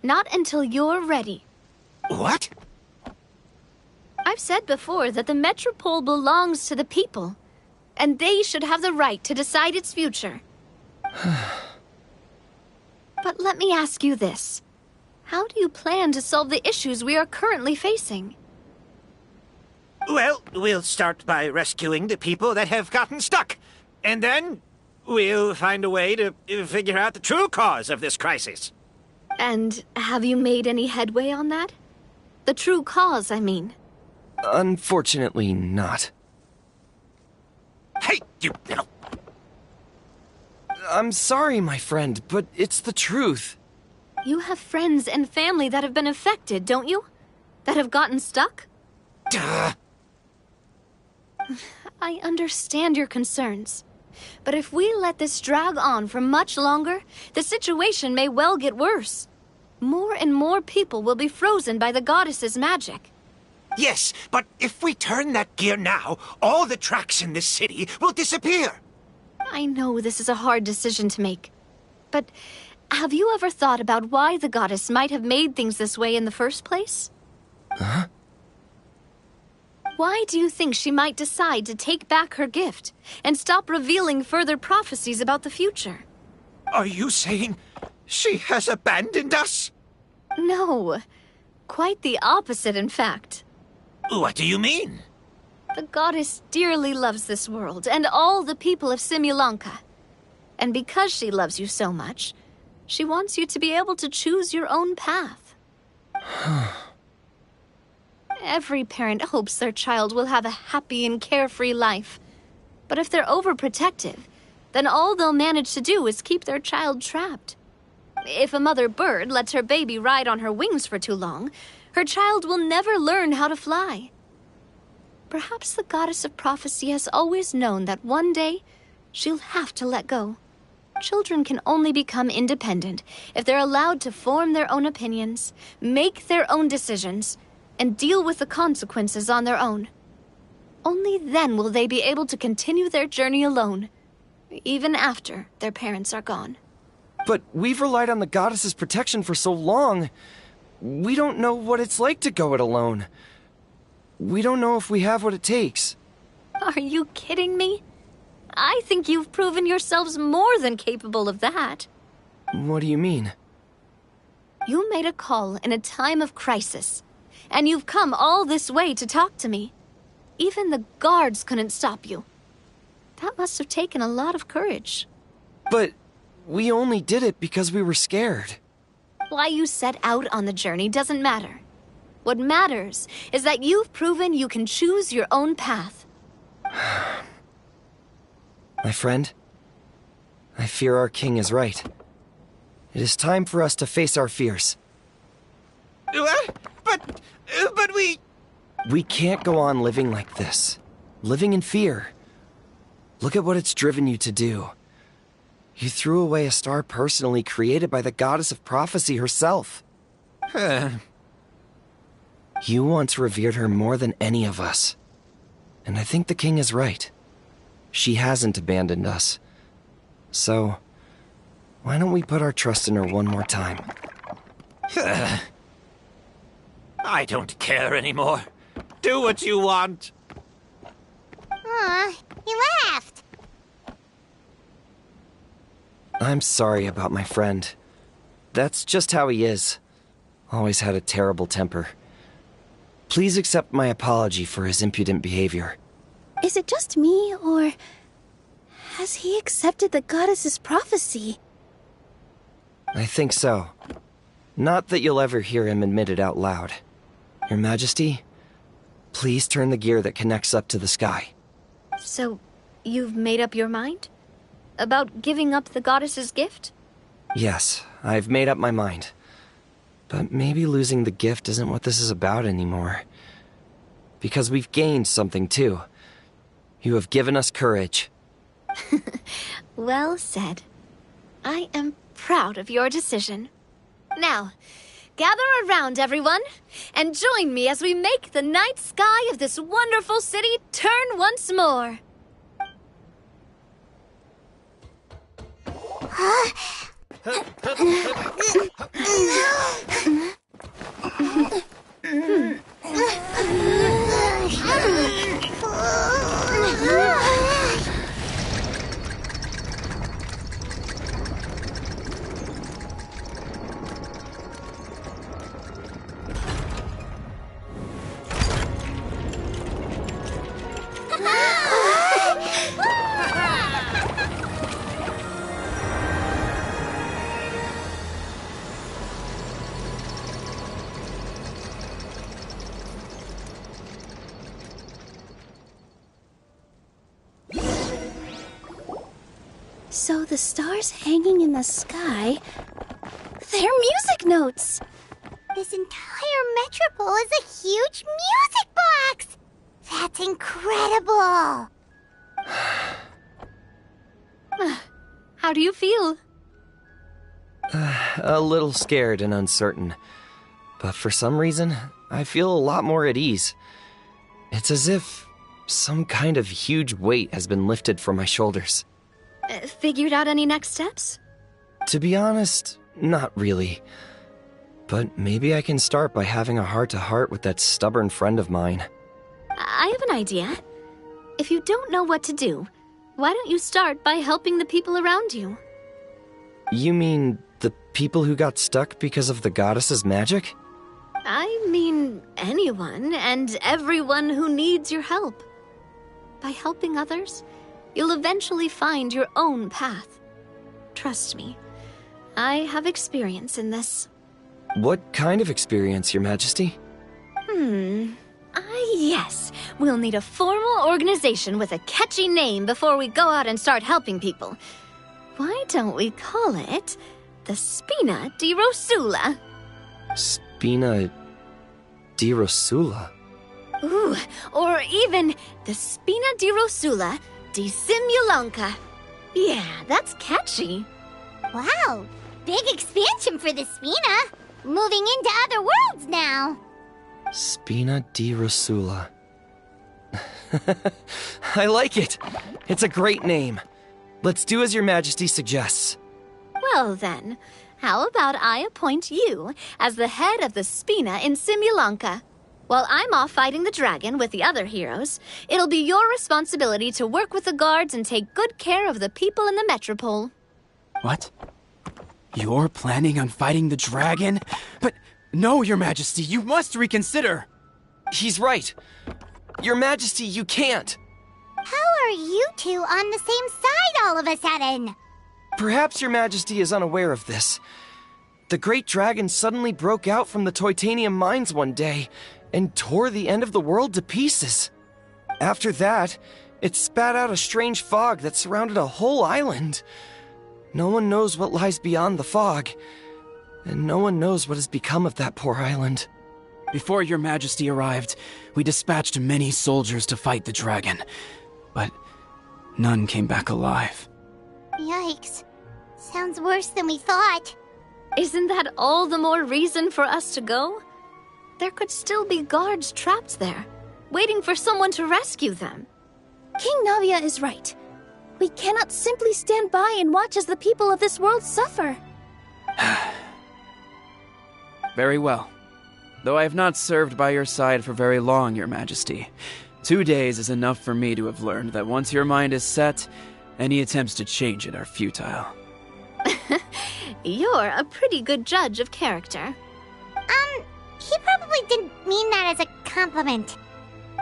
Not until you're ready. What? I've said before that the Metropole belongs to the people, and they should have the right to decide its future. But let me ask you this. How do you plan to solve the issues we are currently facing? Well, we'll start by rescuing the people that have gotten stuck. And then we'll find a way to figure out the true cause of this crisis. And have you made any headway on that? The true cause, I mean. Unfortunately not. Hey, you little... I'm sorry, my friend, but it's the truth. You have friends and family that have been affected, don't you? That have gotten stuck? Duh. I understand your concerns. But if we let this drag on for much longer, the situation may well get worse. More and more people will be frozen by the goddess's magic. Yes, but if we turn that gear now, all the tracks in this city will disappear. I know this is a hard decision to make. But have you ever thought about why the goddess might have made things this way in the first place? Huh? Why do you think she might decide to take back her gift and stop revealing further prophecies about the future? Are you saying she has abandoned us? No. Quite the opposite, in fact. What do you mean? The goddess dearly loves this world and all the people of Simulanka. And because she loves you so much, she wants you to be able to choose your own path. Every parent hopes their child will have a happy and carefree life. But if they're overprotective, then all they'll manage to do is keep their child trapped. If a mother bird lets her baby ride on her wings for too long, her child will never learn how to fly. Perhaps the goddess of prophecy has always known that one day she'll have to let go. Children can only become independent if they're allowed to form their own opinions, make their own decisions, and deal with the consequences on their own. Only then will they be able to continue their journey alone, even after their parents are gone. But we've relied on the goddess's protection for so long. We don't know what it's like to go it alone. We don't know if we have what it takes. Are you kidding me? I think you've proven yourselves more than capable of that. What do you mean? You made a call in a time of crisis, and you've come all this way to talk to me. Even the guards couldn't stop you. That must have taken a lot of courage. But we only did it because we were scared. Why you set out on the journey doesn't matter. What matters is that you've proven you can choose your own path. My friend, I fear our king is right. It is time for us to face our fears. What? But we... We can't go on living like this. Living in fear. Look at what it's driven you to do. You threw away a star personally created by the goddess of prophecy herself. You once revered her more than any of us. And I think the king is right. She hasn't abandoned us. So, why don't we put our trust in her one more time? I don't care anymore. Do what you want. He laughed. I'm sorry about my friend. That's just how he is. Always had a terrible temper. Please accept my apology for his impudent behavior. Is it just me, or has he accepted the goddess's prophecy? I think so. Not that you'll ever hear him admit it out loud. Your Majesty, please turn the gear that connects up to the sky. So, you've made up your mind? About giving up the goddess's gift? Yes, I've made up my mind. But maybe losing the gift isn't what this is about anymore. Because we've gained something too. You have given us courage. Well said. I am proud of your decision. Now, gather around, everyone, and join me as we make the night sky of this wonderful city turn once more. So the stars hanging in the sky, they're music notes! This entire metropole is a huge music box! That's incredible! How do you feel? A little scared and uncertain. But for some reason, I feel a lot more at ease. It's as if some kind of huge weight has been lifted from my shoulders. Figured out any next steps? To be honest, not really. But maybe I can start by having a heart-to-heart with that stubborn friend of mine. I have an idea. If you don't know what to do, why don't you start by helping the people around you? You mean the people who got stuck because of the goddess's magic? I mean anyone and everyone who needs your help. By helping others, you'll eventually find your own path. Trust me, I have experience in this. What kind of experience, Your Majesty? Yes. We'll need a formal organization with a catchy name before we go out and start helping people. Why don't we call it the Spina di Rosula? Spina di Rosula? Ooh, or even the Spina di Rosula di Simulanka. Yeah, that's catchy. Wow, big expansion for the Spina. Moving into other worlds now. Spina di Rosula. I like it. It's a great name. Let's do as Your Majesty suggests. Well then, how about I appoint you as the head of the Spina in Simulanka? While I'm off fighting the dragon with the other heroes, it'll be your responsibility to work with the guards and take good care of the people in the Metropole. What? You're planning on fighting the dragon? But no, Your Majesty, you must reconsider! He's right. Your Majesty, you can't. How are you two on the same side all of a sudden? Perhaps Your Majesty is unaware of this. The great dragon suddenly broke out from the Titanium mines one day and tore the end of the world to pieces. After that, it spat out a strange fog that surrounded a whole island. No one knows what lies beyond the fog, and no one knows what has become of that poor island. Before Your Majesty arrived, we dispatched many soldiers to fight the dragon, but none came back alive. Yikes. Sounds worse than we thought. Isn't that all the more reason for us to go? There could still be guards trapped there, waiting for someone to rescue them. King Navia is right. We cannot simply stand by and watch as the people of this world suffer. Very well. Though I have not served by your side for very long, Your Majesty. 2 days is enough for me to have learned that once your mind is set, any attempts to change it are futile. You're a pretty good judge of character. He probably didn't mean that as a compliment.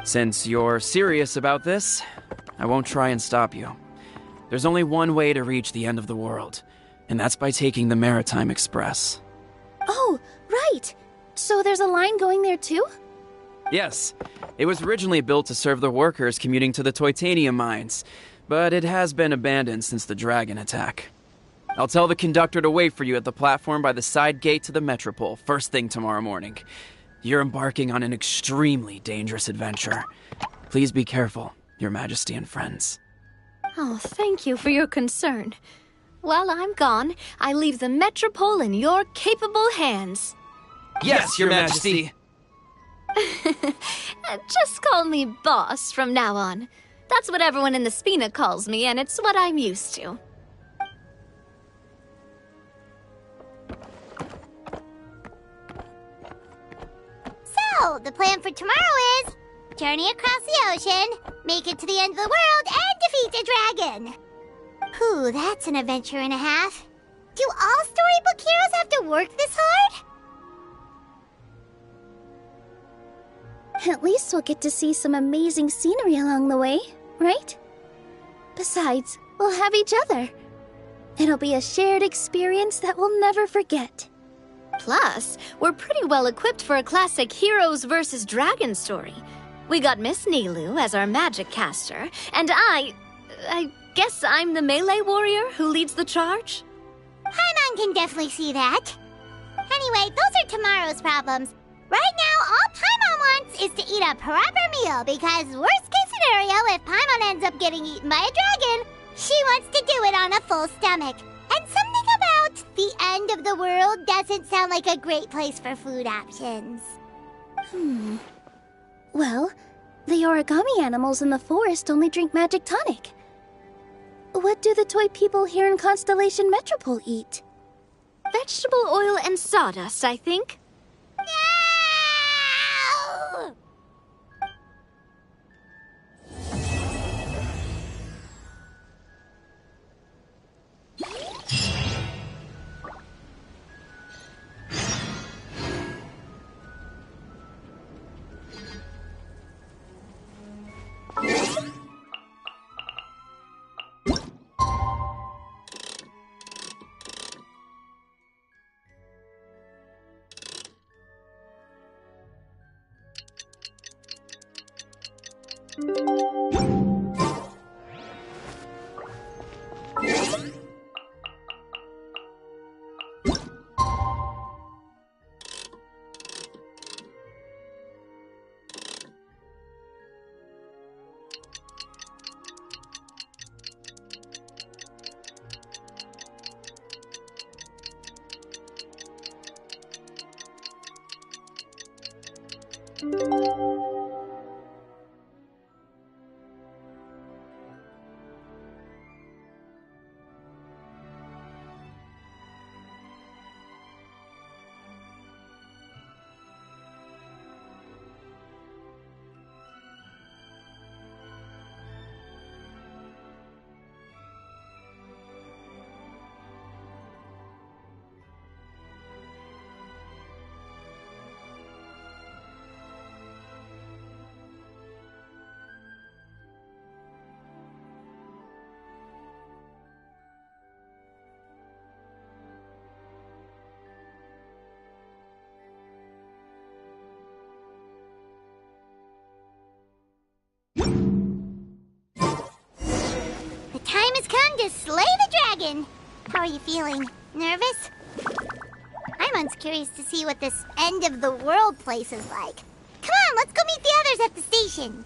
Since you're serious about this, I won't try and stop you. There's only one way to reach the end of the world, and that's by taking the Maritime Express. Oh, right! So there's a line going there too? Yes, it was originally built to serve the workers commuting to the Titanium mines, but it has been abandoned since the dragon attack. I'll tell the conductor to wait for you at the platform by the side gate to the Metropole first thing tomorrow morning. You're embarking on an extremely dangerous adventure. Please be careful, Your Majesty and friends. Oh, thank you for your concern. While I'm gone, I leave the Metropole in your capable hands. Yes, Your Majesty! Just call me boss from now on. That's what everyone in the Spina calls me, and it's what I'm used to. So, the plan for tomorrow is journey across the ocean, make it to the end of the world, and defeat a dragon. Whew, that's an adventure and a half. Do all storybook heroes have to work this hard? At least we'll get to see some amazing scenery along the way, right? Besides, we'll have each other. It'll be a shared experience that we'll never forget. Plus, we're pretty well equipped for a classic Heroes vs. Dragon story. We got Miss Nilou as our magic caster, and I guess I'm the melee warrior who leads the charge? Paimon can definitely see that. Anyway, those are tomorrow's problems. Right now, all Paimon wants is to eat a proper meal, because worst case scenario, if Paimon ends up getting eaten by a dragon, she wants to do it on a full stomach. And something about the end of the world doesn't sound like a great place for food options. Well, the origami animals in the forest only drink magic tonic. What do the toy people here in Constellation Metropole eat? Vegetable oil and sawdust, I think. No! The time has come to slay the dragon. How are you feeling? Nervous? I'm once curious to see what this end of the world place is like. Come on, let's go meet the others at the station.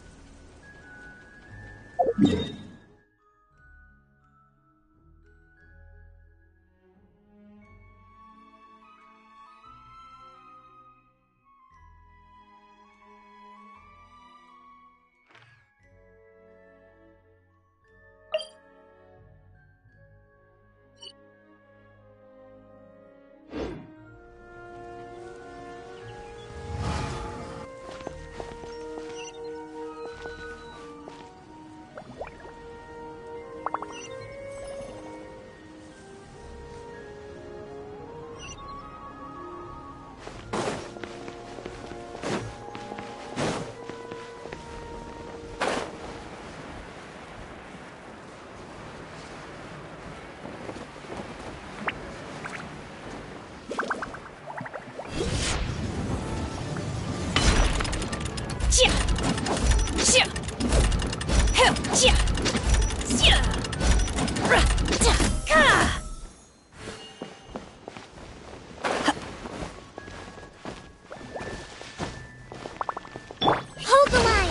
Hold the line.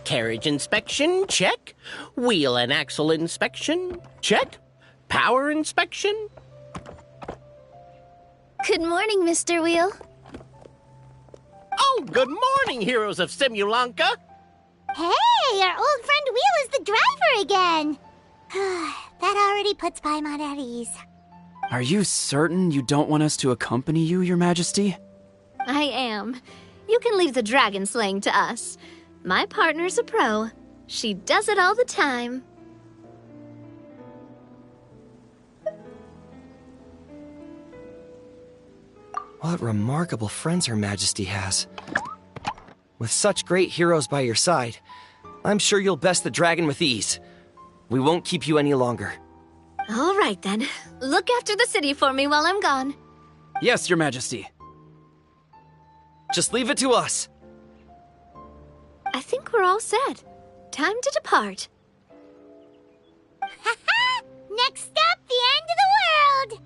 Carriage inspection, check. Wheel and axle inspection, check. Power inspection. Good morning, Mr. Wheel. Oh, good morning, heroes of Simulanka. Hey, our old friend Wheel is the driver again. That already puts Paimon at ease. Are you certain you don't want us to accompany you, Your Majesty? I am. You can leave the dragon slaying to us. My partner's a pro. She does it all the time. What remarkable friends Her Majesty has. With such great heroes by your side, I'm sure you'll best the dragon with ease. We won't keep you any longer. All right, then. Look after the city for me while I'm gone. Yes, Your Majesty. Just leave it to us. I think we're all set. Time to depart. Next stop, the end of the world!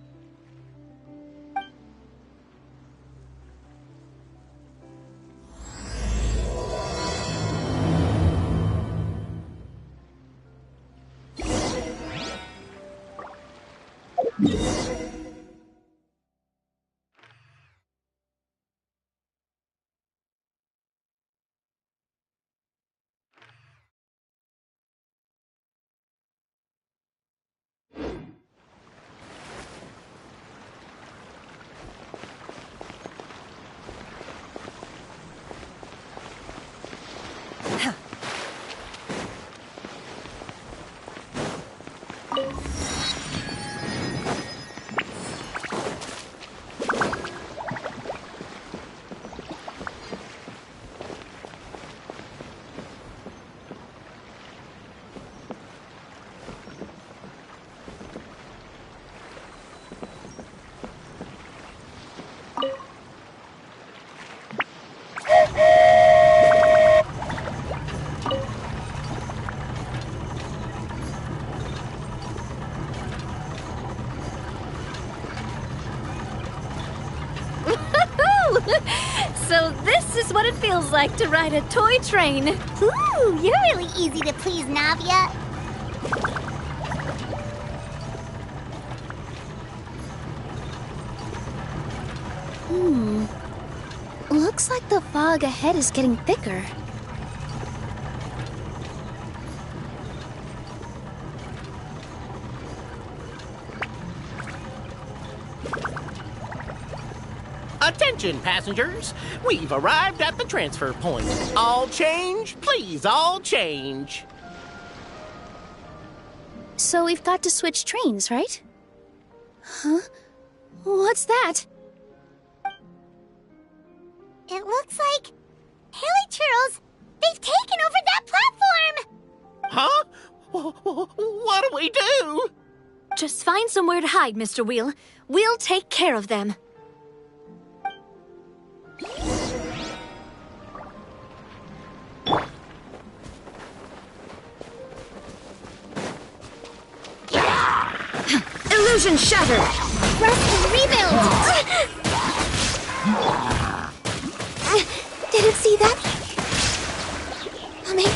So this is what it feels like to ride a toy train. Ooh, you're really easy to please, Navia. Looks like the fog ahead is getting thicker. Attention, passengers! We've arrived at the transfer point. All change, please, all change. So we've got to switch trains, right? Huh? What's that? It looks like Helichurls, they've taken over that platform! Huh? What do we do? Just find somewhere to hide, Mr. Wheel. We'll take care of them. Illusion shattered! Rust rebuild! Didn't see that? Mommy?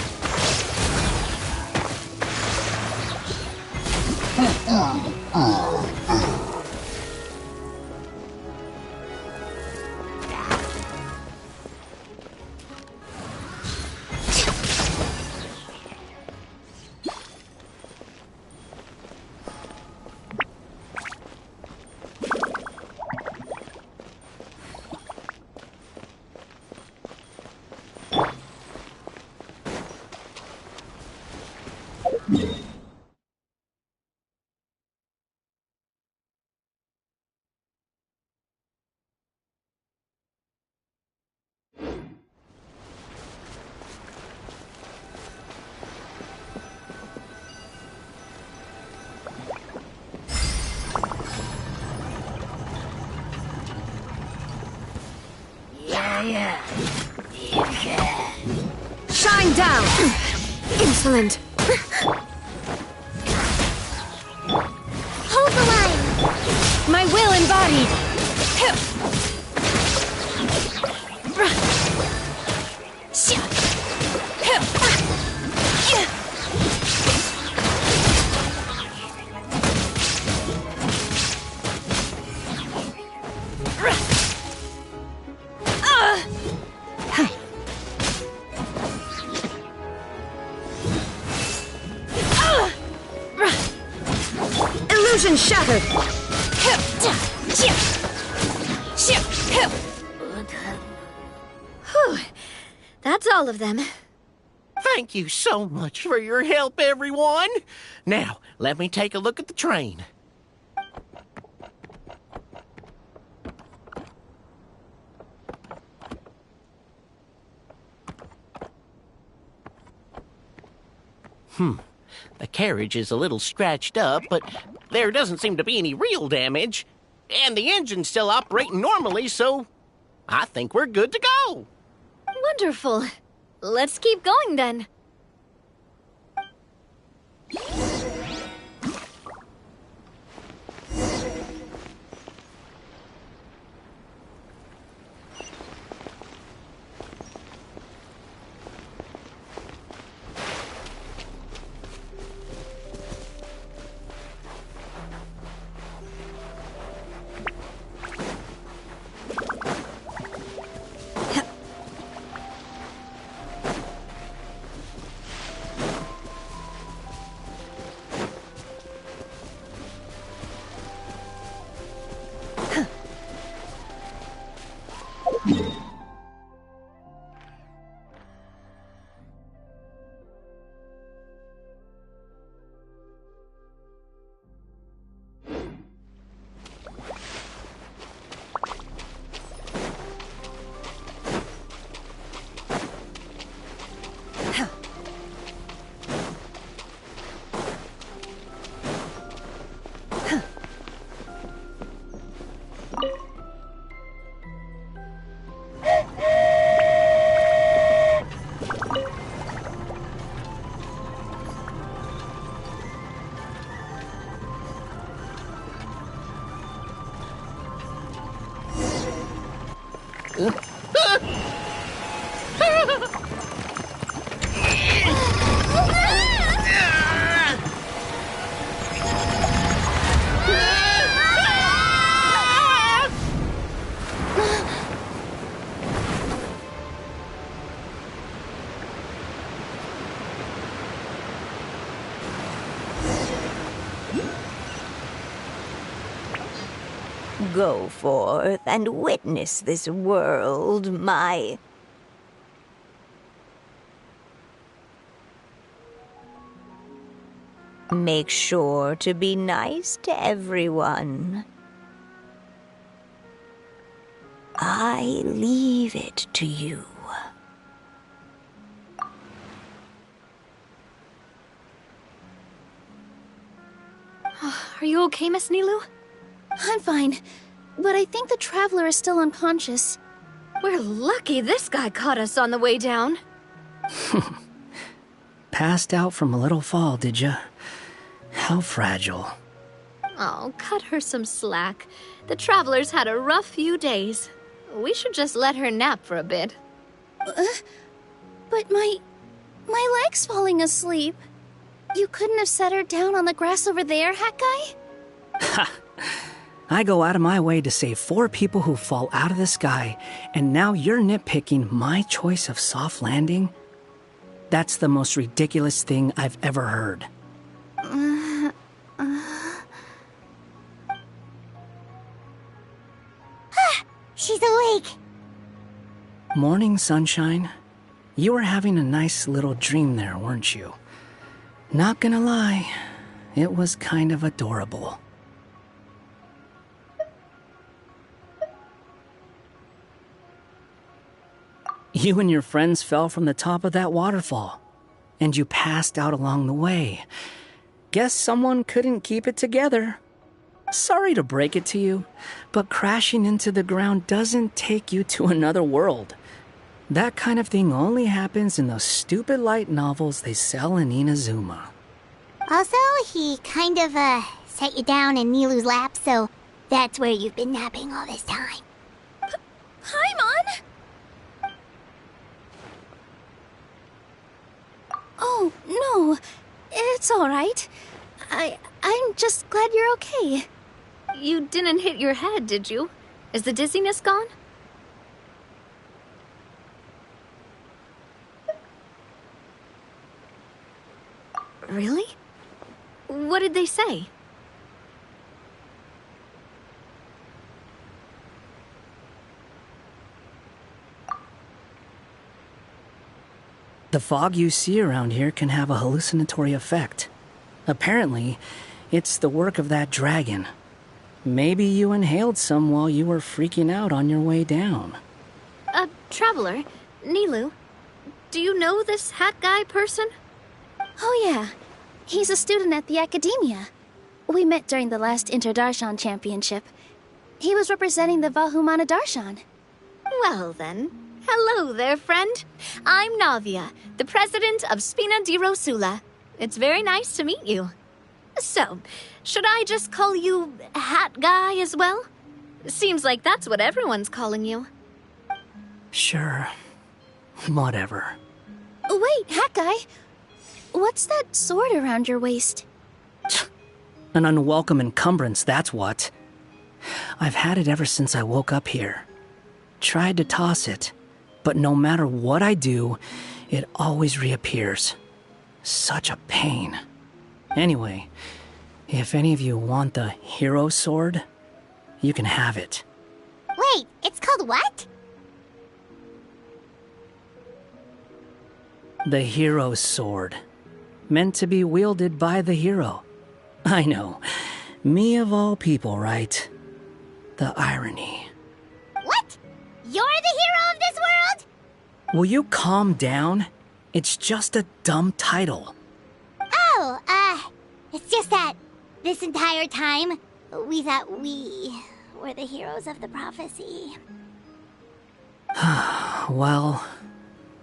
Shine down! Insolent! Hold the line! My will embodied! Illusion shattered! Whew. That's all of them. Thank you so much for your help, everyone. Now, let me take a look at the train. The carriage is a little scratched up, but there doesn't seem to be any real damage. And the engine's still operating normally, so I think we're good to go. Wonderful. Let's keep going then. Go forth and witness this world, my... Make sure to be nice to everyone. I leave it to you. Are you okay, Miss Nilou? I'm fine, but I think the Traveler is still unconscious. We're lucky this guy caught us on the way down. Passed out from a little fall, did ya? How fragile. Oh, cut her some slack. The Traveler's had a rough few days. We should just let her nap for a bit. But my leg's falling asleep. You couldn't have set her down on the grass over there, Hat Guy? Ha! I go out of my way to save 4 people who fall out of the sky, and now you're nitpicking my choice of soft landing? That's the most ridiculous thing I've ever heard. She's awake. Morning, sunshine. You were having a nice little dream there, weren't you? Not gonna lie, it was kind of adorable. You and your friends fell from the top of that waterfall, and you passed out along the way. Guess someone couldn't keep it together. Sorry to break it to you, but crashing into the ground doesn't take you to another world. That kind of thing only happens in those stupid light novels they sell in Inazuma. Also, he kind of, set you down in Nilou's lap, so that's where you've been napping all this time. Paimon! Oh, no. It's all right. I'm just glad you're okay. You didn't hit your head, did you? Is the dizziness gone? Really? What did they say? The fog you see around here can have a hallucinatory effect. Apparently, it's the work of that dragon. Maybe you inhaled some while you were freaking out on your way down. Traveler, Nilou, do you know this hat guy person? Oh yeah, he's a student at the Academia. We met during the last Inter-Darshan Championship. He was representing the Vahumana Darshan. Well then, hello there, friend. I'm Navia, the president of Spina di Rosula. It's very nice to meet you. So, should I just call you Hat Guy as well? Seems like that's what everyone's calling you. Sure. Whatever. Wait, Hat Guy. What's that sword around your waist? An unwelcome encumbrance, that's what. I've had it ever since I woke up here. Tried to toss it, but no matter what I do, it always reappears. Such a pain. Anyway, if any of you want the hero sword, you can have it. Wait, it's called what? The hero's sword. Meant to be wielded by the hero. I know. Me of all people, right? The irony. What? You're the hero of this world? Will you calm down? It's just a dumb title. Oh, it's just that this entire time, we thought we were the heroes of the prophecy. Well,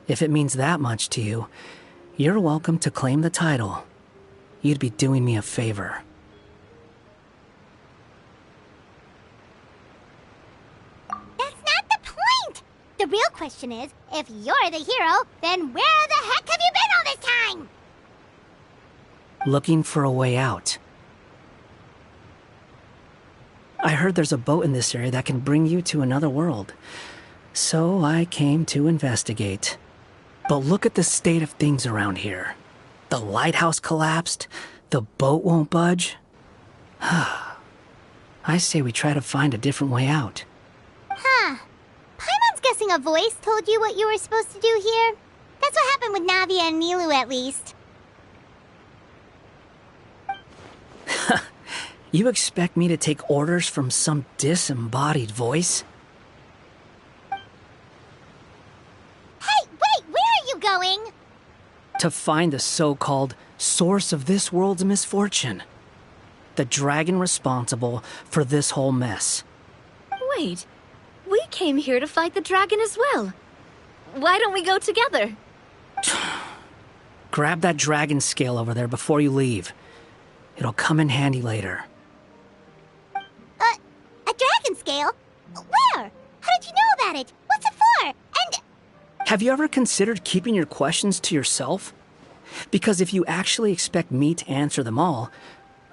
if it means that much to you, you're welcome to claim the title. You'd be doing me a favor. That's not the point! The real question is, if you're the hero, then where the heck have you been all this time? Looking for a way out. I heard there's a boat in this area that can bring you to another world. So I came to investigate. But look at the state of things around here. The lighthouse collapsed. The boat won't budge. I say we try to find a different way out. Huh. Paimon's guessing a voice told you what you were supposed to do here. That's what happened with Navia and Nilu, at least. You expect me to take orders from some disembodied voice? Hey, wait, where are you going? To find the so-called source of this world's misfortune. The dragon responsible for this whole mess. Wait, we came here to fight the dragon as well. Why don't we go together? Grab that dragon scale over there before you leave. It'll come in handy later. A dragon scale? Where? How did you know about it? What's it for? And... Have you ever considered keeping your questions to yourself? Because if you actually expect me to answer them all,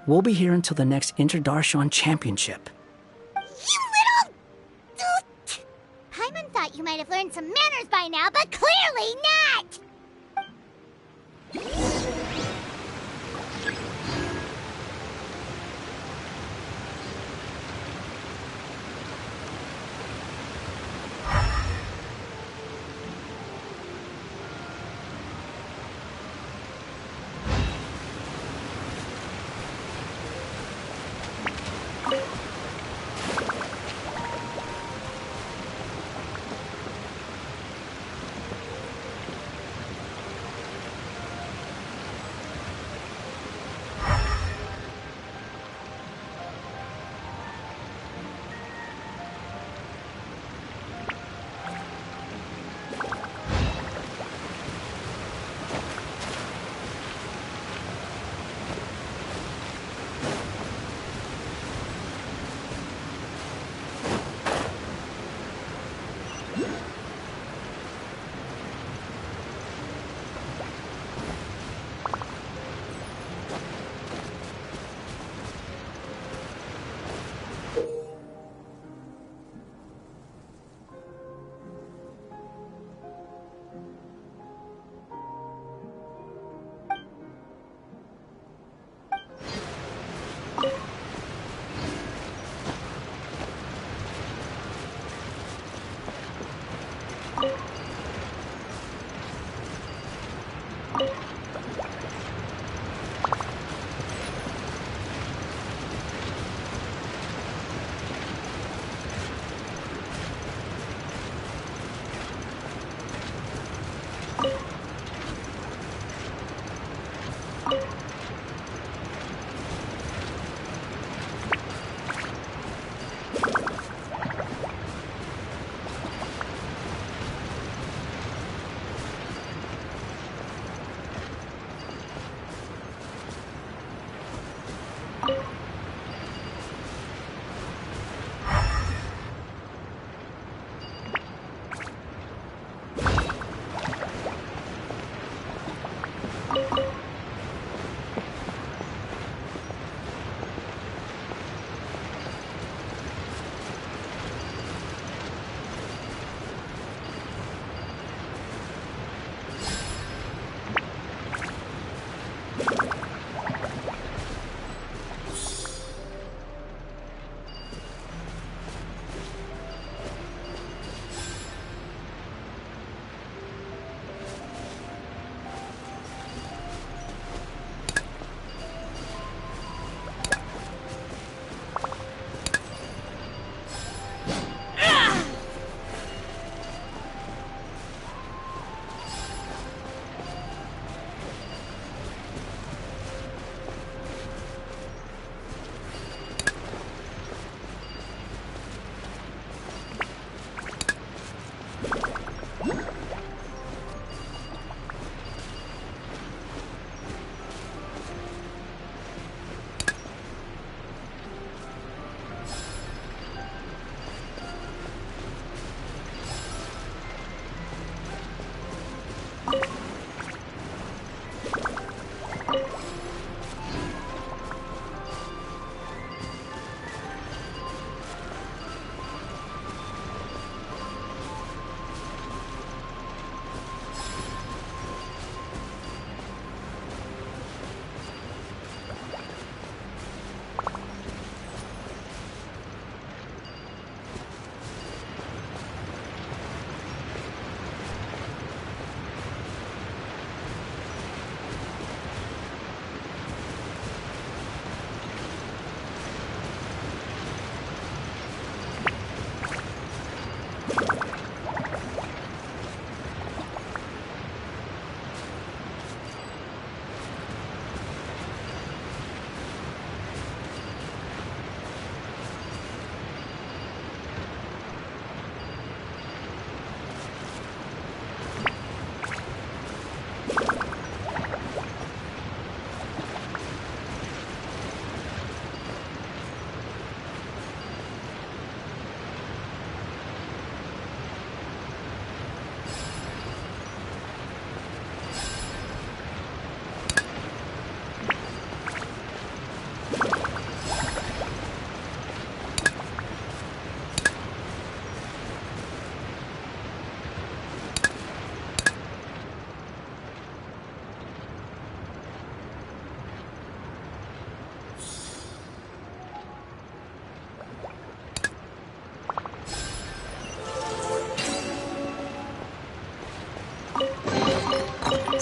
we'll be here until the next Interdarshan Championship. You little... Paimon thought you might have learned some manners by now, but clearly not!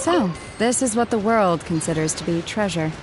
So, this is what the world considers to be treasure.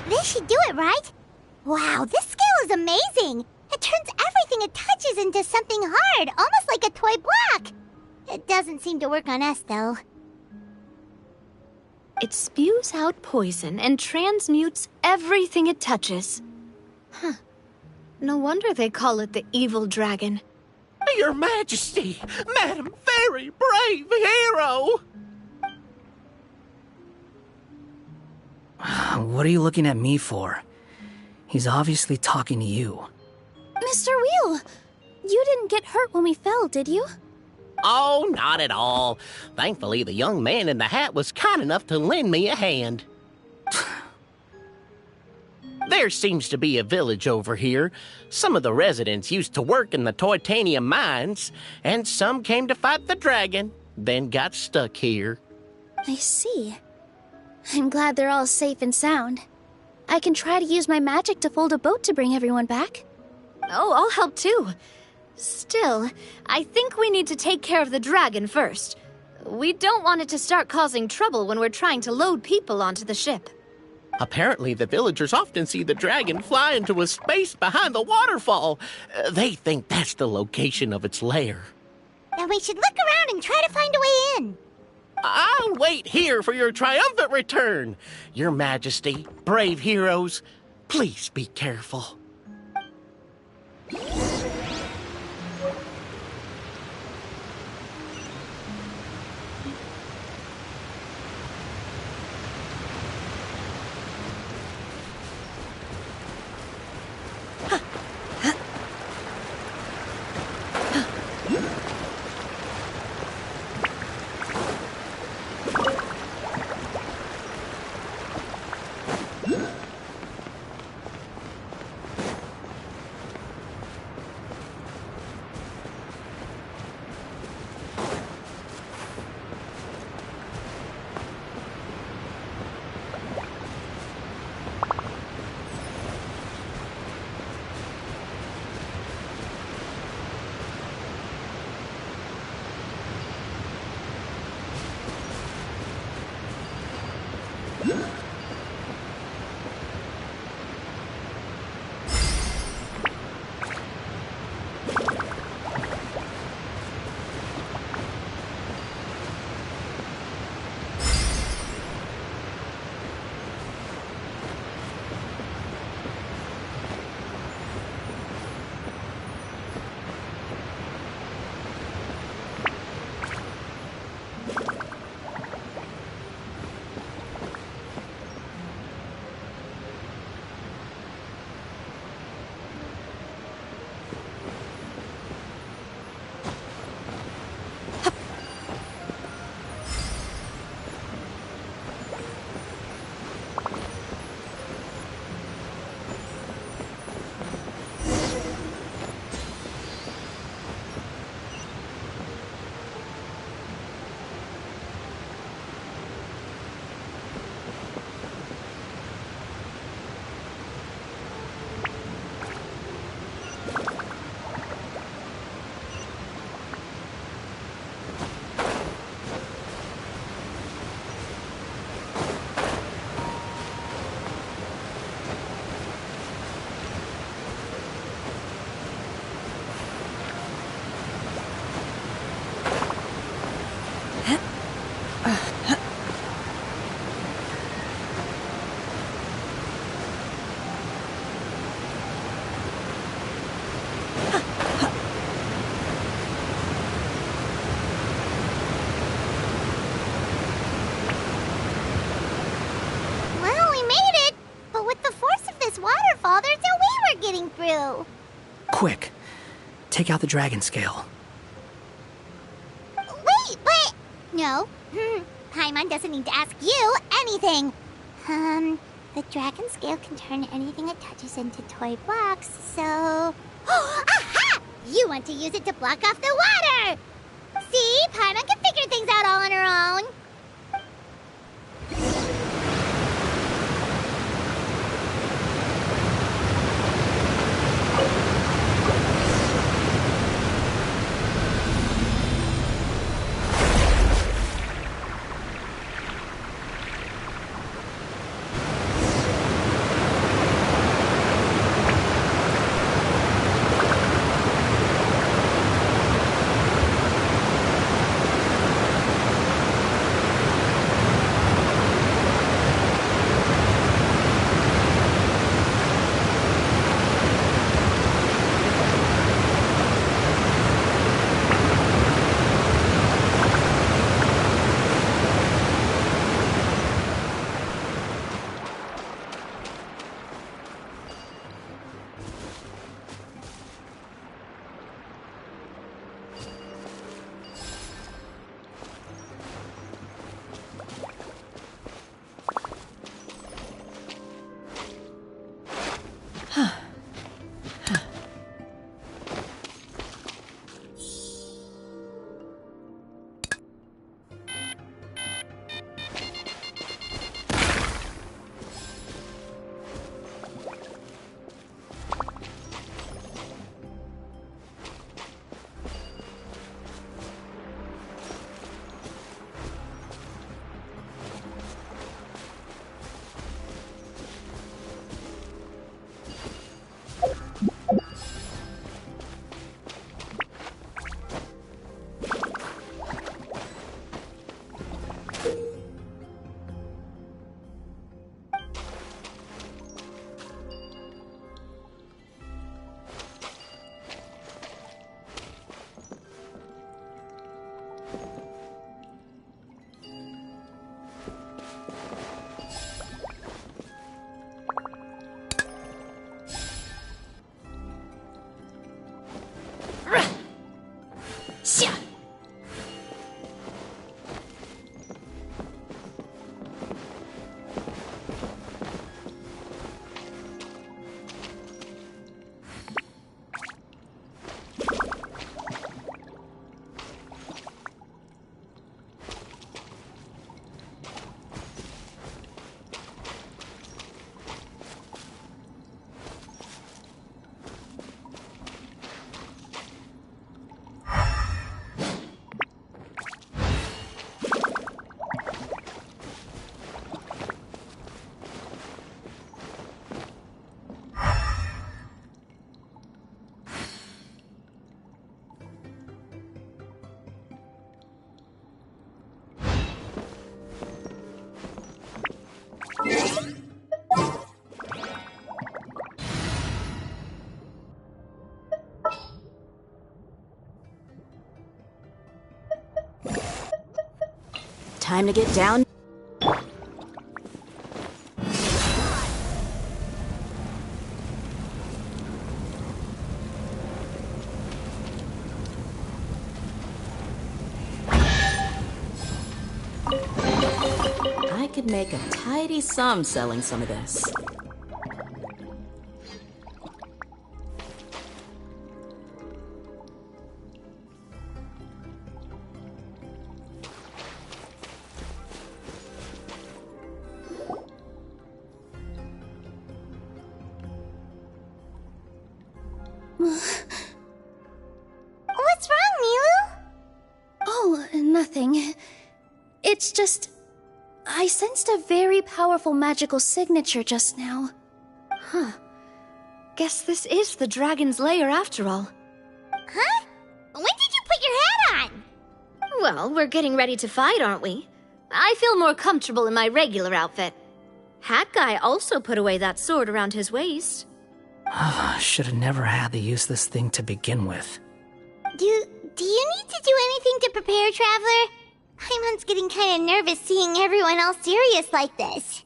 This should do it, right? Wow, this scale is amazing! It turns everything it touches into something hard, almost like a toy block! It doesn't seem to work on us, though. It spews out poison and transmutes everything it touches. Huh. No wonder they call it the evil dragon. Your Majesty, Madam Very Brave Hero! What are you looking at me for? He's obviously talking to you. Mr. Wheel, you didn't get hurt when we fell, did you? Oh, not at all. Thankfully, the young man in the hat was kind enough to lend me a hand. There seems to be a village over here. Some of the residents used to work in the Toitanium mines, and some came to fight the dragon, then got stuck here. I see. I'm glad they're all safe and sound. I can try to use my magic to fold a boat to bring everyone back. Oh, I'll help too. Still, I think we need to take care of the dragon first. We don't want it to start causing trouble when we're trying to load people onto the ship. Apparently, the villagers often see the dragon fly into a space behind the waterfall. They think that's the location of its lair. Then we should look around and try to find a way in. I'll wait here for your triumphant return. Your Majesty, brave heroes, please be careful. Well, we made it! But with the force of this waterfall, there's no way we're getting through. Quick, take out the dragon scale. Wait, but... No. Paimon doesn't need to ask you anything. The dragon scale can turn anything it touches into toy blocks, so... Aha! You want to use it to block off the water! See? Paimon can figure things out all on her own. Time to get down. I could make a tidy sum selling some of this. What's wrong, Milu? Oh, nothing. It's just... I sensed a very powerful magical signature just now. Huh. Guess this is the dragon's lair after all. Huh? When did you put your hat on? Well, we're getting ready to fight, aren't we? I feel more comfortable in my regular outfit. Hat Guy also put away that sword around his waist. Should have never had to use this thing to begin with. Do you need to do anything to prepare, Traveler? Paimon's getting kind of nervous seeing everyone else serious like this.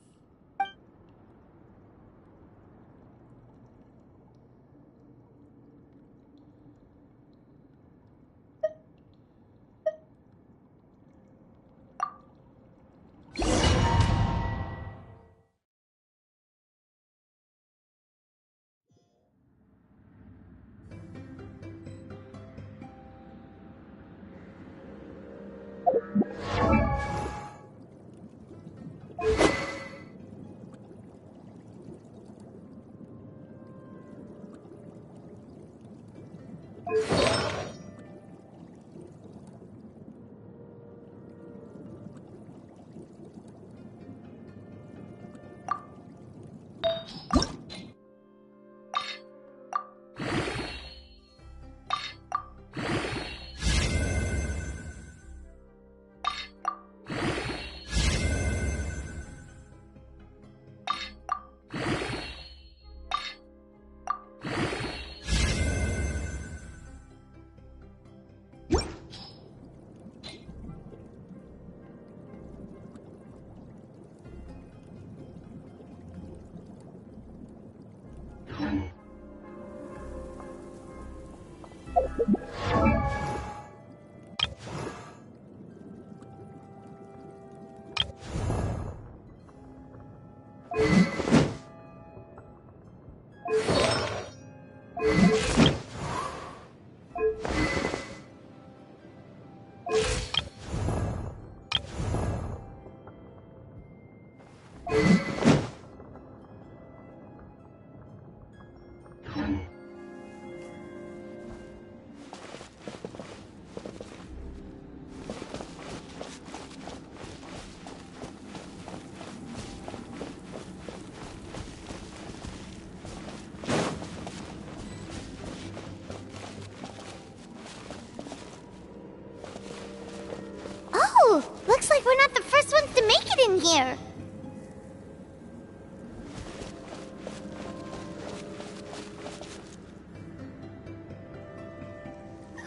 Looks like we're not the first ones to make it in here.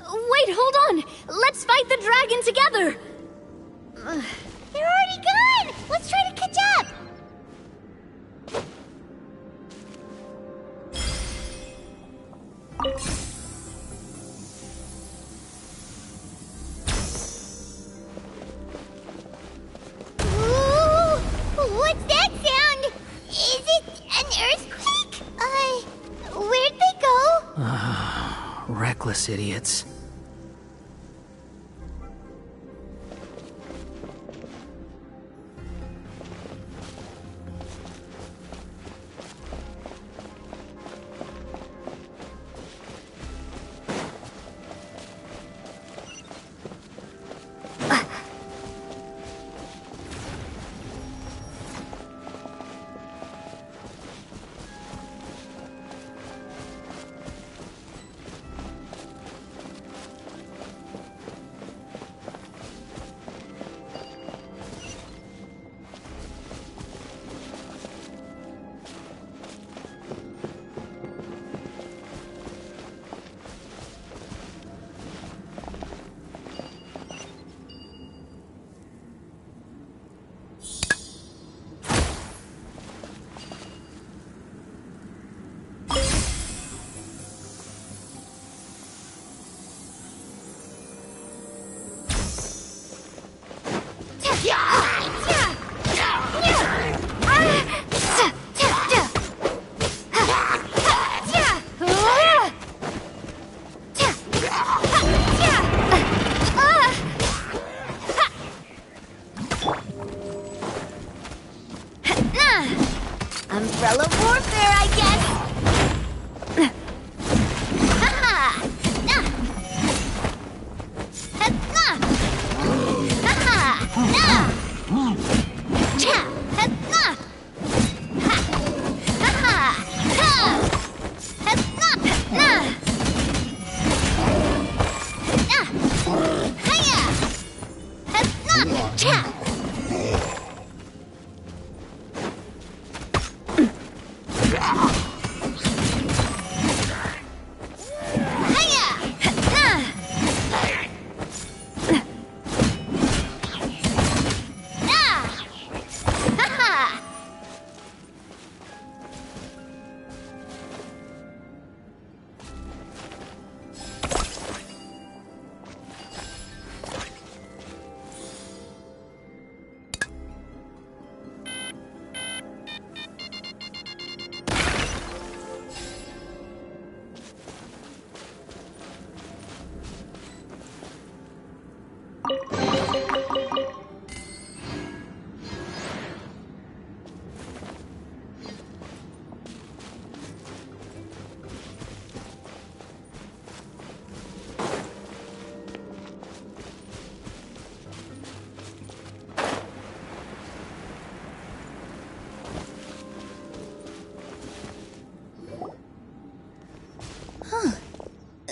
Wait, hold on! Let's fight the dragon together! They're already gone! Let's try to catch up! What's that sound? Is it an earthquake? Where'd they go? Reckless idiots. Umbrella warfare, I guess.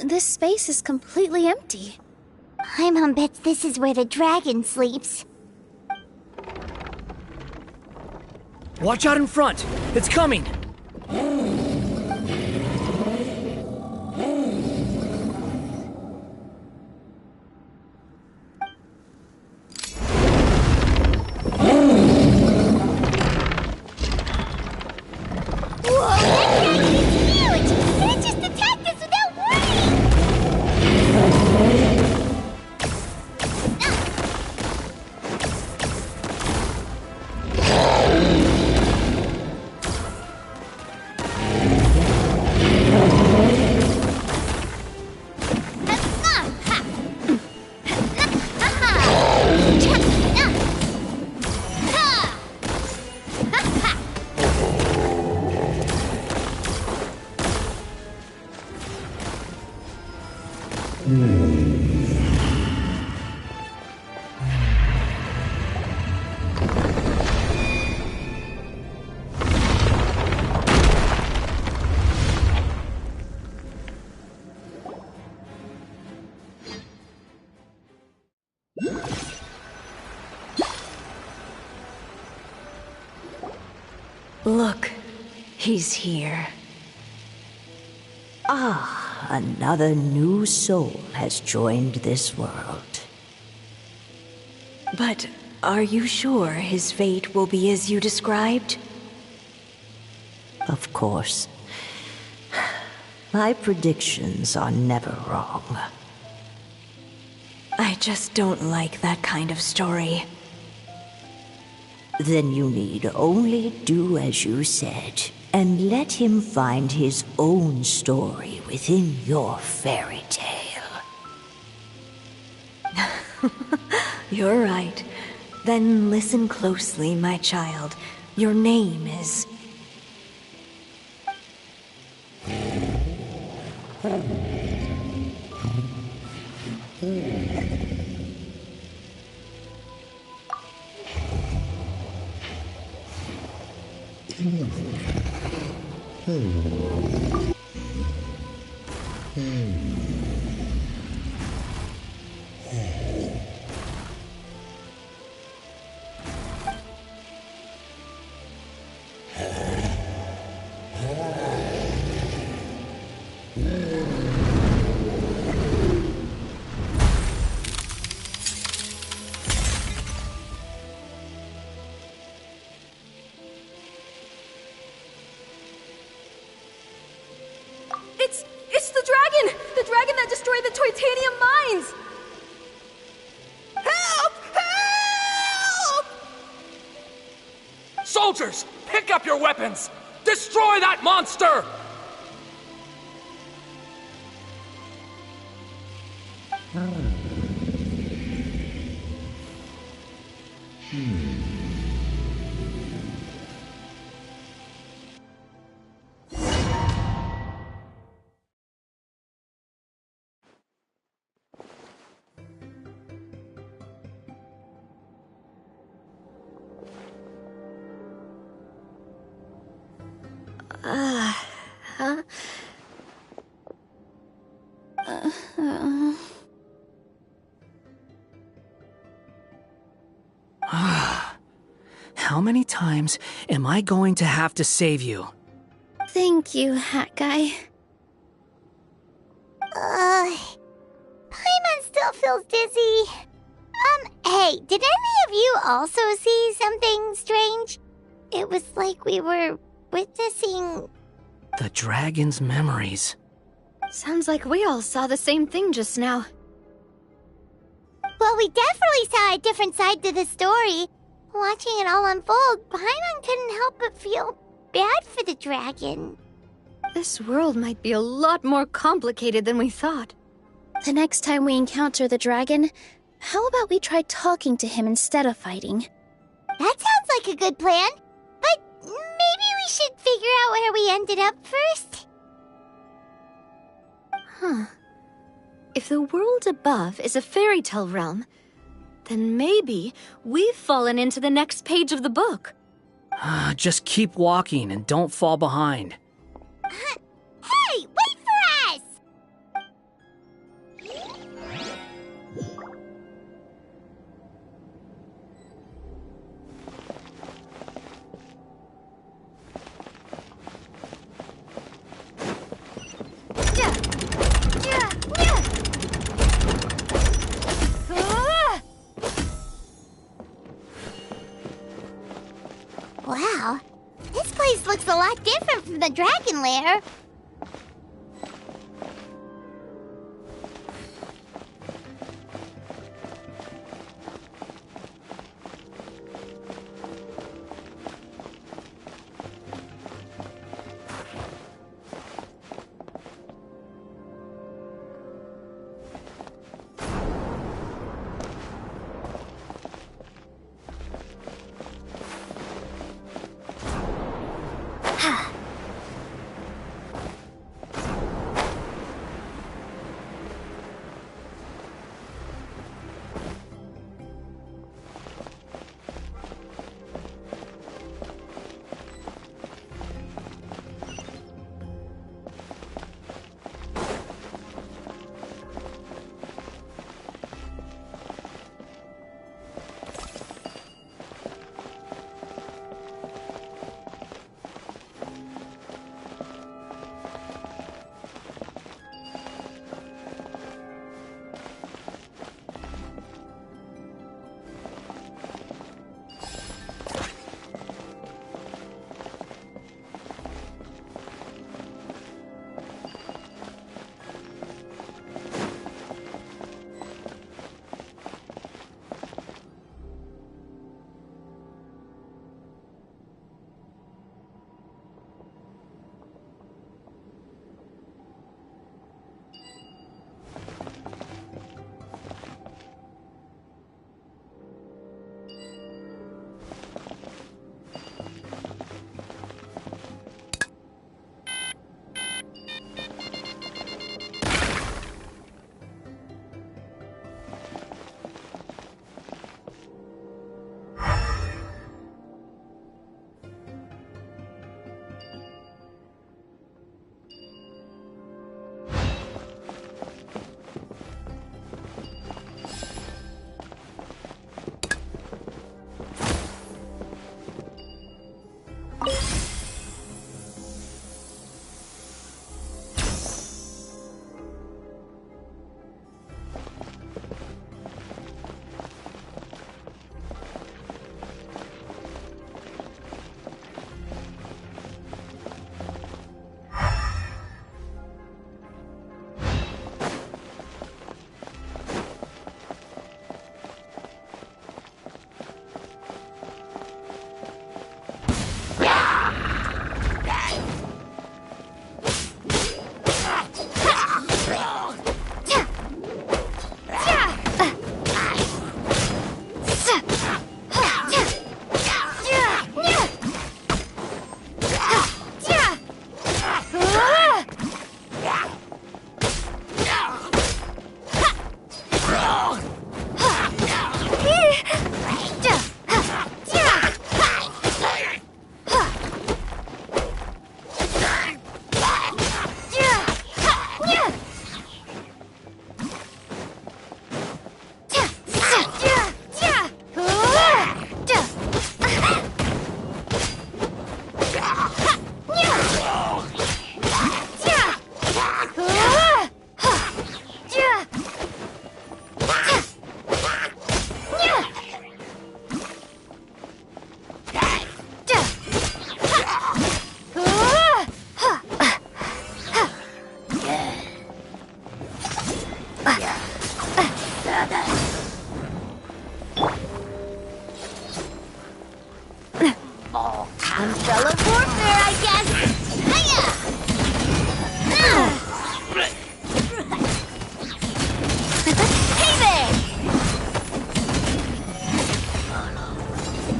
This space is completely empty. Paimon bets this is where the dragon sleeps. Watch out in front! It's coming! Look, he's here. Ah, another new soul has joined this world. But are you sure his fate will be as you described? Of course. My predictions are never wrong. I just don't like that kind of story. Then you need only do as you said, and let him find his own story within your fairy tale. You're right. Then listen closely, my child. Your name is... It's the dragon! The dragon that destroyed the Titanium mines! Help! Soldiers, pick up your weapons! Destroy that monster! How many times am I going to have to save you? Thank you, Hat Guy. Paimon still feels dizzy. Hey, did any of you also see something strange? It was like we were witnessing... The dragon's memories. Sounds like we all saw the same thing just now. Well, we definitely saw a different side to the story. Watching it all unfold, Paimon couldn't help but feel bad for the dragon. This world might be a lot more complicated than we thought. The next time we encounter the dragon, how about we try talking to him instead of fighting? That sounds like a good plan. But maybe we should figure out where we ended up first. Huh. If the world above is a fairy tale realm, then maybe we've fallen into the next page of the book. Just keep walking and don't fall behind. Hey, wait for us! Wow, this place looks a lot different from the dragon lair. Umbrella warfare, I guess! Hiya! Hey there!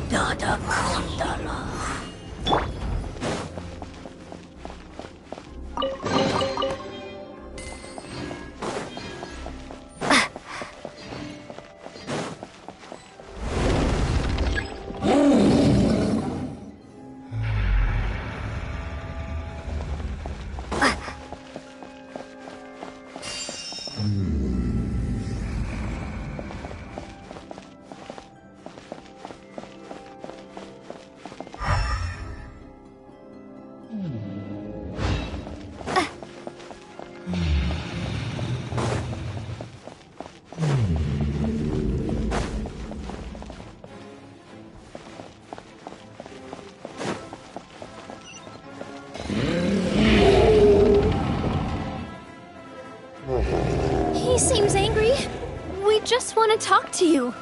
Dada Kondala. He seems angry. We just want to talk to you.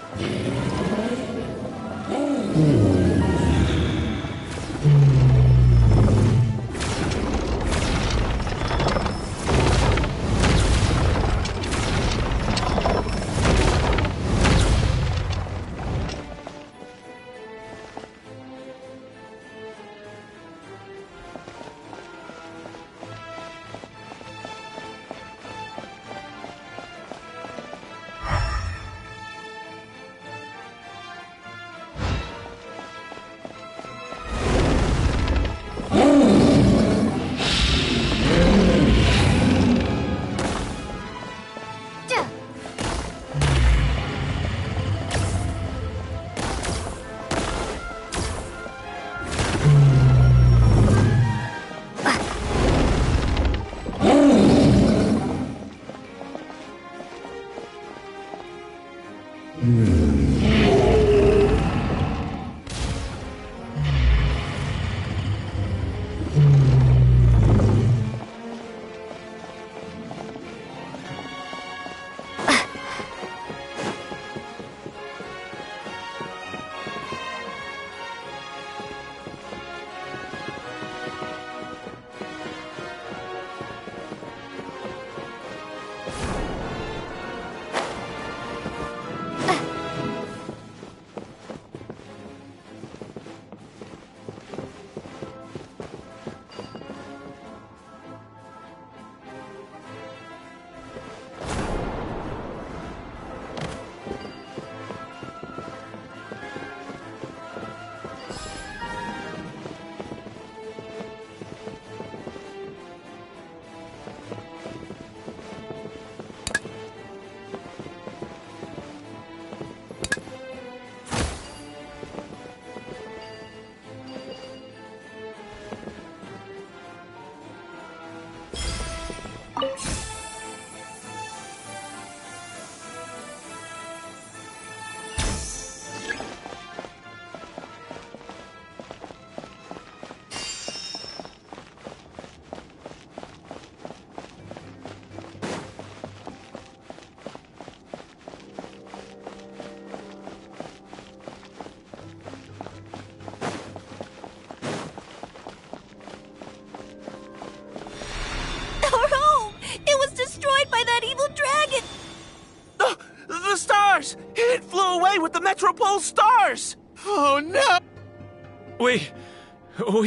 It flew away with the Metropole stars! Oh no! We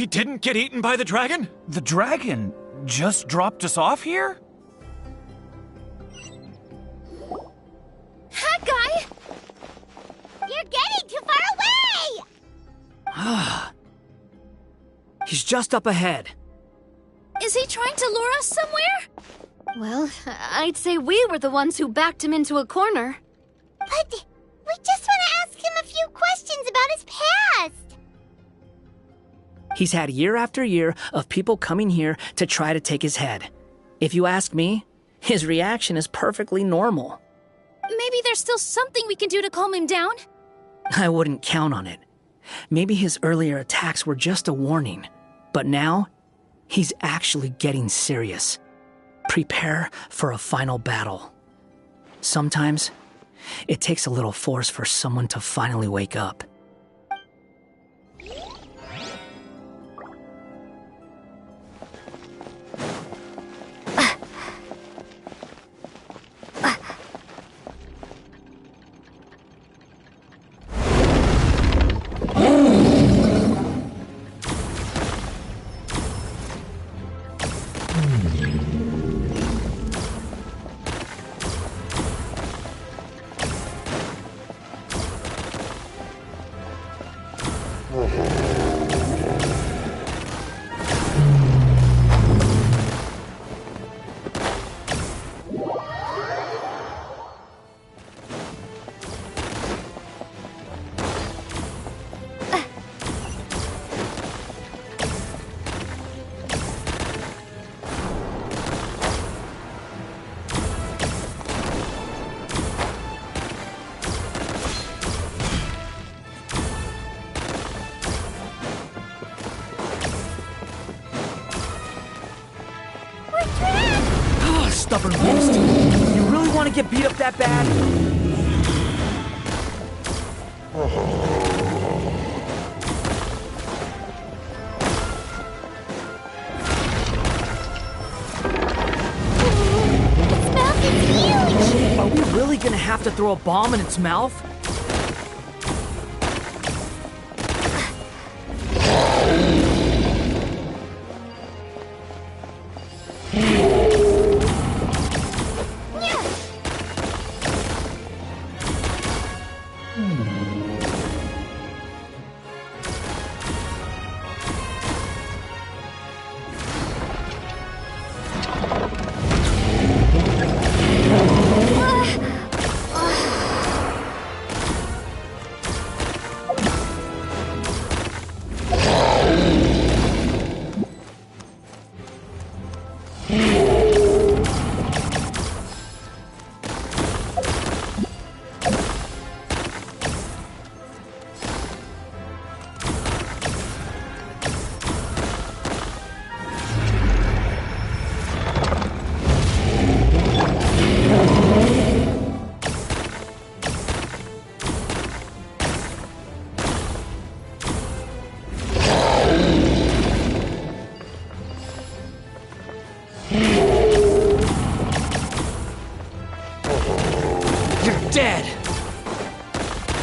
didn't get eaten by the dragon? The dragon just dropped us off here? Hot guy! You're getting too far away! He's just up ahead. Is he trying to lure us somewhere? Well, I'd say we were the ones who backed him into a corner. But we just want to ask him a few questions about his past. He's had year after year of people coming here to try to take his head. If you ask me, his reaction is perfectly normal. Maybe there's still something we can do to calm him down? I wouldn't count on it. Maybe his earlier attacks were just a warning. But now, he's actually getting serious. Prepare for a final battle. Sometimes, it takes a little force for someone to finally wake up. Stubborn beast. You really want to get beat up that bad? Its mouth is huge! Are we really gonna have to throw a bomb in its mouth? Dead!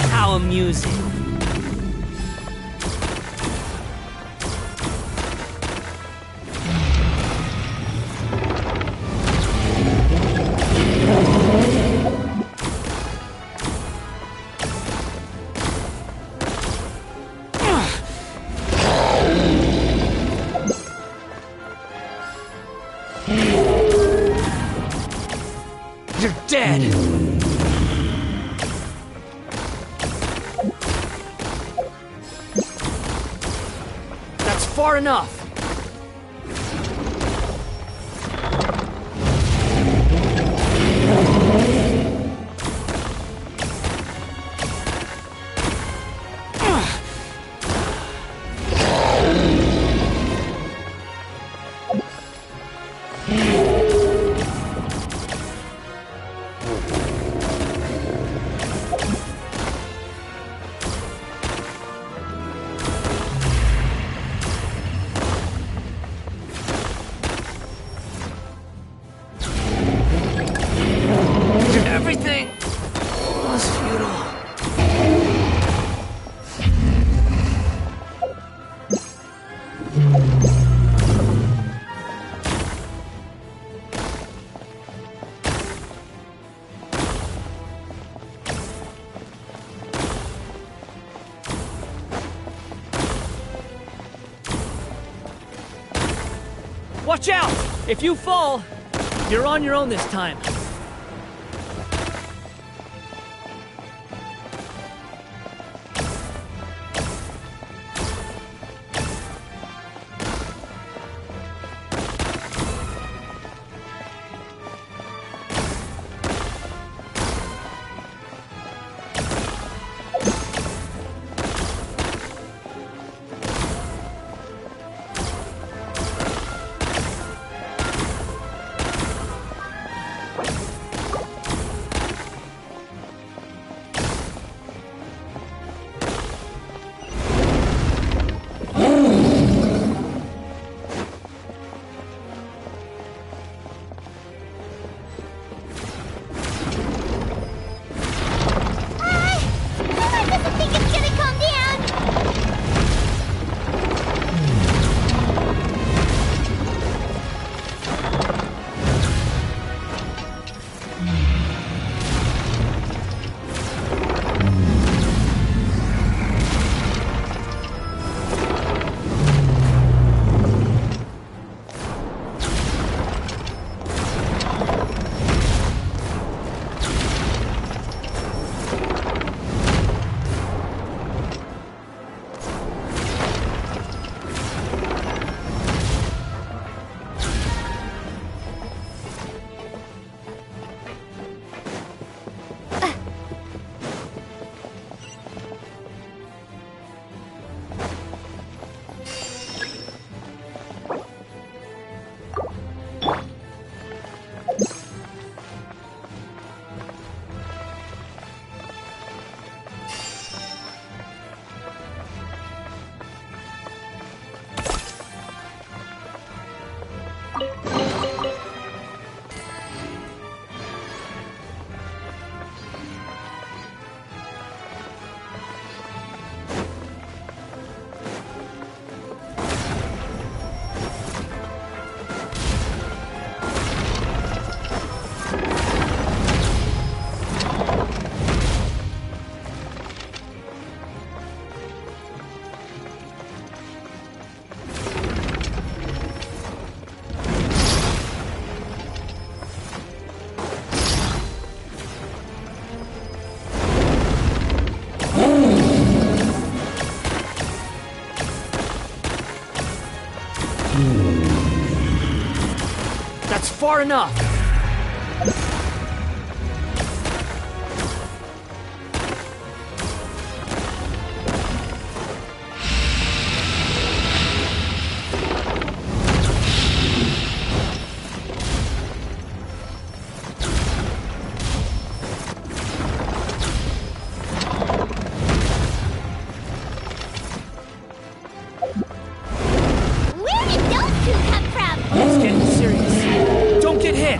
How amusing. You're dead! That's far enough! Everything was futile. Watch out! If you fall, you're on your own this time. far enough! Where did those two come from? It's getting serious. Don't get hit!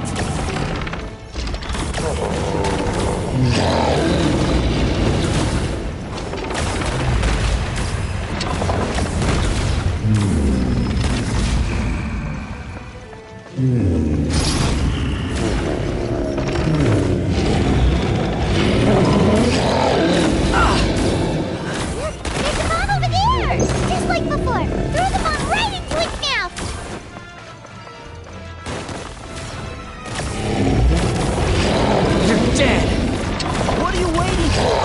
There's a bomb over there! Just like before! Throw the bomb right into its mouth! You're dead! What are you waiting for?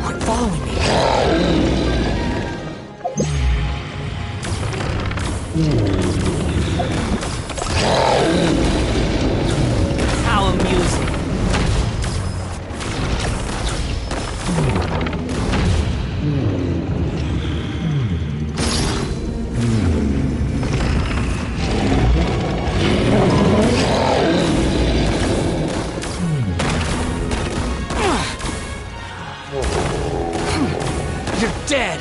Quit following me! How amusing! You're dead!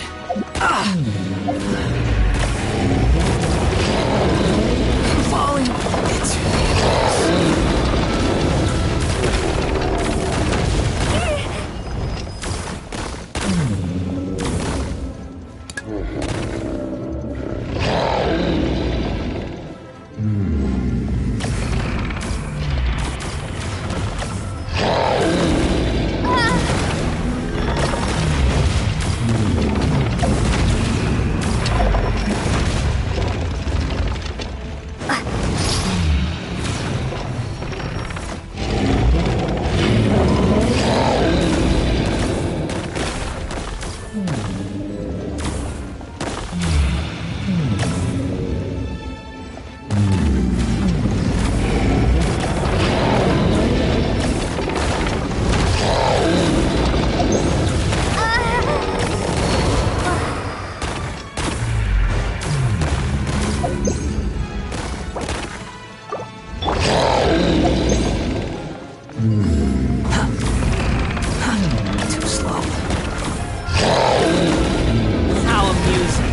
Falling into Too slow. How amusing.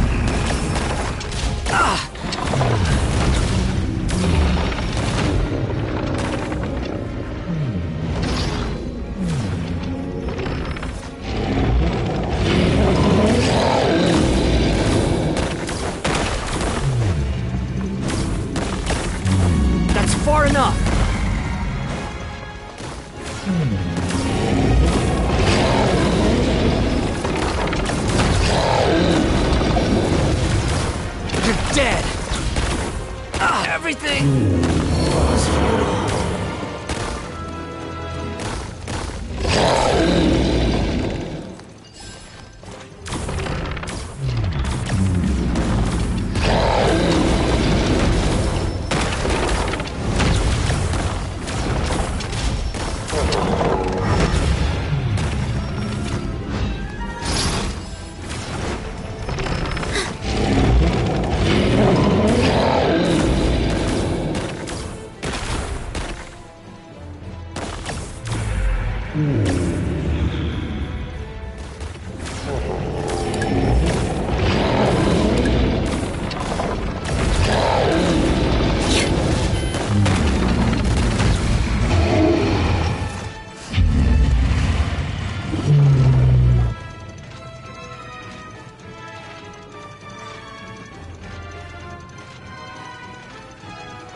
That's far enough. You're dead! Everything was futile.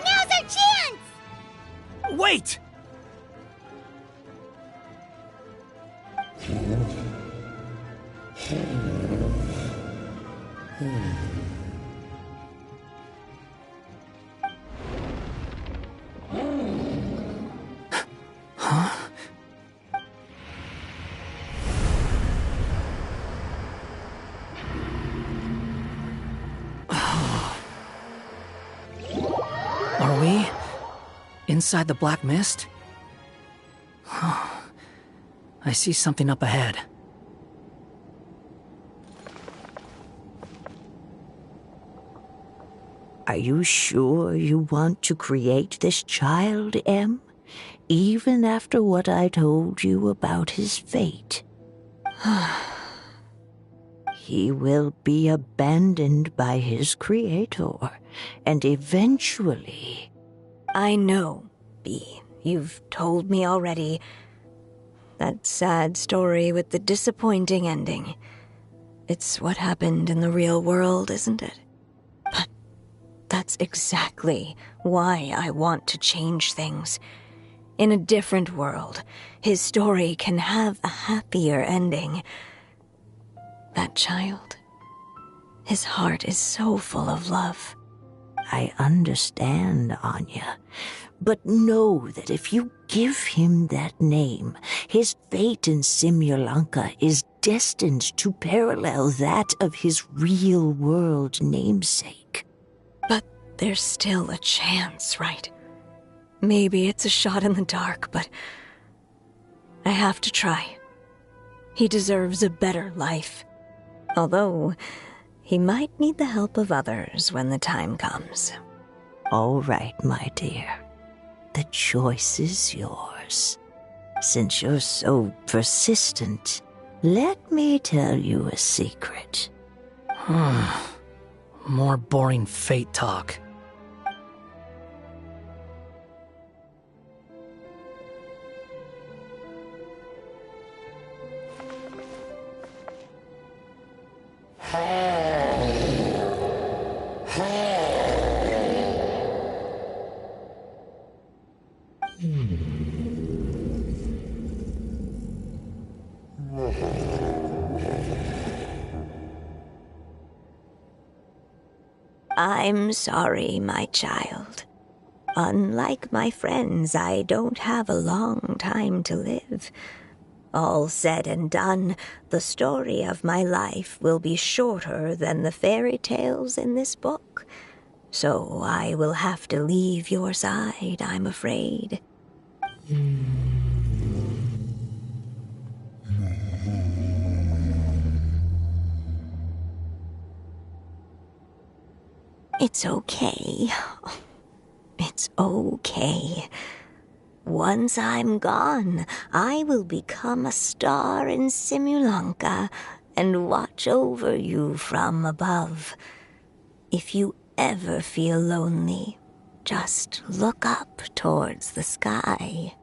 Now's our chance! Wait! Huh? Are we inside the black mist? I see something up ahead. Are you sure you want to create this child, Em? Even after what I told you about his fate? He will be abandoned by his creator, and eventually... I know, Bee. You've told me already. That sad story with the disappointing ending. It's what happened in the real world, isn't it? But that's exactly why I want to change things. In a different world, his story can have a happier ending. That child, his heart is so full of love. I understand, Anya. But know that if you give him that name, his fate in Simulanka is destined to parallel that of his real-world namesake. But there's still a chance, right? Maybe it's a shot in the dark, but I have to try. He deserves a better life. Although, he might need the help of others when the time comes. All right, my dear. The choice is yours. Since you're so persistent, let me tell you a secret. More boring fate talk. I'm sorry, my child. Unlike my friends, I don't have a long time to live. All said and done, the story of my life will be shorter than the fairy tales in this book. So I will have to leave your side, I'm afraid. It's okay. It's okay. Once I'm gone, I will become a star in Simulanka and watch over you from above. If you ever feel lonely, just look up towards the sky.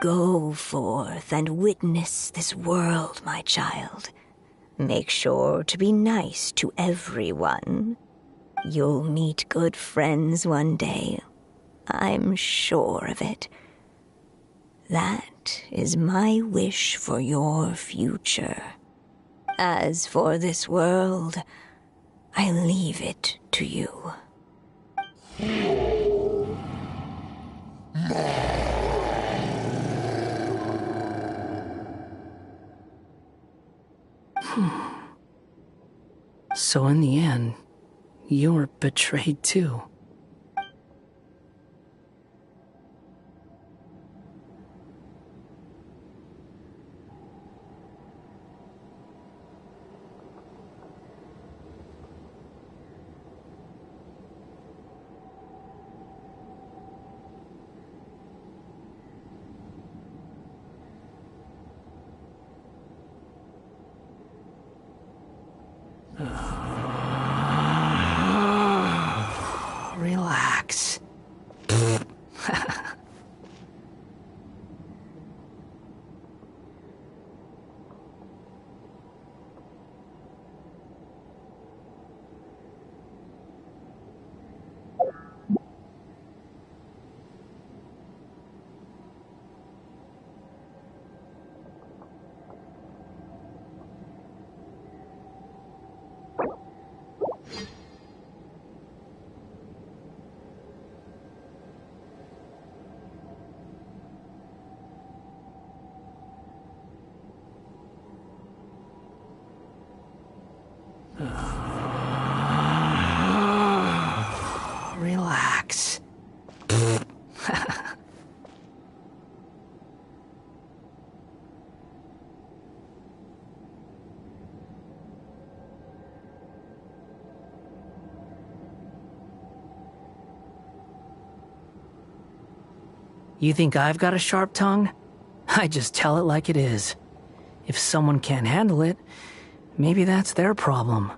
Go forth and witness this world, my child. Make sure to be nice to everyone. You'll meet good friends one day. I'm sure of it. That is my wish for your future. As for this world, I leave it to you. So in the end, you were betrayed too. Relax. relax. You think I've got a sharp tongue? I just tell it like it is. If someone can't handle it, maybe that's their problem.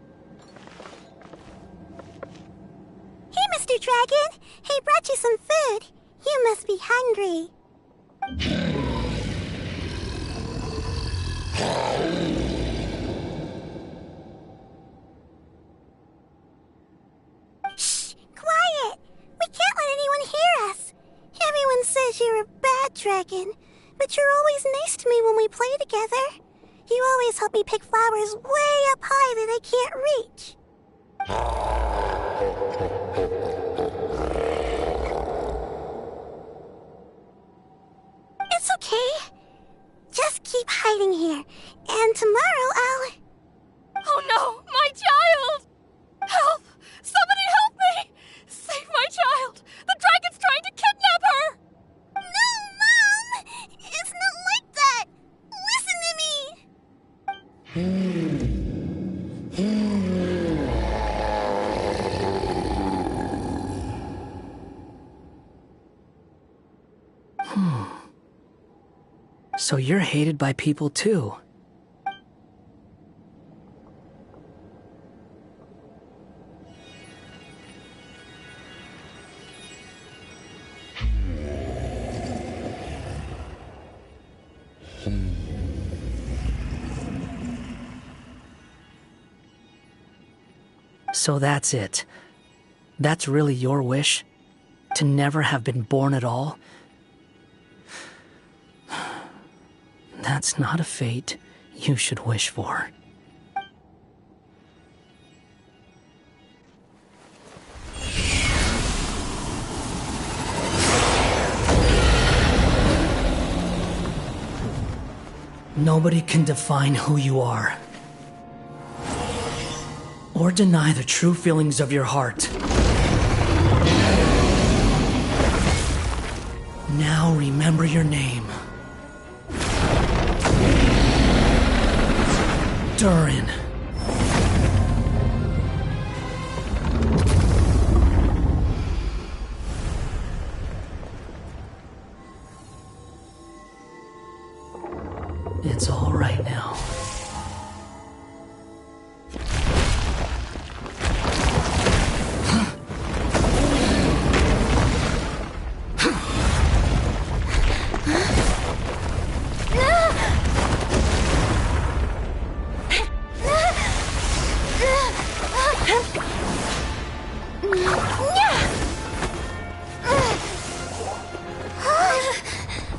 Hey, Mr. Dragon! I brought you some food. You must be hungry. Shh! Quiet! We can't let anyone hear us. Everyone says you're a bad dragon, but you're always nice to me when we play together. You always help me pick flowers way up high that I can't reach. It's okay. Just keep hiding here, and tomorrow I'll... Oh no, my child! Help! Somebody help me! Save my child! The dragon's trying to kidnap her! No, Mom! It's not like that! Listen to me! So you're hated by people too. So that's it. That's really your wish? To never have been born at all? That's not a fate you should wish for. Nobody can define who you are, or deny the true feelings of your heart. Now remember your name. Durin. It's all right now.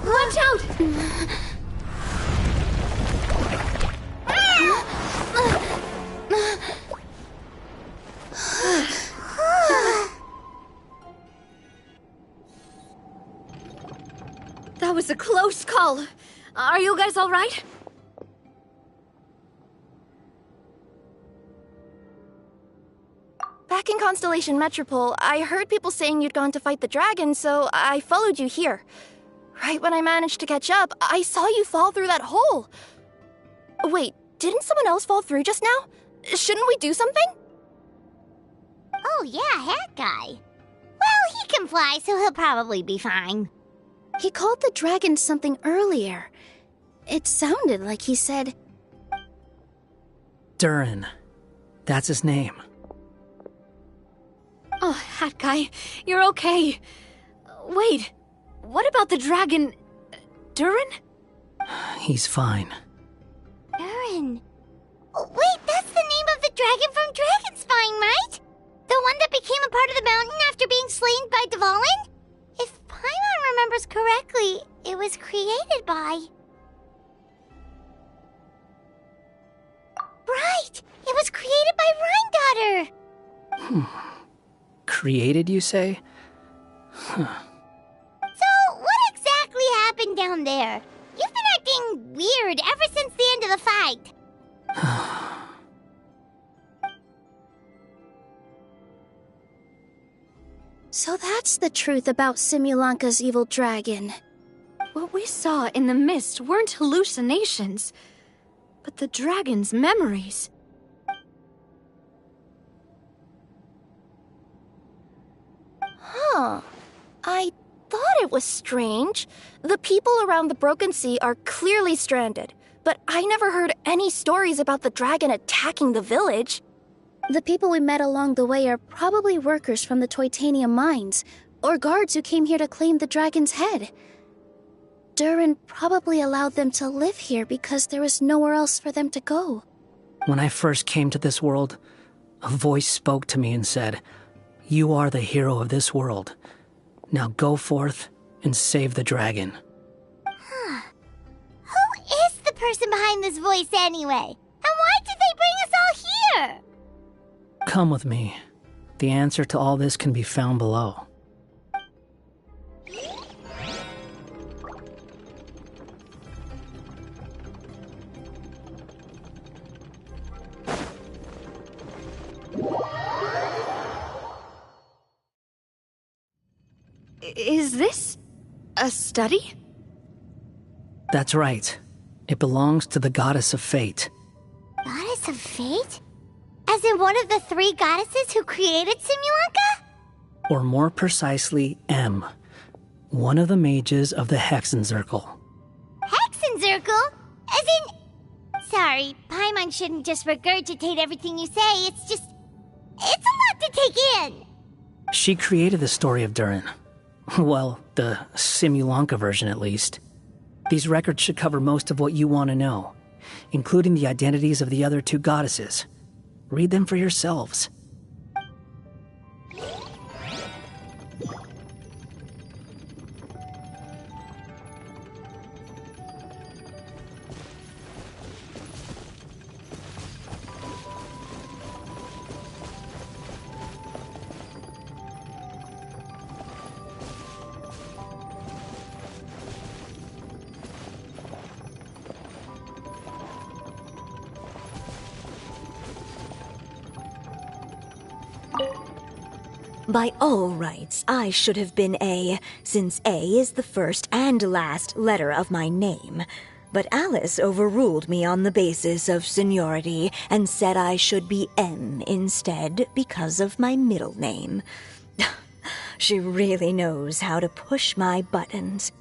Watch out! That was a close call. Are you guys all right? Back in Constellation Metropole, I heard people saying you'd gone to fight the dragon, so I followed you here. Right when I managed to catch up, I saw you fall through that hole. Wait, didn't someone else fall through just now? Shouldn't we do something? Oh yeah, Hat Guy. Well, he can fly, so he'll probably be fine. He called the dragon something earlier. It sounded like he said... Durin. That's his name. Oh, Hat Guy, you're okay. Wait, what about the dragon... Durin? He's fine. Durin. Oh, wait, that's the name of the dragon from Dragonspine, right? The one that became a part of the mountain after being slain by Dvalin? If Paimon remembers correctly, it was created by... Right! It was created by Rhine Daughter! Created, you say? Huh. So, what exactly happened down there? You've been acting weird ever since the end of the fight. So that's the truth about Simulanka's evil dragon. What we saw in the mist weren't hallucinations, but the dragon's memories. Huh. I thought it was strange. The people around the Broken Sea are clearly stranded, but I never heard any stories about the dragon attacking the village. The people we met along the way are probably workers from the Toitanium mines, or guards who came here to claim the dragon's head. Durin probably allowed them to live here because there was nowhere else for them to go. When I first came to this world, a voice spoke to me and said, "You are the hero of this world. Now go forth and save the dragon." Who is the person behind this voice anyway? And why did they bring us all here? Come with me. The answer to all this can be found below. Is this a study? That's right. It belongs to the Goddess of Fate. Goddess of Fate? As in one of the 3 goddesses who created Simulanka? Or more precisely, M. One of the mages of the Hexenzirkel. Hexenzirkel? As in... Sorry, Paimon shouldn't just regurgitate everything you say. It's a lot to take in. She created the story of Durin. Well, the Simulanka version at least. These records should cover most of what you want to know, including the identities of the other 2 goddesses. Read them for yourselves. By all rights, I should have been A, since A is the first and last letter of my name. But Alice overruled me on the basis of seniority and said I should be M instead because of my middle name. She really knows how to push my buttons.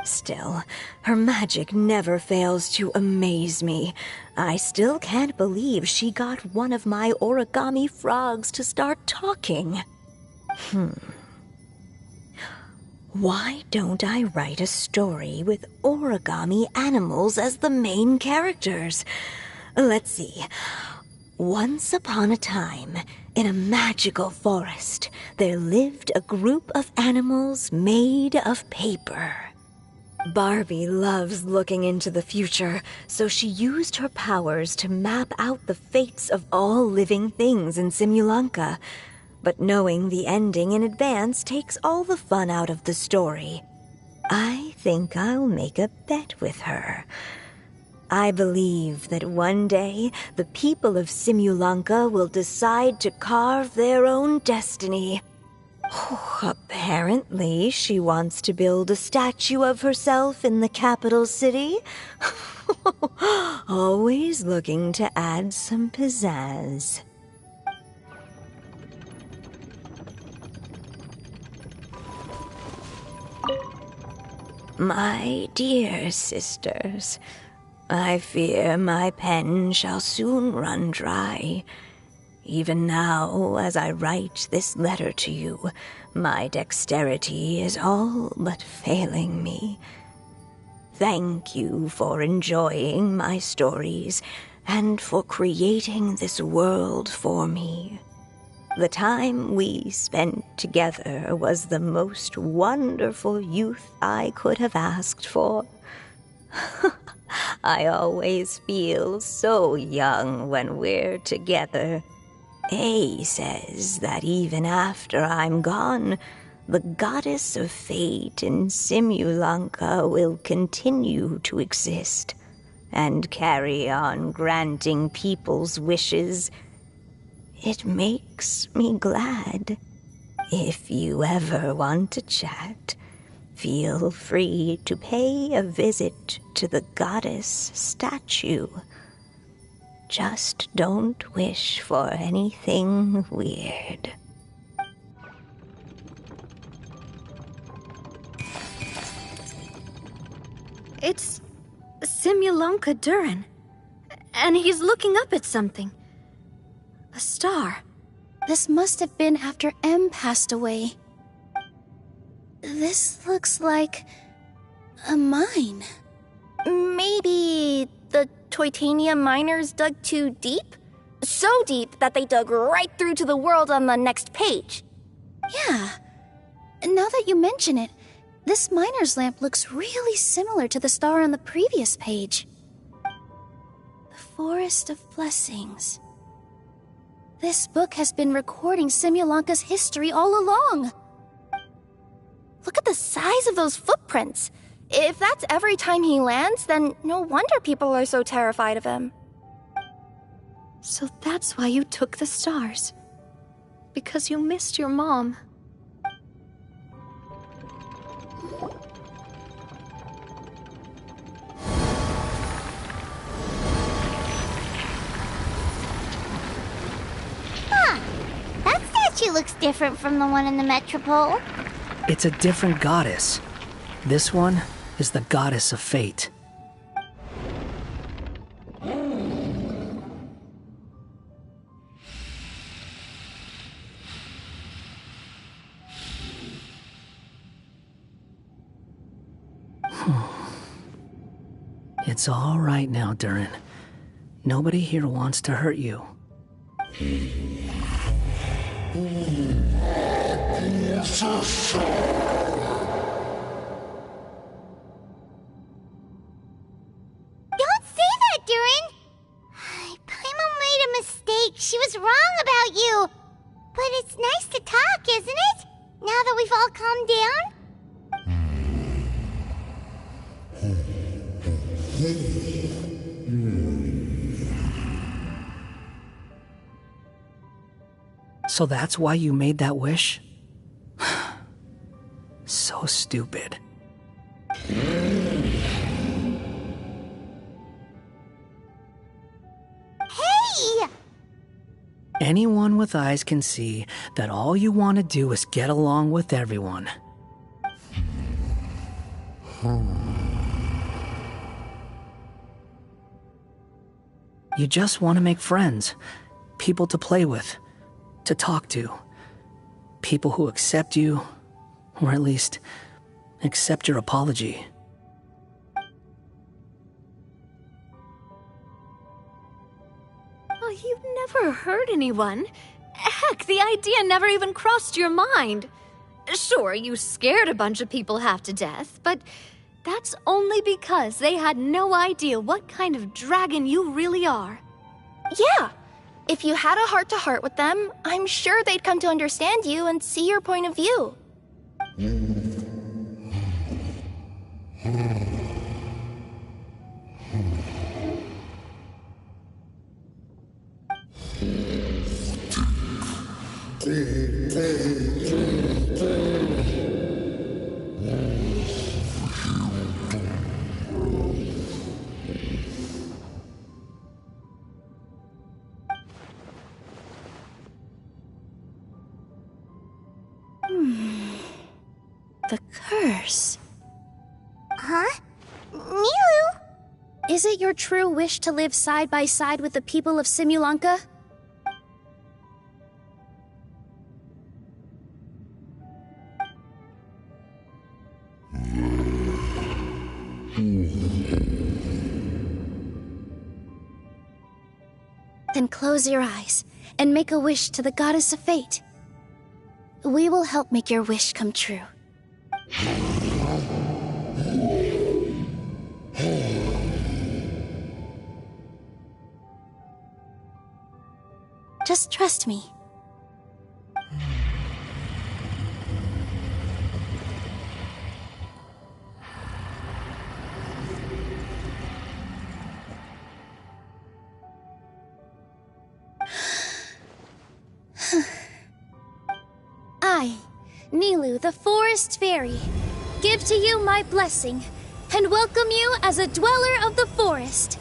Still, her magic never fails to amaze me. I still can't believe she got one of my origami frogs to start talking. Why don't I write a story with origami animals as the main characters? Let's see. Once upon a time, in a magical forest, there lived a group of animals made of paper. Barbie loves looking into the future, so she used her powers to map out the fates of all living things in Simulanka. But knowing the ending in advance takes all the fun out of the story. I think I'll make a bet with her. I believe that one day the people of Simulanka will decide to carve their own destiny. Apparently, she wants to build a statue of herself in the capital city. Always looking to add some pizzazz. My dear sisters, I fear my pen shall soon run dry. Even now, as I write this letter to you, my dexterity is all but failing me. Thank you for enjoying my stories and for creating this world for me. The time we spent together was the most wonderful youth I could have asked for. I always feel so young when we're together. A says that even after I'm gone, the Goddess of Fate in Simulanka will continue to exist and carry on granting people's wishes. It makes me glad. If you ever want to chat, feel free to pay a visit to the goddess statue. Just don't wish for anything weird. It's Simulonka Durin. And he's looking up at something. A star. This must have been after M passed away. This looks like a mine. Maybe the Toitania miners dug too deep? So deep that they dug right through to the world on the next page. Yeah. Now that you mention it, this miner's lamp looks really similar to the star on the previous page. The Forest of Blessings. This book has been recording Simulonka's history all along. Look at the size of those footprints. If that's every time he lands, then no wonder people are so terrified of him. So that's why you took the stars. Because you missed your mom. That statue looks different from the one in the Metropole. It's a different goddess. This one is the goddess of fate. It's all right now, Durin. Nobody here wants to hurt you. Don't say that, Durin! Paimon made a mistake. She was wrong about you. But it's nice to talk, isn't it? Now that we've all calmed down? So that's why you made that wish? So stupid. Hey! Anyone with eyes can see that all you want to do is get along with everyone. You just want to make friends, people to play with, to talk to, people who accept you, or at least accept your apology. Oh, you've never hurt anyone. Heck, the idea never even crossed your mind. Sure, you scared a bunch of people half to death, but that's only because they had no idea what kind of dragon you really are. Yeah. If you had a heart-to-heart with them, I'm sure they'd come to understand you and see your point of view. The curse. Huh? Nilu? Is it your true wish to live side by side with the people of Simulonka? Then close your eyes and make a wish to the goddess of fate. We will help make your wish come true. Just trust me. I Nilu, the Forest Fairy, give to you my blessing and welcome you as a dweller of the forest.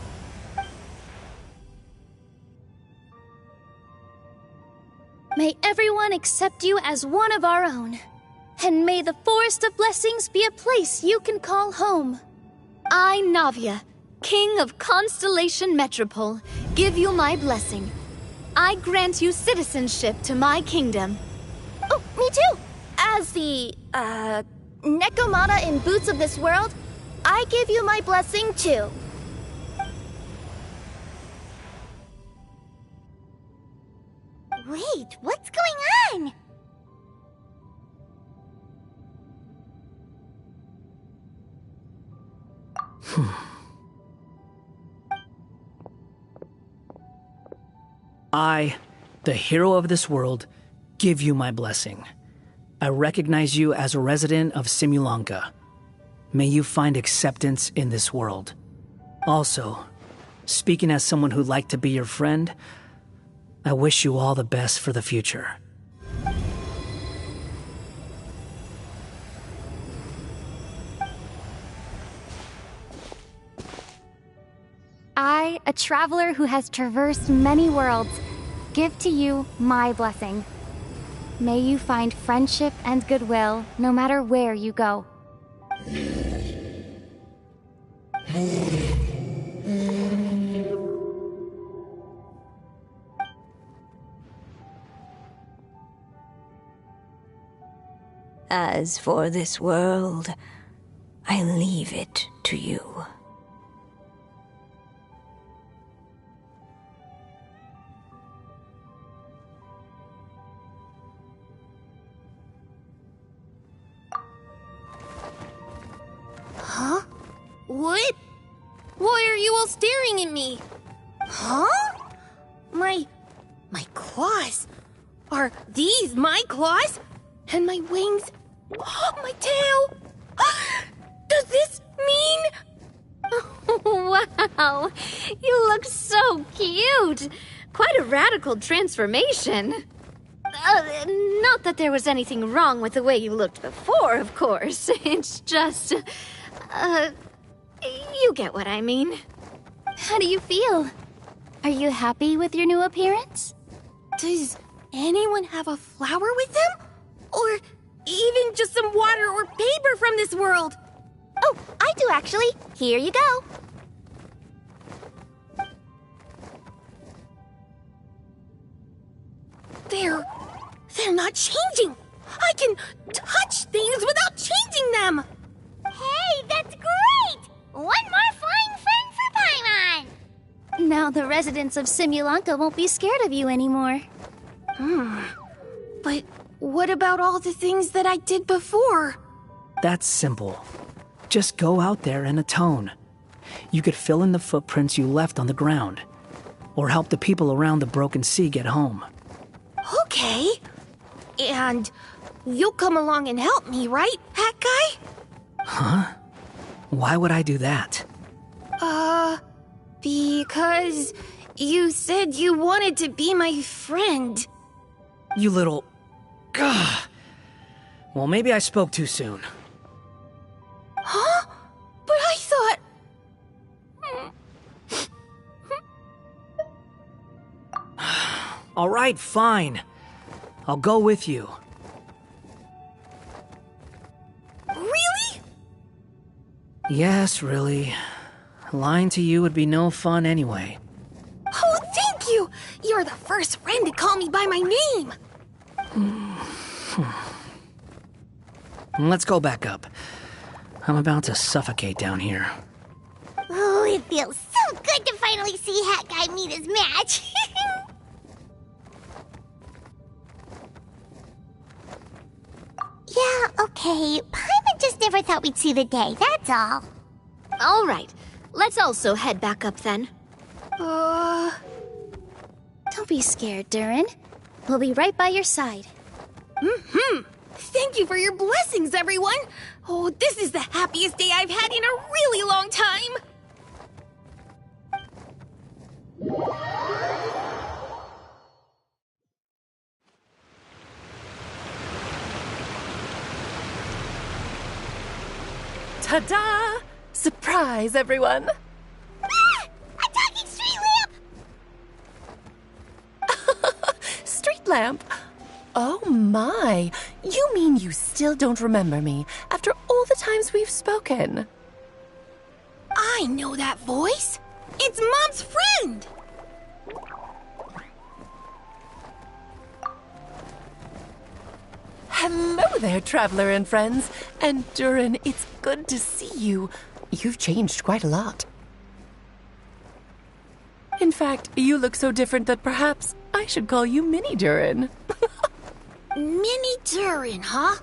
May everyone accept you as one of our own, and may the Forest of Blessings be a place you can call home. I, Navia, King of Constellation Metropole, give you my blessing. I grant you citizenship to my kingdom. Oh, me too! As the, Nekomata in Boots of this world, I give you my blessing too. Wait, what's going on? I, the hero of this world, give you my blessing. I recognize you as a resident of Simulanka. May you find acceptance in this world. Also, speaking as someone who'd like to be your friend, I wish you all the best for the future. I, a traveler who has traversed many worlds, give to you my blessing. May you find friendship and goodwill no matter where you go. As for this world, I leave it to you. Huh? What? Why are you all staring at me? Huh? My claws? Are these my claws? And my wings? My tail? Does this mean... Wow, you look so cute. Quite a radical transformation. Not that there was anything wrong with the way you looked before, of course. It's just, you get what I mean. How do you feel? Are you happy with your new appearance? Does anyone have a flower with them? Or even just some water or paper from this world? Oh, I do actually. Here you go. They're not changing. I can touch things without changing them. Hey, that's great! One more flying friend for Paimon! Now the residents of Simulanka won't be scared of you anymore. But what about all the things that I did before? That's simple. Just go out there and atone. You could fill in the footprints you left on the ground, or help the people around the Broken Sea get home. Okay. And you'll come along and help me, right, Hat Guy? Huh? Why would I do that? Because you said you wanted to be my friend. You little... Gah. Well, maybe I spoke too soon. Huh? But I thought... All right, fine. I'll go with you. Really? Yes, really. Lying to you would be no fun anyway. Oh, thank you! You're the first friend to call me by my name! Let's go back up. I'm about to suffocate down here. Oh, it feels so good to finally see Hat Guy meet his match. Yeah, okay. Paimon just never thought we'd see the day, that's all. All right. Let's also head back up then. Don't be scared, Durin. We'll be right by your side. Thank you for your blessings, everyone! Oh, this is the happiest day I've had in a really long time! Ta-da! Surprise, everyone! Ah! A talking street lamp! Street lamp? Oh my! You mean you still don't remember me after all the times we've spoken? I know that voice. It's Mom's friend. Hello there, traveler and friends. And Durin, it's good to see you. You've changed quite a lot. In fact, you look so different that perhaps I should call you Mini Durin. Mini Durin, huh?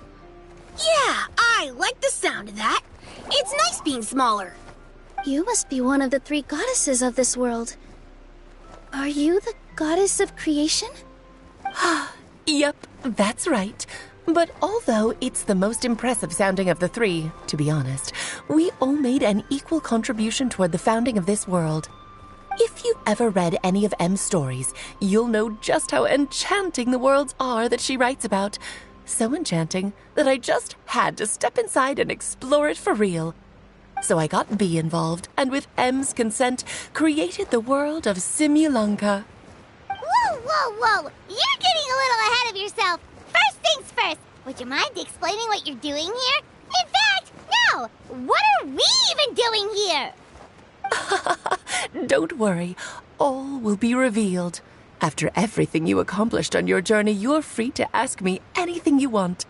Yeah, I like the sound of that. It's nice being smaller. You must be one of the 3 goddesses of this world. Are you the goddess of creation? Yep, that's right. But although it's the most impressive sounding of the 3, to be honest, we all made an equal contribution toward the founding of this world. If you've ever read any of M's stories, you'll know just how enchanting the worlds are that she writes about. So enchanting that I just had to step inside and explore it for real. So I got B involved, and with M's consent, created the world of Simulanka. Whoa, whoa, whoa! You're getting a little ahead of yourself. First things first, would you mind explaining what you're doing here? In fact, no! What are we even doing here? Don't worry, all will be revealed. After everything you accomplished on your journey, you're free to ask me anything you want.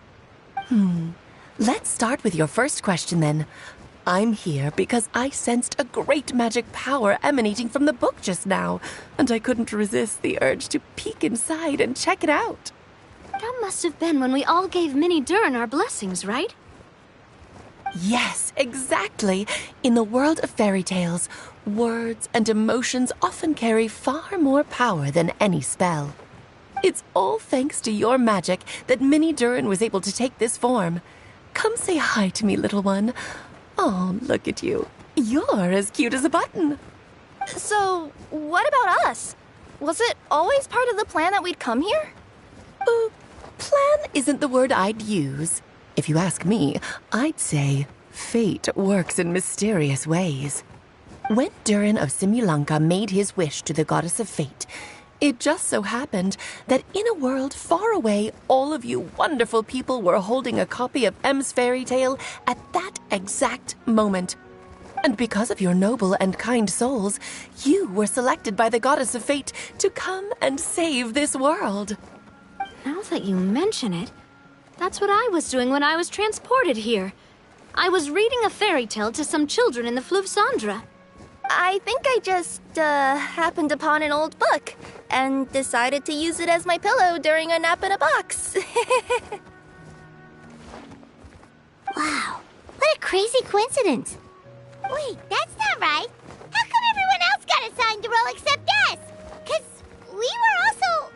Let's start with your first question then. I'm here because I sensed a great magic power emanating from the book just now, and I couldn't resist the urge to peek inside and check it out. That must have been when we all gave Mini Durin our blessings, right? Yes, exactly. In the world of fairy tales, words and emotions often carry far more power than any spell. It's all thanks to your magic that Mini Durin was able to take this form. Come say hi to me, little one. Oh, look at you. You're as cute as a button. So, what about us? Was it always part of the plan that we'd come here? Plan isn't the word I'd use. If you ask me, I'd say fate works in mysterious ways. When Durin of Simulanka made his wish to the goddess of fate, it just so happened that in a world far away, all of you wonderful people were holding a copy of M's fairy tale at that exact moment. And because of your noble and kind souls, you were selected by the goddess of fate to come and save this world. Now that you mention it, that's what I was doing when I was transported here. I was reading a fairy tale to some children in the Fleuve Cendra. I think I just, happened upon an old book and decided to use it as my pillow during a nap in a box. Wow, what a crazy coincidence. Wait, that's not right. How come everyone else got assigned a role except us? 'Cause we were also...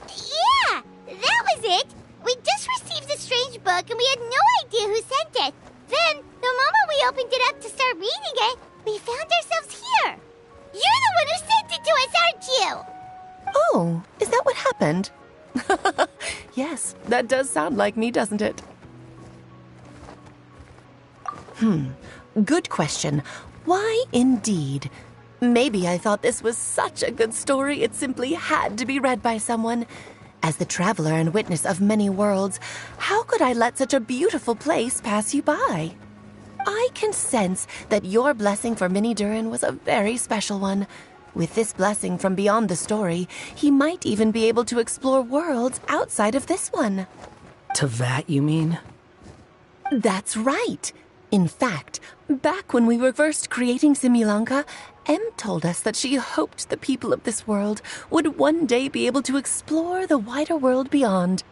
Yeah, that was it. We just received a strange book and we had no idea who sent it. Then, the moment we opened it up to start reading it, we found ourselves here. You're the one who sent it to us, aren't you? Oh, is that what happened? Yes, that does sound like me, doesn't it? Good question. Why indeed? Maybe I thought this was such a good story it simply had to be read by someone. As the traveler and witness of many worlds, how could I let such a beautiful place pass you by? I can sense that your blessing for Mini Durin was a very special one. With this blessing from beyond the story, he might even be able to explore worlds outside of this one. Teyvat, you mean? That's right. In fact, back when we were first creating Simulanka, M told us that she hoped the people of this world would one day be able to explore the wider world beyond.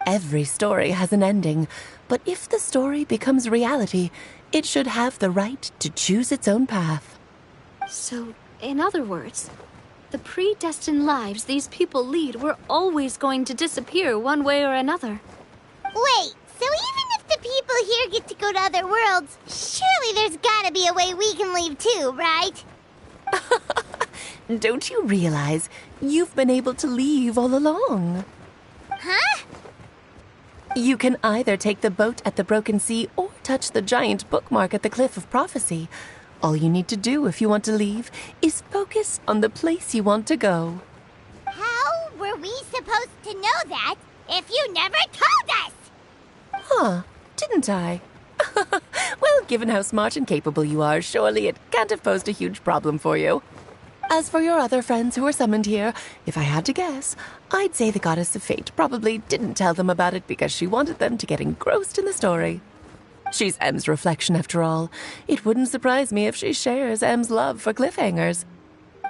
Every story has an ending, but if the story becomes reality, it should have the right to choose its own path. So, in other words, the predestined lives these people lead were always going to disappear one way or another. Wait, so even if the people here get to go to other worlds, surely there's gotta be a way we can leave too, right? Don't you realize you've been able to leave all along? Huh? You can either take the boat at the Broken Sea or touch the giant bookmark at the Cliff of Prophecy. All you need to do if you want to leave is focus on the place you want to go. How were we supposed to know that if you never told us? Huh, didn't I? Well, given how smart and capable you are, surely it can't have posed a huge problem for you. As for your other friends who were summoned here, if I had to guess, I'd say the Goddess of Fate probably didn't tell them about it because she wanted them to get engrossed in the story. She's M's reflection, after all. It wouldn't surprise me if she shares M's love for cliffhangers.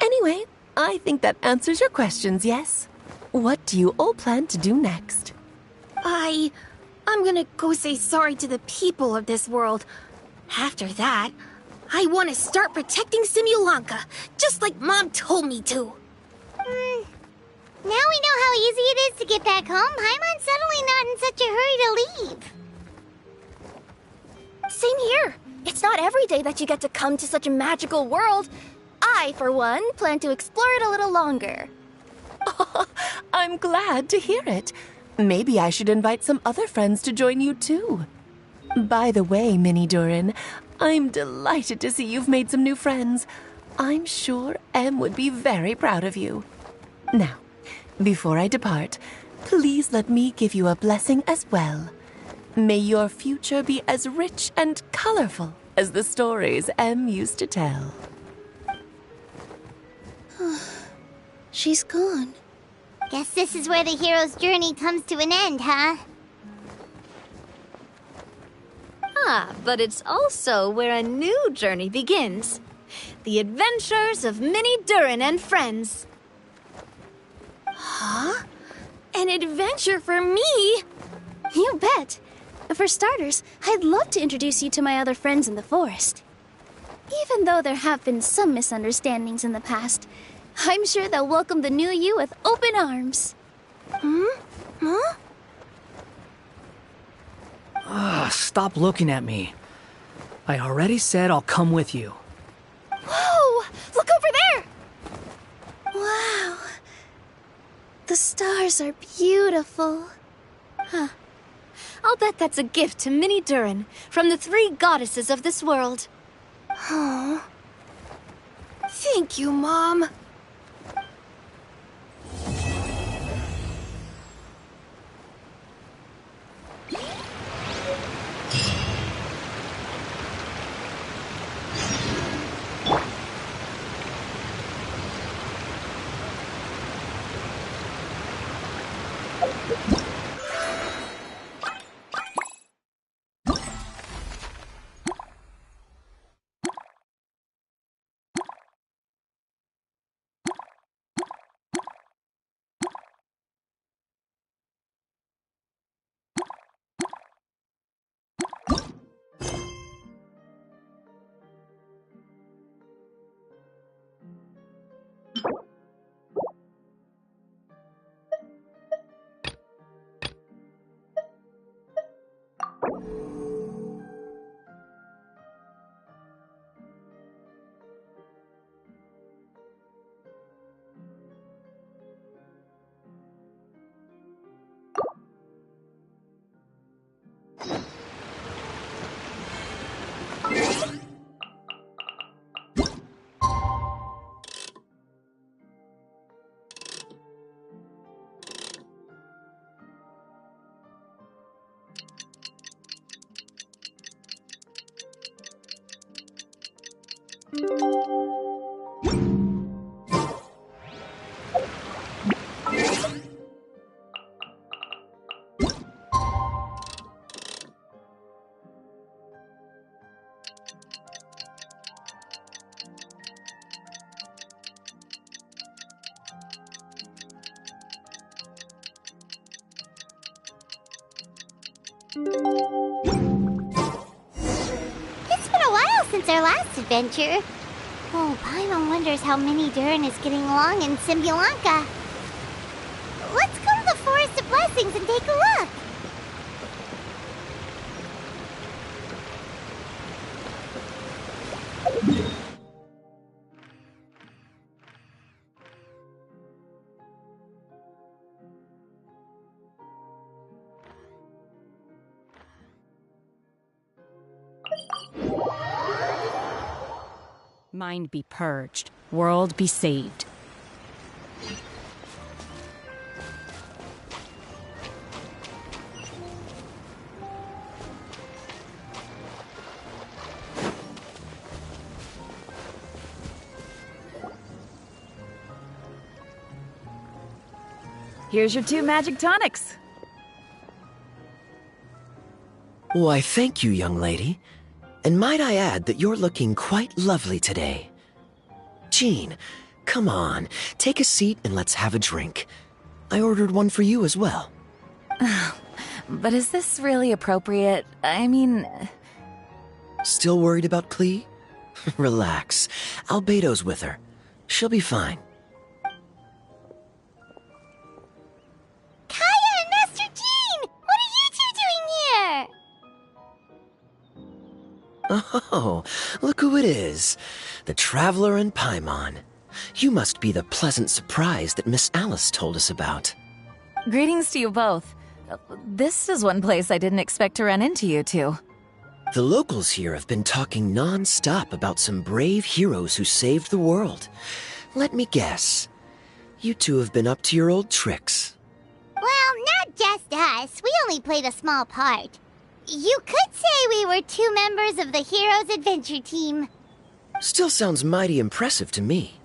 Anyway, I think that answers your questions, yes? What do you all plan to do next? I'm gonna go say sorry to the people of this world. After that, I want to start protecting Simulanka, just like Mom told me to. Now we know how easy it is to get back home. Paimon's suddenly not in such a hurry to leave. Same here. It's not every day that you get to come to such a magical world. I, for one, plan to explore it a little longer. I'm glad to hear it. Maybe I should invite some other friends to join you too. By the way, Minnie Durin, I'm delighted to see you've made some new friends. I'm sure Em would be very proud of you. Now, before I depart, please let me give you a blessing as well. May your future be as rich and colorful as the stories Em used to tell. She's gone. Guess this is where the hero's journey comes to an end, huh? But it's also where a new journey begins. The adventures of Minnie Durin and friends. Huh? An adventure for me? You bet. For starters, I'd love to introduce you to my other friends in the forest. Even though there have been some misunderstandings in the past, I'm sure they'll welcome the new you with open arms. Huh? Stop looking at me. I already said I'll come with you. Whoa! Look over there! Wow. The stars are beautiful. I'll bet that's a gift to Minnie Durin from the 3 goddesses of this world. Oh. Thank you, Mom. It's been a while since our last adventure. Oh, Paimon wonders how Minnie Durin is getting along in Simulanka. Let's go to the Forest of Blessings and take a look. Mind be purged. World be saved. Here's your 2 magic tonics. Why, thank you, young lady. And might I add that you're looking quite lovely today. Jean, come on, take a seat and let's have a drink. I ordered one for you as well. But is this really appropriate? I mean... Still worried about Klee? Relax. Albedo's with her. She'll be fine. Kaya and Master Jean! What are you two doing here? Oh, look who it is. The Traveler and Paimon. You must be the pleasant surprise that Miss Alice told us about. Greetings to you both. This is one place I didn't expect to run into you two. The locals here have been talking non-stop about some brave heroes who saved the world. Let me guess. You two have been up to your old tricks. Well, not just us. We only played a small part. You could say we were 2 members of the Heroes Adventure Team. Still sounds mighty impressive to me.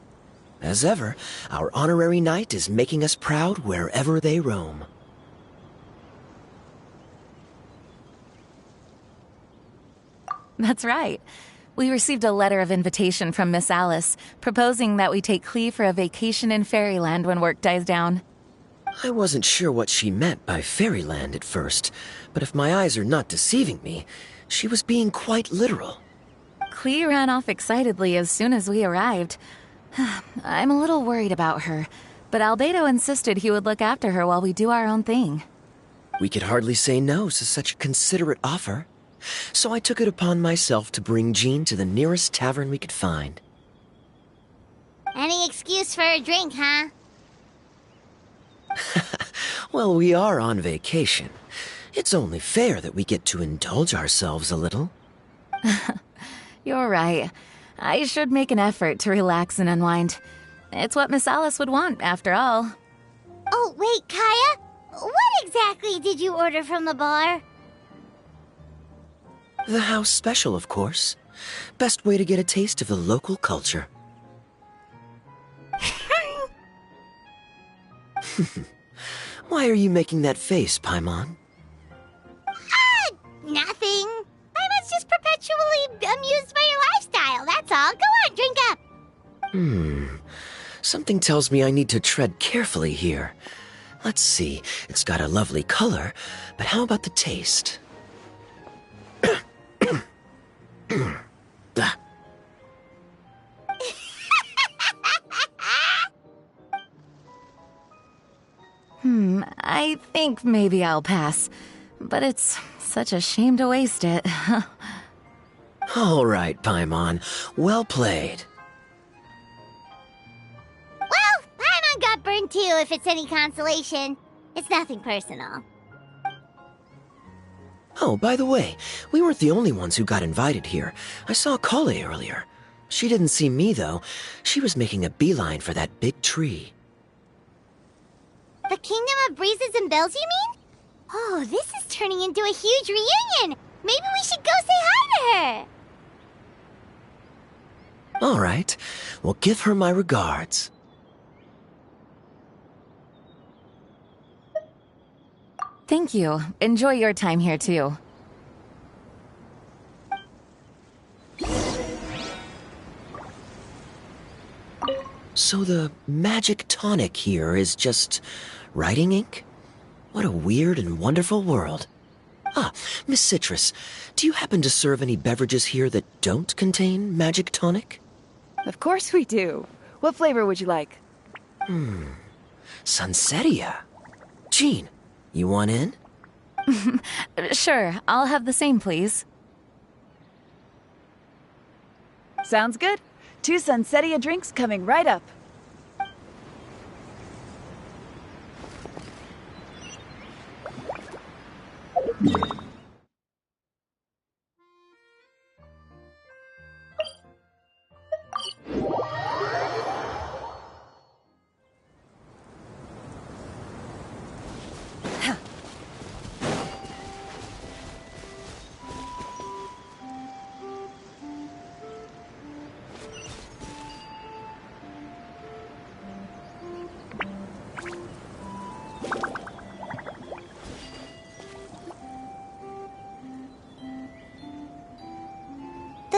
As ever, our honorary knight is making us proud wherever they roam. That's right. We received a letter of invitation from Miss Alice, proposing that we take Klee for a vacation in Fairyland when work dies down. I wasn't sure what she meant by Fairyland at first, but if my eyes are not deceiving me, she was being quite literal. Klee ran off excitedly as soon as we arrived. I'm a little worried about her, but Albedo insisted he would look after her while we do our own thing. We could hardly say no to such a considerate offer, so I took it upon myself to bring Jean to the nearest tavern we could find. Any excuse for a drink, huh? Well, we are on vacation. It's only fair that we get to indulge ourselves a little. You're right. I should make an effort to relax and unwind. It's what Miss Alice would want, after all. Oh, wait, Kaya? What exactly did you order from the bar? The house special, of course. Best way to get a taste of the local culture. Why are you making that face, Paimon? Nothing. I was just perpetually amused by your lifestyle, that's all. Go on, drink up. Something tells me I need to tread carefully here. Let's see, it's got a lovely color, but how about the taste? I think maybe I'll pass. But it's such a shame to waste it. All right, Paimon. Well played. Well, Paimon got burned too, if it's any consolation. It's nothing personal. Oh, by the way, we weren't the only ones who got invited here. I saw Collei earlier. She didn't see me, though. She was making a beeline for that big tree. The Kingdom of Breezes and Bells, you mean? Oh, this is turning into a huge reunion! Maybe we should go say hi to her! All right. Well, give her my regards. Thank you. Enjoy your time here, too. So the magic tonic here is just writing ink? What a weird and wonderful world. Ah, Miss Citrus, do you happen to serve any beverages here that don't contain magic tonic? Of course we do. What flavor would you like? Sunsetia. Jean, you want in? Sure, I'll have the same, please. Sounds good. 2 Sunsetia drinks coming right up.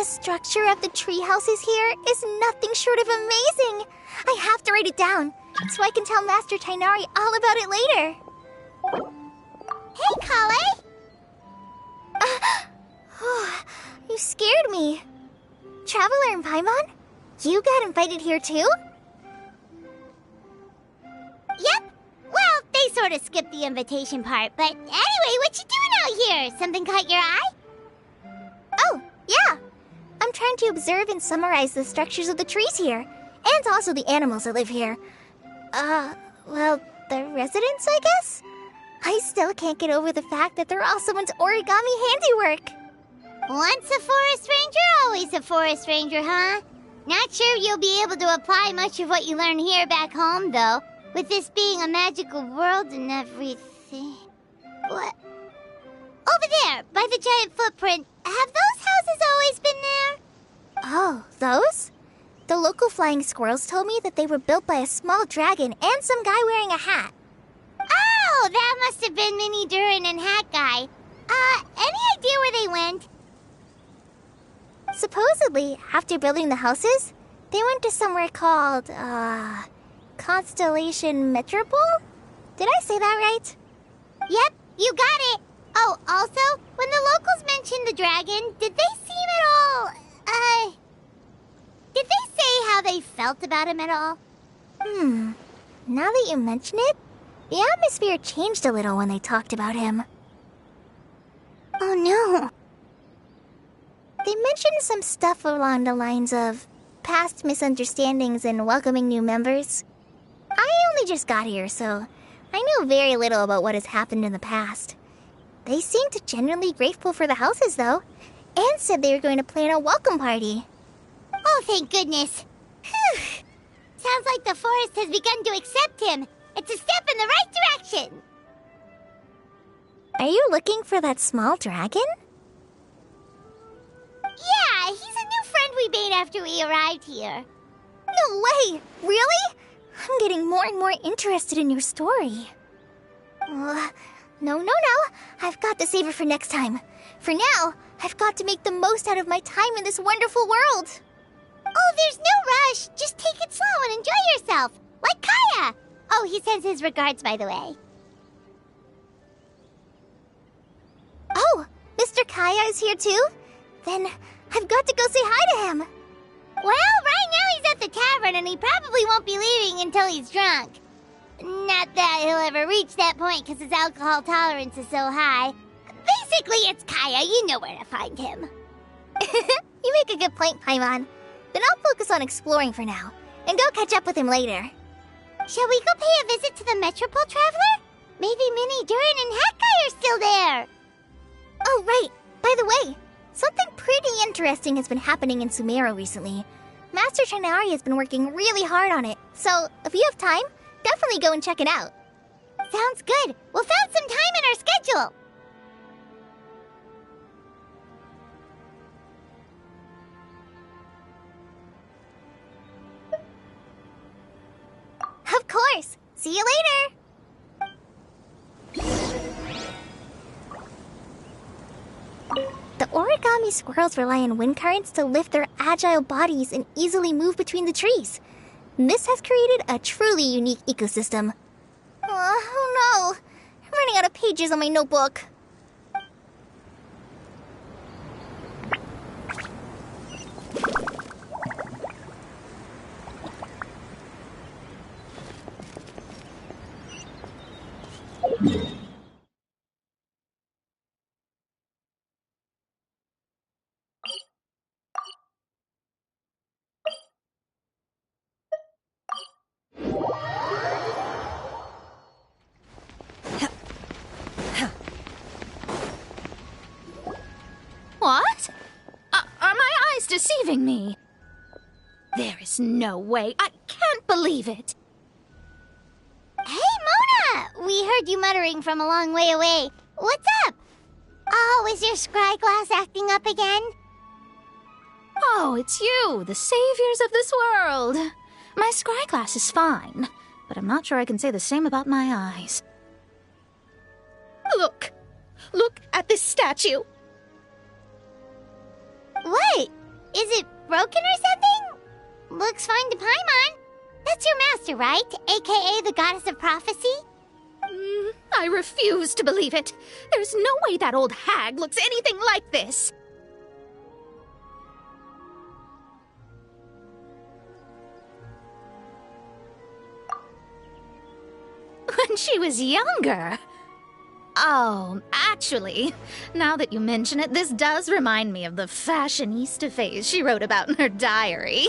The structure of the tree houses here is nothing short of amazing. I have to write it down so I can tell Master Tighnari all about it later. Hey, Kale! You scared me. Traveler and Paimon? You got invited here too? Yep. Well, they sort of skipped the invitation part, but anyway, what you doing out here? Something caught your eye? Oh, yeah. I'm trying to observe and summarize the structures of the trees here, and also the animals that live here. Well, the residents, I guess? I still can't get over the fact that they're all someone's origami handiwork. Once a forest ranger, always a forest ranger, huh? Not sure you'll be able to apply much of what you learn here back home, though, with this being a magical world and everything. What? Over there, by the giant footprint, have those houses always been there? Oh, those? The local flying squirrels told me that they were built by a small dragon and some guy wearing a hat. Oh, that must have been Mini Durin and Hat Guy. Any idea where they went? Supposedly, after building the houses, they went to somewhere called, Constellation Metropole? Did I say that right? Yep, you got it. Oh, also, when the locals mentioned the dragon, did they seem at all, did they say how they felt about him at all? Now that you mention it, the atmosphere changed a little when they talked about him. Oh no. They mentioned some stuff along the lines of past misunderstandings and welcoming new members. I only just got here, so I know very little about what has happened in the past. They seemed genuinely grateful for the houses, though, and said they were going to plan a welcome party. Oh, thank goodness. Whew. Sounds like the forest has begun to accept him. It's a step in the right direction. Are you looking for that small dragon? Yeah, he's a new friend we made after we arrived here. No way! Really? I'm getting more and more interested in your story. No. I've got to save it for next time. For now, I've got to make the most out of my time in this wonderful world. Oh, there's no rush. Just take it slow and enjoy yourself. Like Kaya. Oh, he sends his regards, by the way. Oh, Mr. Kaya is here too? Then I've got to go say hi to him. Well, right now he's at the tavern and he probably won't be leaving until he's drunk. Not that he'll ever reach that point because his alcohol tolerance is so high. Basically, it's Kaya. You know where to find him. You make a good point, Paimon. Then I'll focus on exploring for now and go catch up with him later. Shall we go pay a visit to the Metropole, Traveler? Maybe Mini Durin and Hat Guy are still there. Oh, right. By the way, something pretty interesting has been happening in Sumeru recently. Master Tighnari has been working really hard on it, so if you have time, definitely go and check it out. Sounds good. We'll find some time in our schedule. Of course. See you later. The origami squirrels rely on wind currents to lift their agile bodies and easily move between the trees. This has created a truly unique ecosystem. Oh no! I'm running out of pages on my notebook. What? Are my eyes deceiving me? There is no way. I can't believe it. Hey, Mona! We heard you muttering from a long way away. What's up? Oh, is your scry glass acting up again? Oh, it's you, the saviors of this world. My scry glass is fine, but I'm not sure I can say the same about my eyes. Look! Look at this statue! What? Is it broken or something? Looks fine to Paimon. That's your master, right? AKA the goddess of prophecy? I refuse to believe it. There's no way that old hag looks anything like this. When she was younger. Oh, actually, now that you mention it, this does remind me of the fashionista phase she wrote about in her diary.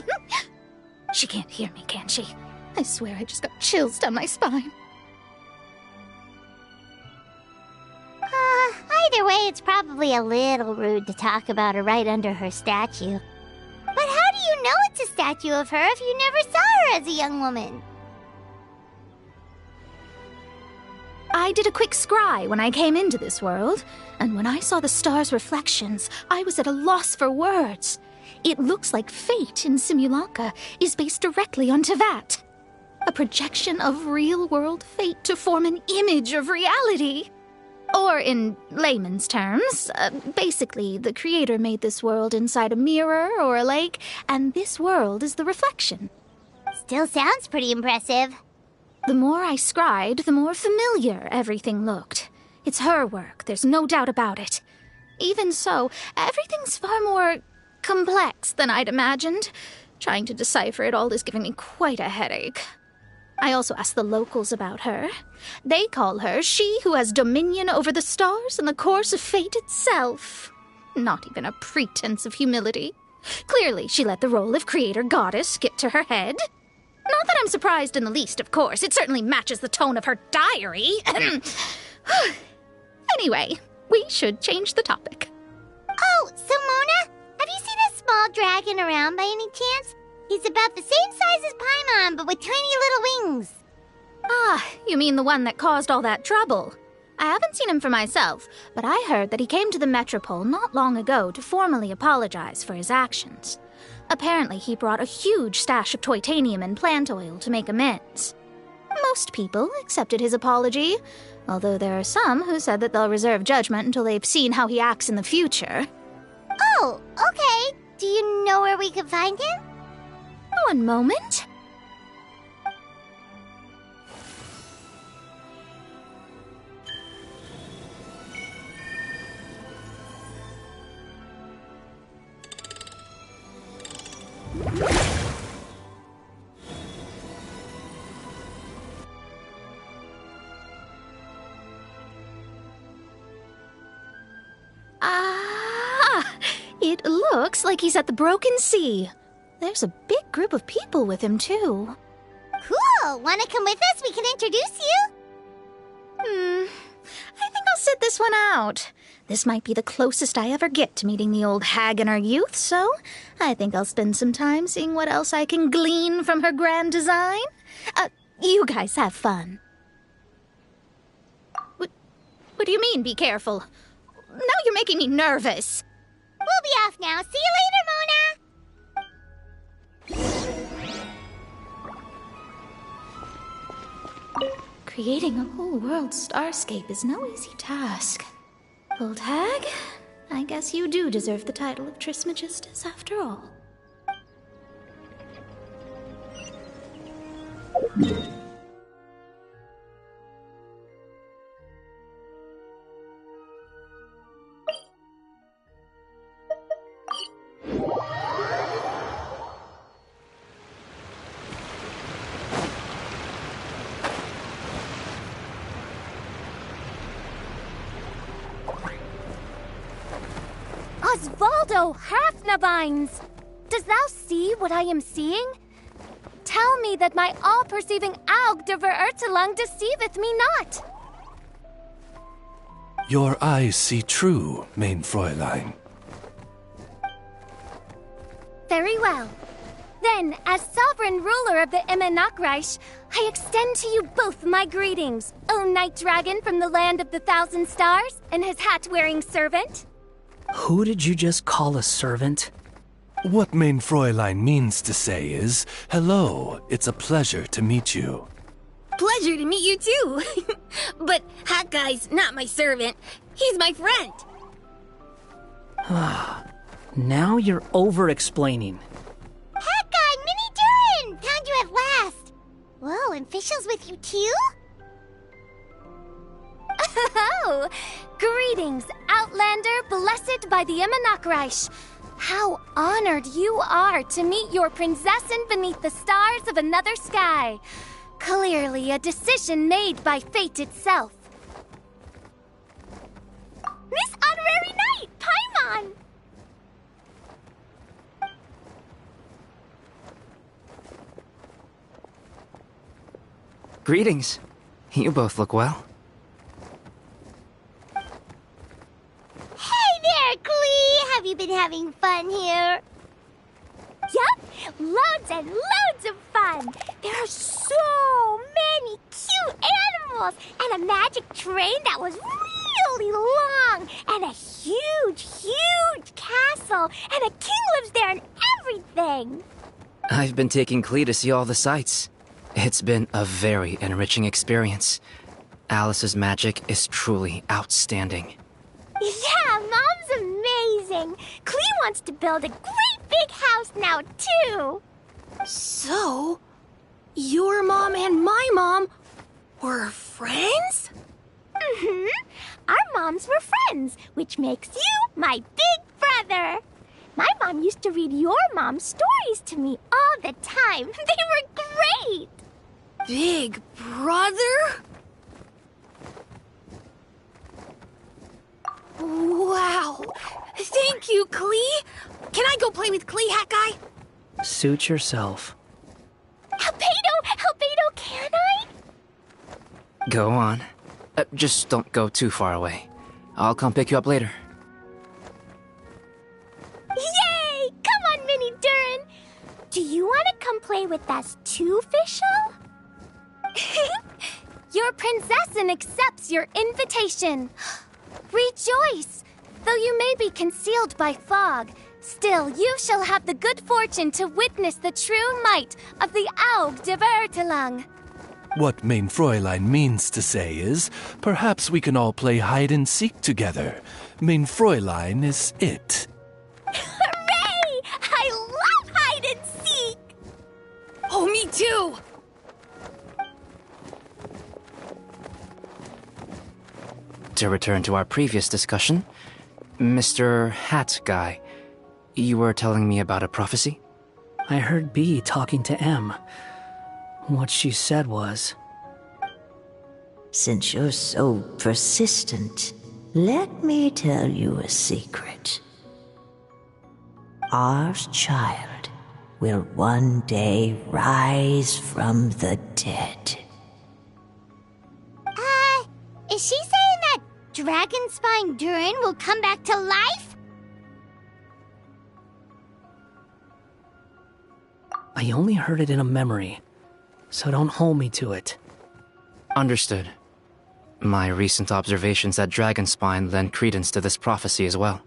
She can't hear me, can she? I swear I just got chills down my spine. Either way, it's probably a little rude to talk about her right under her statue. But how do you know it's a statue of her if you never saw her as a young woman? I did a quick scry when I came into this world, and when I saw the stars' reflections, I was at a loss for words. It looks like fate in Simulanka is based directly on Teyvat. A projection of real-world fate to form an image of reality. Or in layman's terms, basically the creator made this world inside a mirror or a lake, and this world is the reflection. Still sounds pretty impressive. The more I scried, the more familiar everything looked. It's her work, there's no doubt about it. Even so, everything's far more complex than I'd imagined. Trying to decipher it all is giving me quite a headache. I also asked the locals about her. They call her she who has dominion over the stars and the course of fate itself. Not even a pretense of humility. Clearly, she let the role of creator goddess get to her head. Not that I'm surprised in the least, of course. It certainly matches the tone of her diary. Anyway, we should change the topic. Oh, so Mona, have you seen a small dragon around by any chance? He's about the same size as Paimon, but with tiny little wings. Ah, you mean the one that caused all that trouble. I haven't seen him for myself, but I heard that he came to the Metropole not long ago to formally apologize for his actions. Apparently, he brought a huge stash of Toitanium and plant oil to make amends. Most people accepted his apology, although there are some who said that they'll reserve judgment until they've seen how he acts in the future. Oh, okay. Do you know where we can find him? One moment. It looks like he's at the Broken Sea. There's a big group of people with him, too. Cool! Wanna come with us? We can introduce you? I think I'll sit this one out. This might be the closest I ever get to meeting the old hag in her youth, so I think I'll spend some time seeing what else I can glean from her grand design. You guys have fun. What do you mean, be careful? Now you're making me nervous. We'll be off now. See you later, Mona! Creating a whole world starscape is no easy task. Old hag, I guess you do deserve the title of Trismegistus after all. Osvaldo Hafnabines! Does thou see what I am seeing? Tell me that my all-perceiving Aug de Verurtelung deceiveth me not! Your eyes see true, mein Fräulein. Very well. Then, as sovereign ruler of the Immenachreich, I extend to you both my greetings, O Night Dragon from the land of the Thousand Stars, and his hat-wearing servant. Who did you just call a servant? What mein Fräulein means to say is, hello, it's a pleasure to meet you. Pleasure to meet you too. But Hakkai's not my servant. He's my friend. Now you're over-explaining. Hat Guy, Mini Durin! Found you at last! Whoa, and Fischl's with you too? Oh, greetings, Outlander blessed by the Immanakreich. How honored you are to meet your prinzessin beneath the stars of another sky. Clearly a decision made by fate itself. Miss Honorary Knight, Paimon! Greetings. You both look well. Hey there, Klee! Have you been having fun here? Yup, loads and loads of fun. There are so many cute animals and a magic train that was really long and a huge, huge castle and a king lives there and everything. I've been taking Klee to see all the sights. It's been a very enriching experience. Alice's magic is truly outstanding. Yeah, Mom's amazing. Klee wants to build a great big house now, too. So, your mom and my mom were friends? Mm-hmm. Our moms were friends, which makes you my big brother. My mom used to read your mom's stories to me all the time. They were great. Big brother? Wow. Thank you, Klee. Can I go play with Klee, Hat Guy? Suit yourself. Albedo, can I? Go on. Just don't go too far away. I'll come pick you up later. Yay! Come on, Mini Durin. Do you want to come play with us too, Fischl? Your prinzessin accepts your invitation. Rejoice! Though you may be concealed by fog, still you shall have the good fortune to witness the true might of the Aug de Vertelang. What Mein Fräulein means to say is, perhaps we can all play hide-and-seek together. Mein Fräulein is it. Hooray! I love hide and seek! Oh, me too! To return to our previous discussion, Mr. Hat Guy, you were telling me about a prophecy? I heard B talking to M. What she said was... Since you're so persistent, let me tell you a secret. Our child will one day rise from the dead. Is she saying that Dragonspine Durin will come back to life? I only heard it in a memory, so don't hold me to it. Understood. My recent observations at Dragonspine lend credence to this prophecy as well.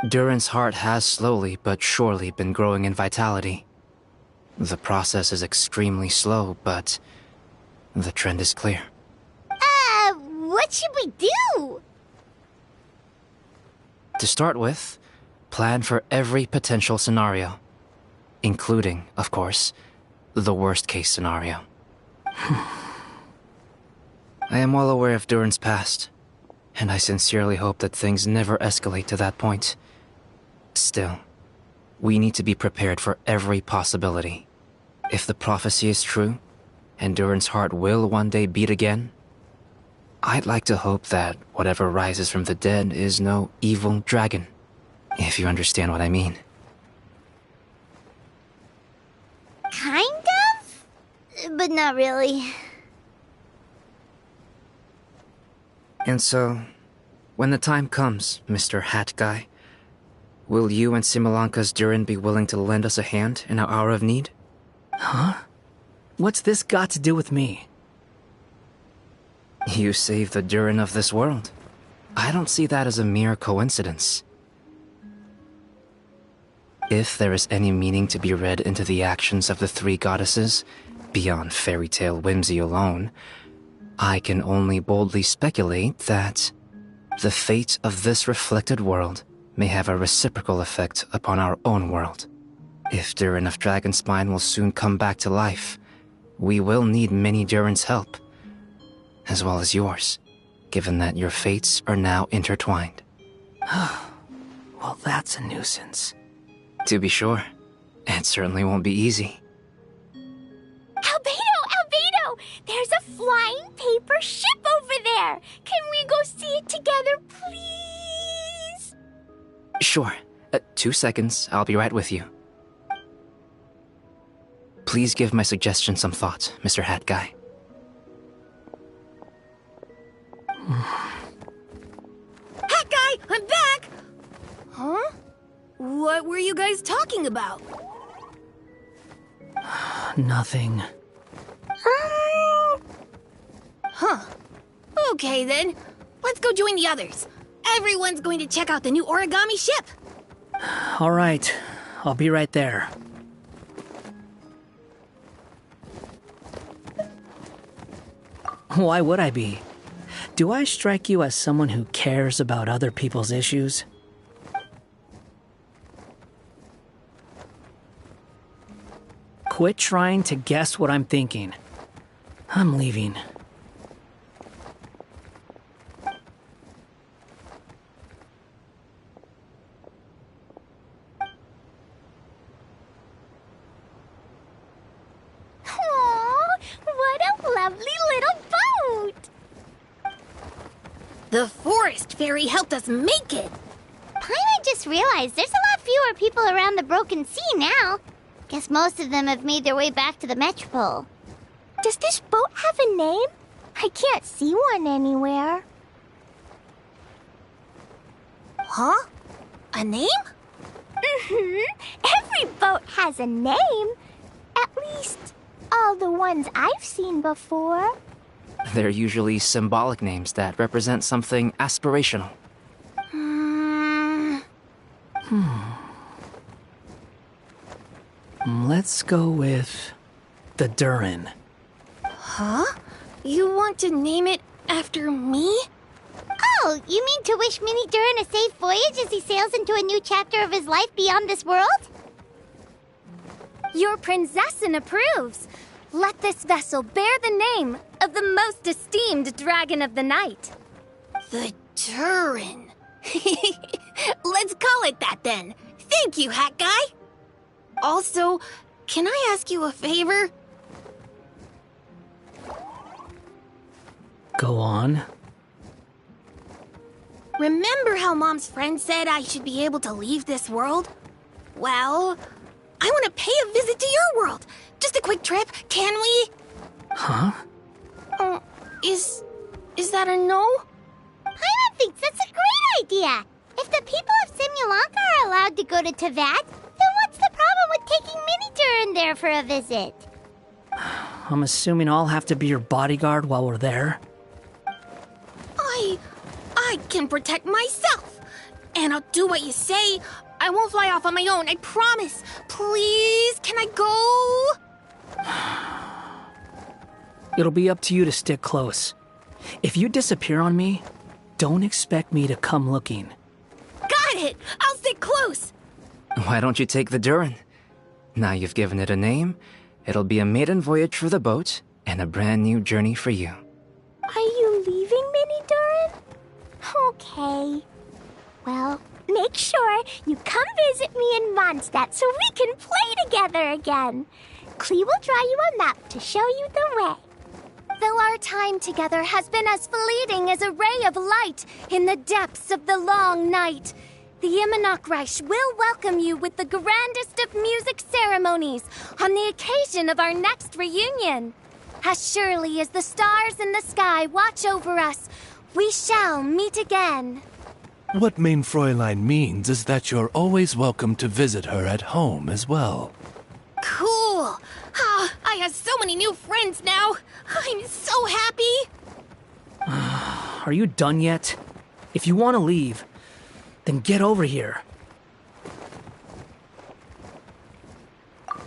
Durin's heart has slowly but surely been growing in vitality. The process is extremely slow, but the trend is clear. What should we do? To start with, plan for every potential scenario, including, of course, the worst-case scenario. I am well aware of Durin's past, and I sincerely hope that things never escalate to that point. Still, we need to be prepared for every possibility. If the prophecy is true, and Durin's heart will one day beat again, I'd like to hope that whatever rises from the dead is no evil dragon, if you understand what I mean. Kind of? But not really. And so, when the time comes, Mr. Hat Guy, will you and Similanka's Durin be willing to lend us a hand in our hour of need? Huh? What's this got to do with me? You saved the Durin of this world. I don't see that as a mere coincidence. If there is any meaning to be read into the actions of the three goddesses, beyond fairy tale whimsy alone, I can only boldly speculate that the fate of this reflected world may have a reciprocal effect upon our own world. If Durin of Dragonspine will soon come back to life, we will need many Durin's help, as well as yours, given that your fates are now intertwined. Well, that's a nuisance. To be sure, it certainly won't be easy. Albedo! There's a flying paper ship over there! Can we go see it together, please? Sure. 2 seconds, I'll be right with you. Please give my suggestion some thought, Mr. Hat Guy. Hat Guy, I'm back! Huh? What were you guys talking about? Nothing. Huh. Okay then. Let's go join the others. Everyone's going to check out the new origami ship. All right, I'll be right there. Why would I be? Do I strike you as someone who cares about other people's issues? Quit trying to guess what I'm thinking. I'm leaving. Aww, what a lovely little boat! The forest fairy helped us make it. Paimon just realized there's a lot fewer people around the Broken Sea now. Guess most of them have made their way back to the Metropole. Does this boat have a name? I can't see one anywhere. Huh? A name? Every boat has a name. At least, all the ones I've seen before. They're usually symbolic names that represent something aspirational. Let's go with the Durin. Huh? You want to name it after me? Oh, you mean to wish Mini Durin a safe voyage as he sails into a new chapter of his life beyond this world? Your princessin approves. Let this vessel bear the name of the most esteemed dragon of the night. The Durin. Let's call it that then. Thank you, Hat Guy. Also, can I ask you a favor? Go on. Remember how Mom's friend said I should be able to leave this world? Well, I want to pay a visit to your world. Just a quick trip, can we? Huh? Is that a no? Paimon thinks that's a great idea. If the people of Simulanka are allowed to go to Teyvat, then what's the problem with taking Mini Durin there for a visit? I'm assuming I'll have to be your bodyguard while we're there. I can protect myself. And I'll do what you say. I won't fly off on my own, I promise. Please, can I go? It'll be up to you to stick close. If you disappear on me, don't expect me to come looking. Got it! I'll stick close! Why don't you take the Durin? Now you've given it a name, it'll be a maiden voyage for the boat and a brand new journey for you. Are you leaving, Mini Durin? Okay. Well, make sure you come visit me in Mondstadt so we can play together again. Klee will draw you a map to show you the way. Though our time together has been as fleeting as a ray of light in the depths of the long night, the Immonok will welcome you with the grandest of music ceremonies on the occasion of our next reunion. As surely as the stars in the sky watch over us, we shall meet again. What Main Fräulein means is that you're always welcome to visit her at home as well. Cool! I have so many new friends now! I'm so happy! Are you done yet? If you want to leave, then get over here.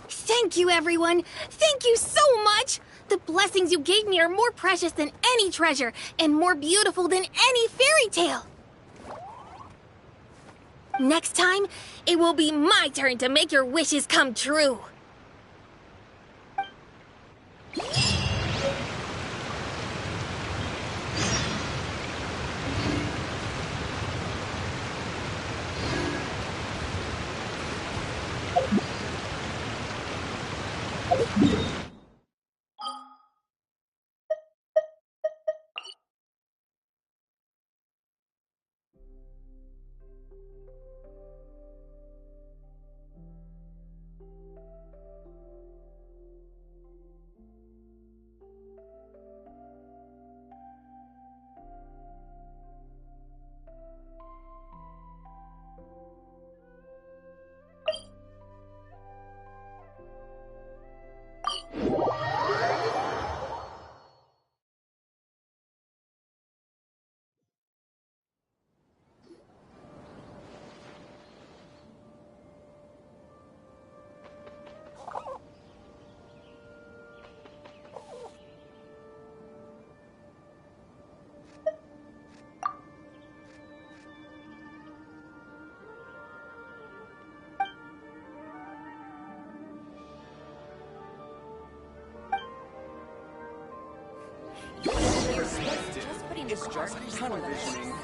Thank you, everyone! Thank you so much! The blessings you gave me are more precious than any treasure, and more beautiful than any fairy tale! Next time, it will be my turn to make your wishes come true. It's just tunnel visioning.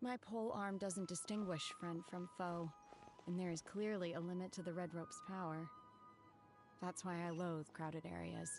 My pole arm doesn't distinguish friend from foe, and there is clearly a limit to the red rope's power. That's why I loathe crowded areas.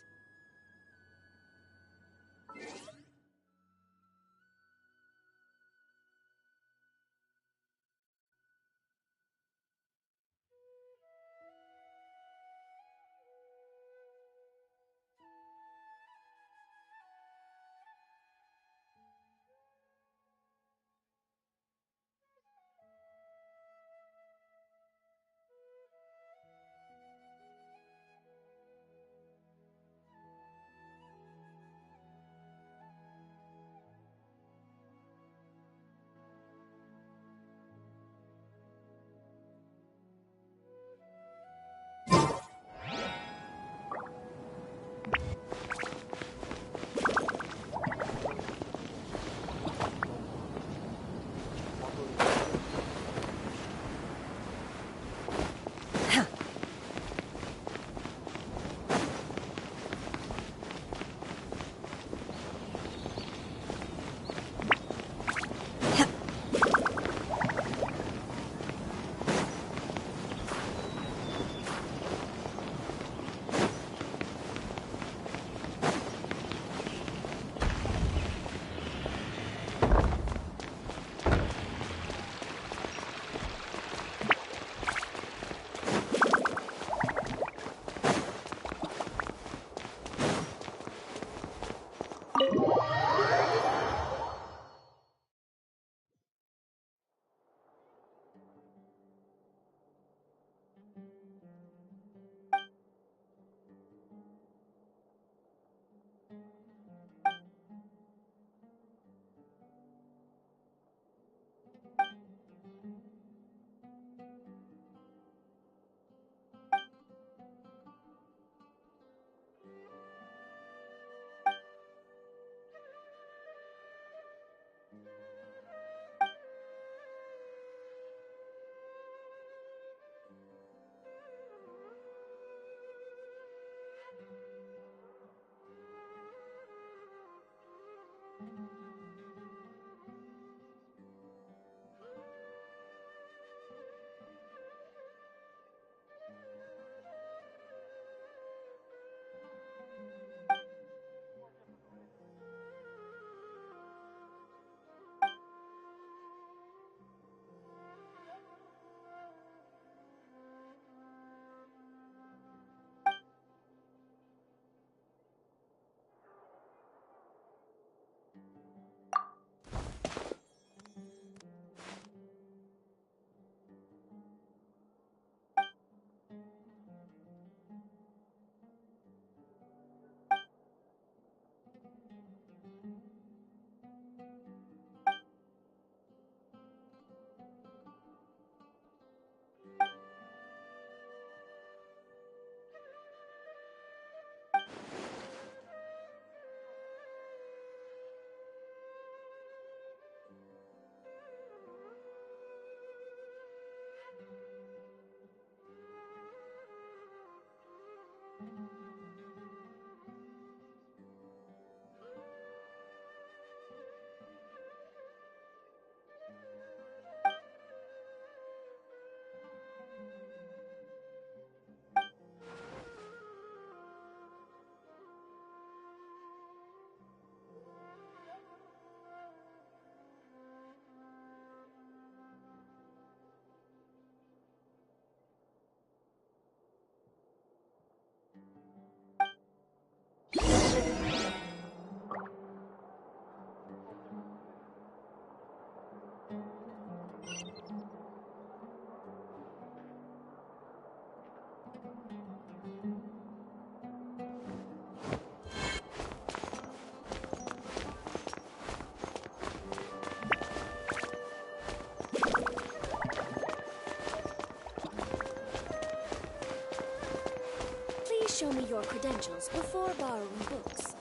Show me your credentials before borrowing books.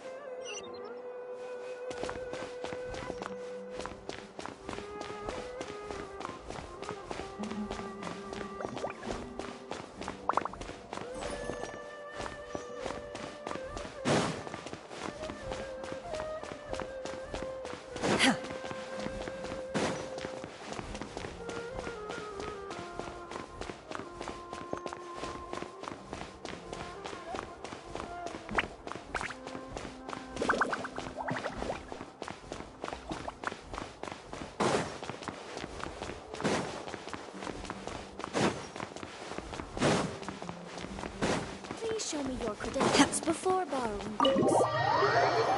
Please show me your credentials before borrowing books.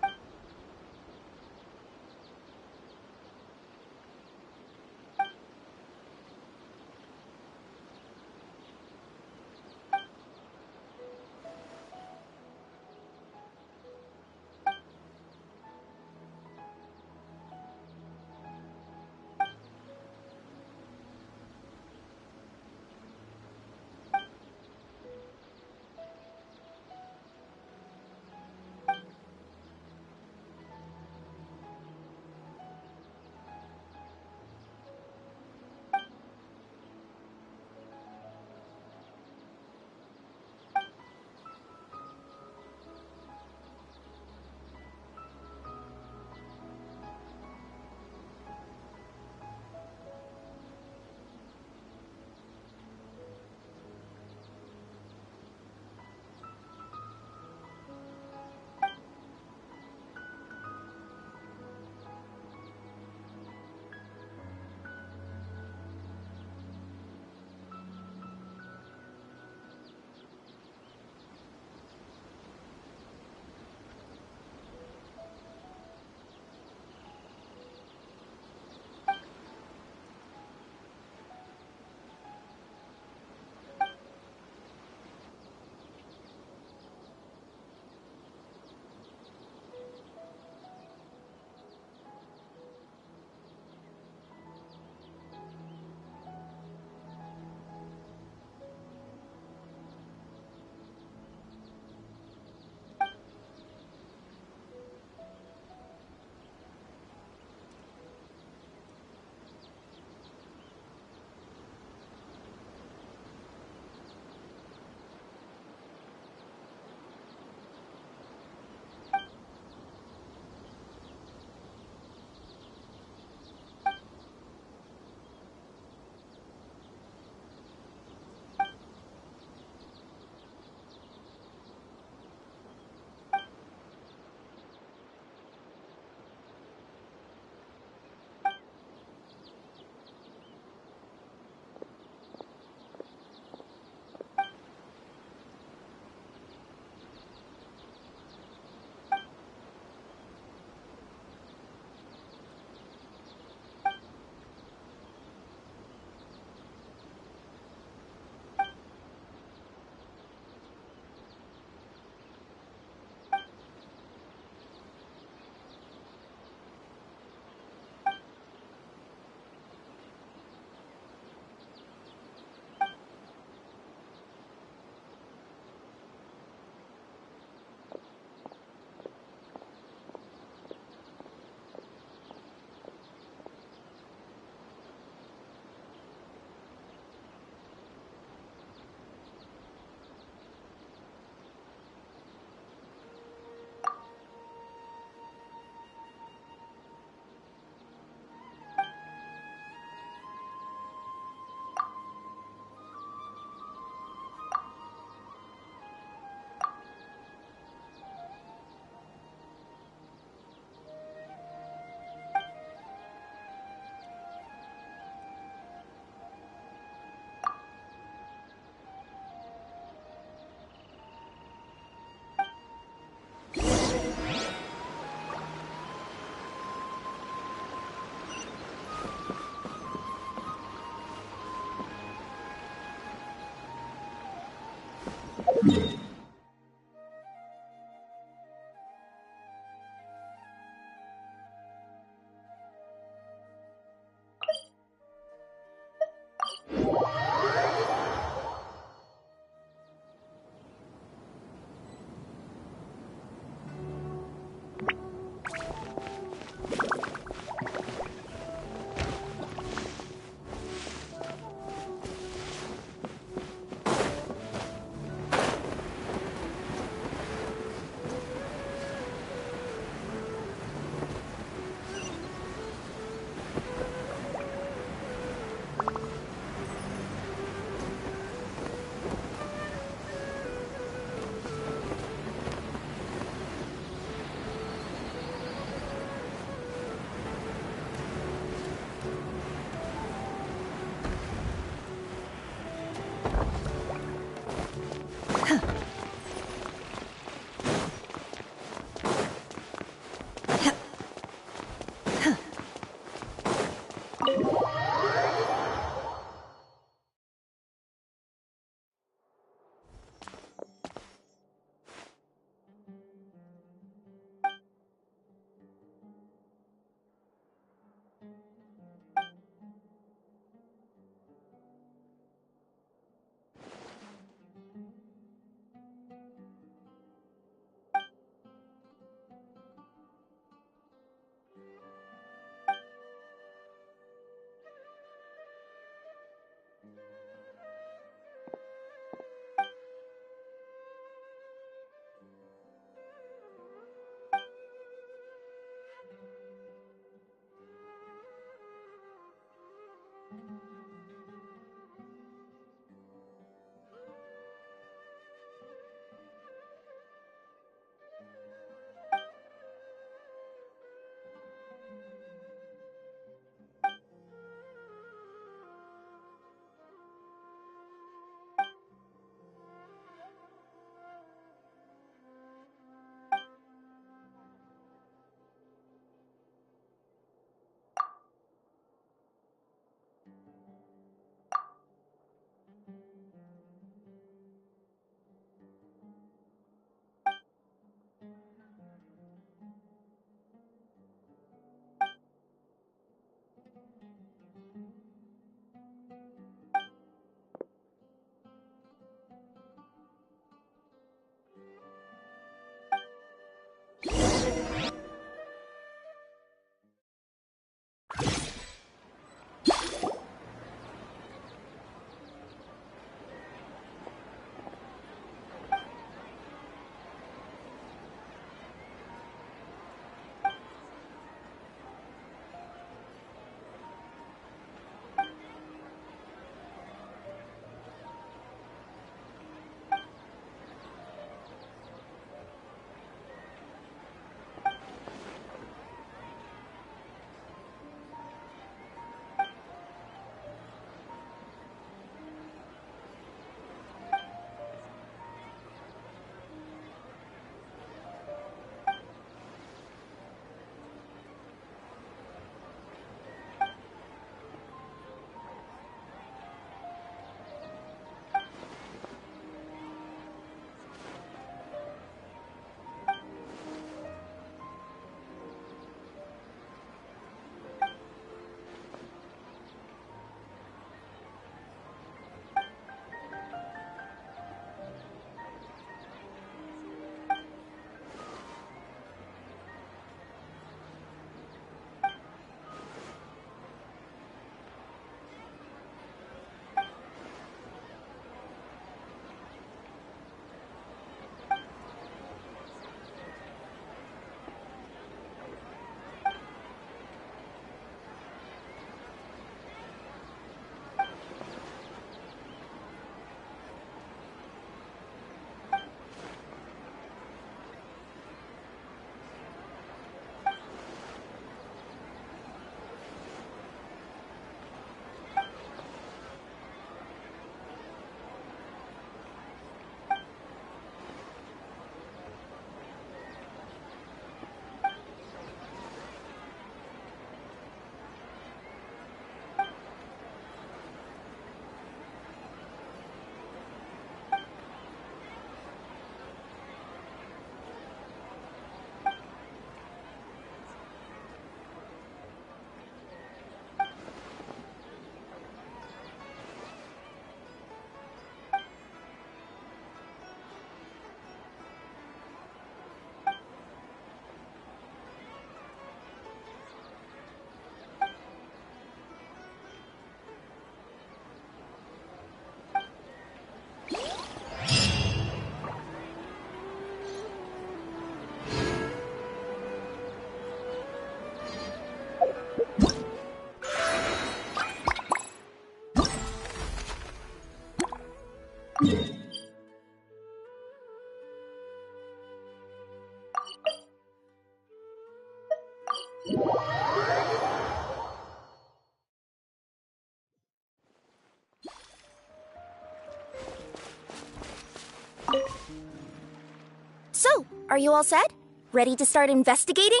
So, are you all set? Ready to start investigating?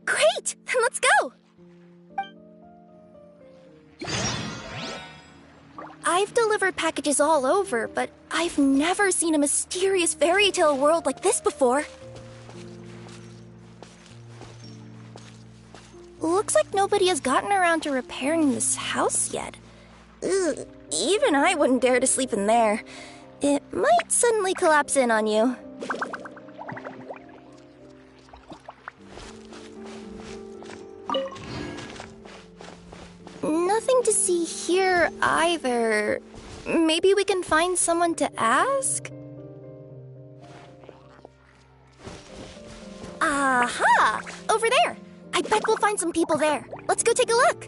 Great! Then let's go! I've delivered packages all over, but I've never seen a mysterious fairy tale world like this before. Looks like nobody has gotten around to repairing this house yet. Ugh, even I wouldn't dare to sleep in there. It might suddenly collapse in on you. Nothing to see here either. Maybe we can find someone to ask? Aha! Over there! I bet we'll find some people there. Let's go take a look.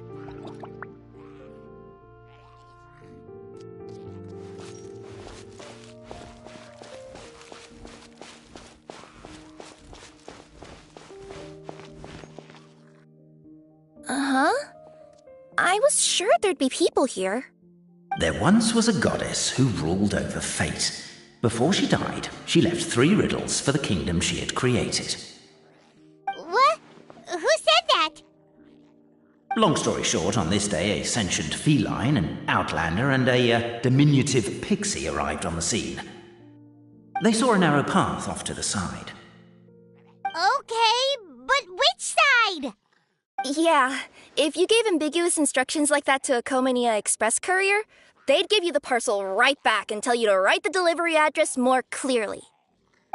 Uh-huh. I was sure there'd be people here. There once was a goddess who ruled over fate. Before she died, she left 3 riddles for the kingdom she had created. What? Who said that? Long story short, on this day, a sentient feline, an outlander, and a diminutive pixie arrived on the scene. They saw a narrow path off to the side. Okay, but which side? Yeah, if you gave ambiguous instructions like that to a Comania Express courier, they'd give you the parcel right back and tell you to write the delivery address more clearly.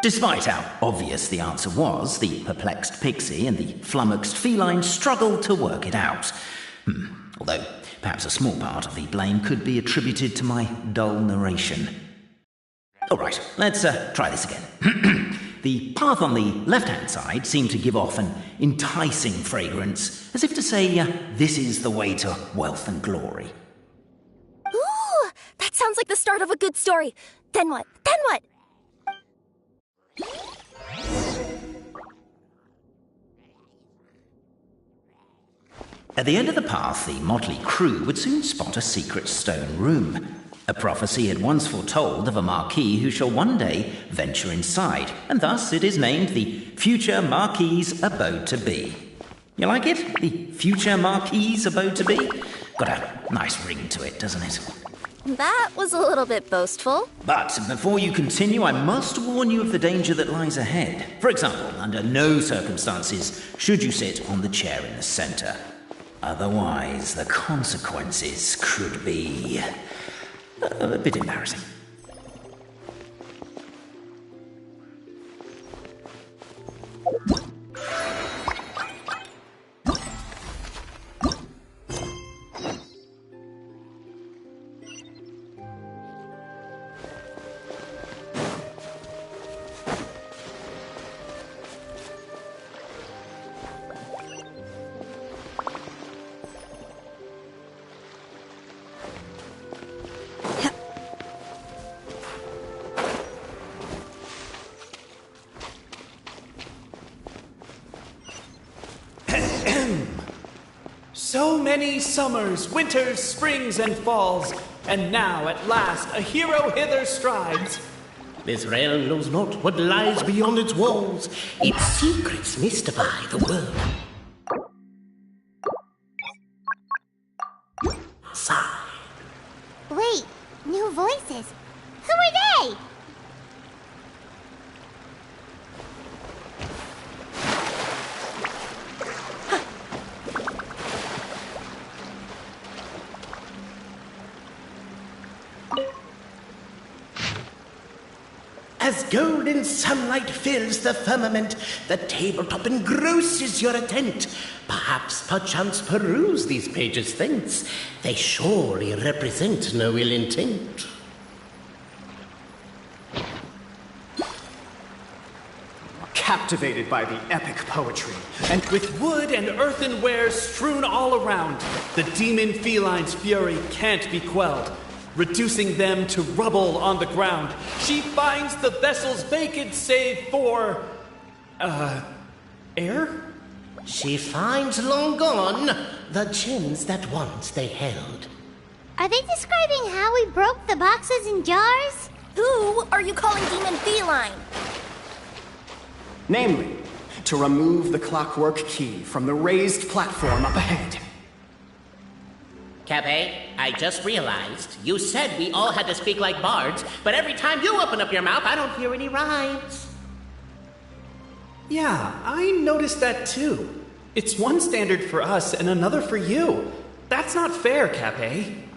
Despite how obvious the answer was, the perplexed pixie and the flummoxed feline struggled to work it out. Although, perhaps a small part of the blame could be attributed to my dull narration. Alright, let's try this again. The path on the left-hand side seemed to give off an enticing fragrance, as if to say, this is the way to wealth and glory. Ooh, that sounds like the start of a good story. Then what? Then what? At the end of the path, the motley crew would soon spot a secret stone room. A prophecy had once foretold of a Marquis who shall one day venture inside, and thus it is named the Future Marquis's Abode to Be. You like it? The Future Marquis's Abode to Be? Got a nice ring to it, doesn't it? That was a little bit boastful. But before you continue, I must warn you of the danger that lies ahead. For example, under no circumstances should you sit on the chair in the center. Otherwise, the consequences could be a bit embarrassing. So many summers, winters, springs, and falls, and now at last a hero hither strides. This realm knows not what lies beyond its walls. Its secrets mystify the world. Sigh. Wait, new voices. Who are they? As golden sunlight fills the firmament, the tabletop engrosses your attent. Perchance peruse these pages thence. They surely represent no ill intent. Captivated by the epic poetry, and with wood and earthenware strewn all around, the demon feline's fury can't be quelled. reducing them to rubble on the ground. She finds the vessels vacant save for... air? She finds long gone the gems that once they held. Are they describing how we broke the boxes and jars? Who are you calling Demon Feline? Namely, to remove the clockwork key from the raised platform up ahead. Cape, I just realized you said we all had to speak like bards, but every time you open up your mouth, I don't hear any rhymes. Yeah, I noticed that too. It's one standard for us and another for you. That's not fair, Cape.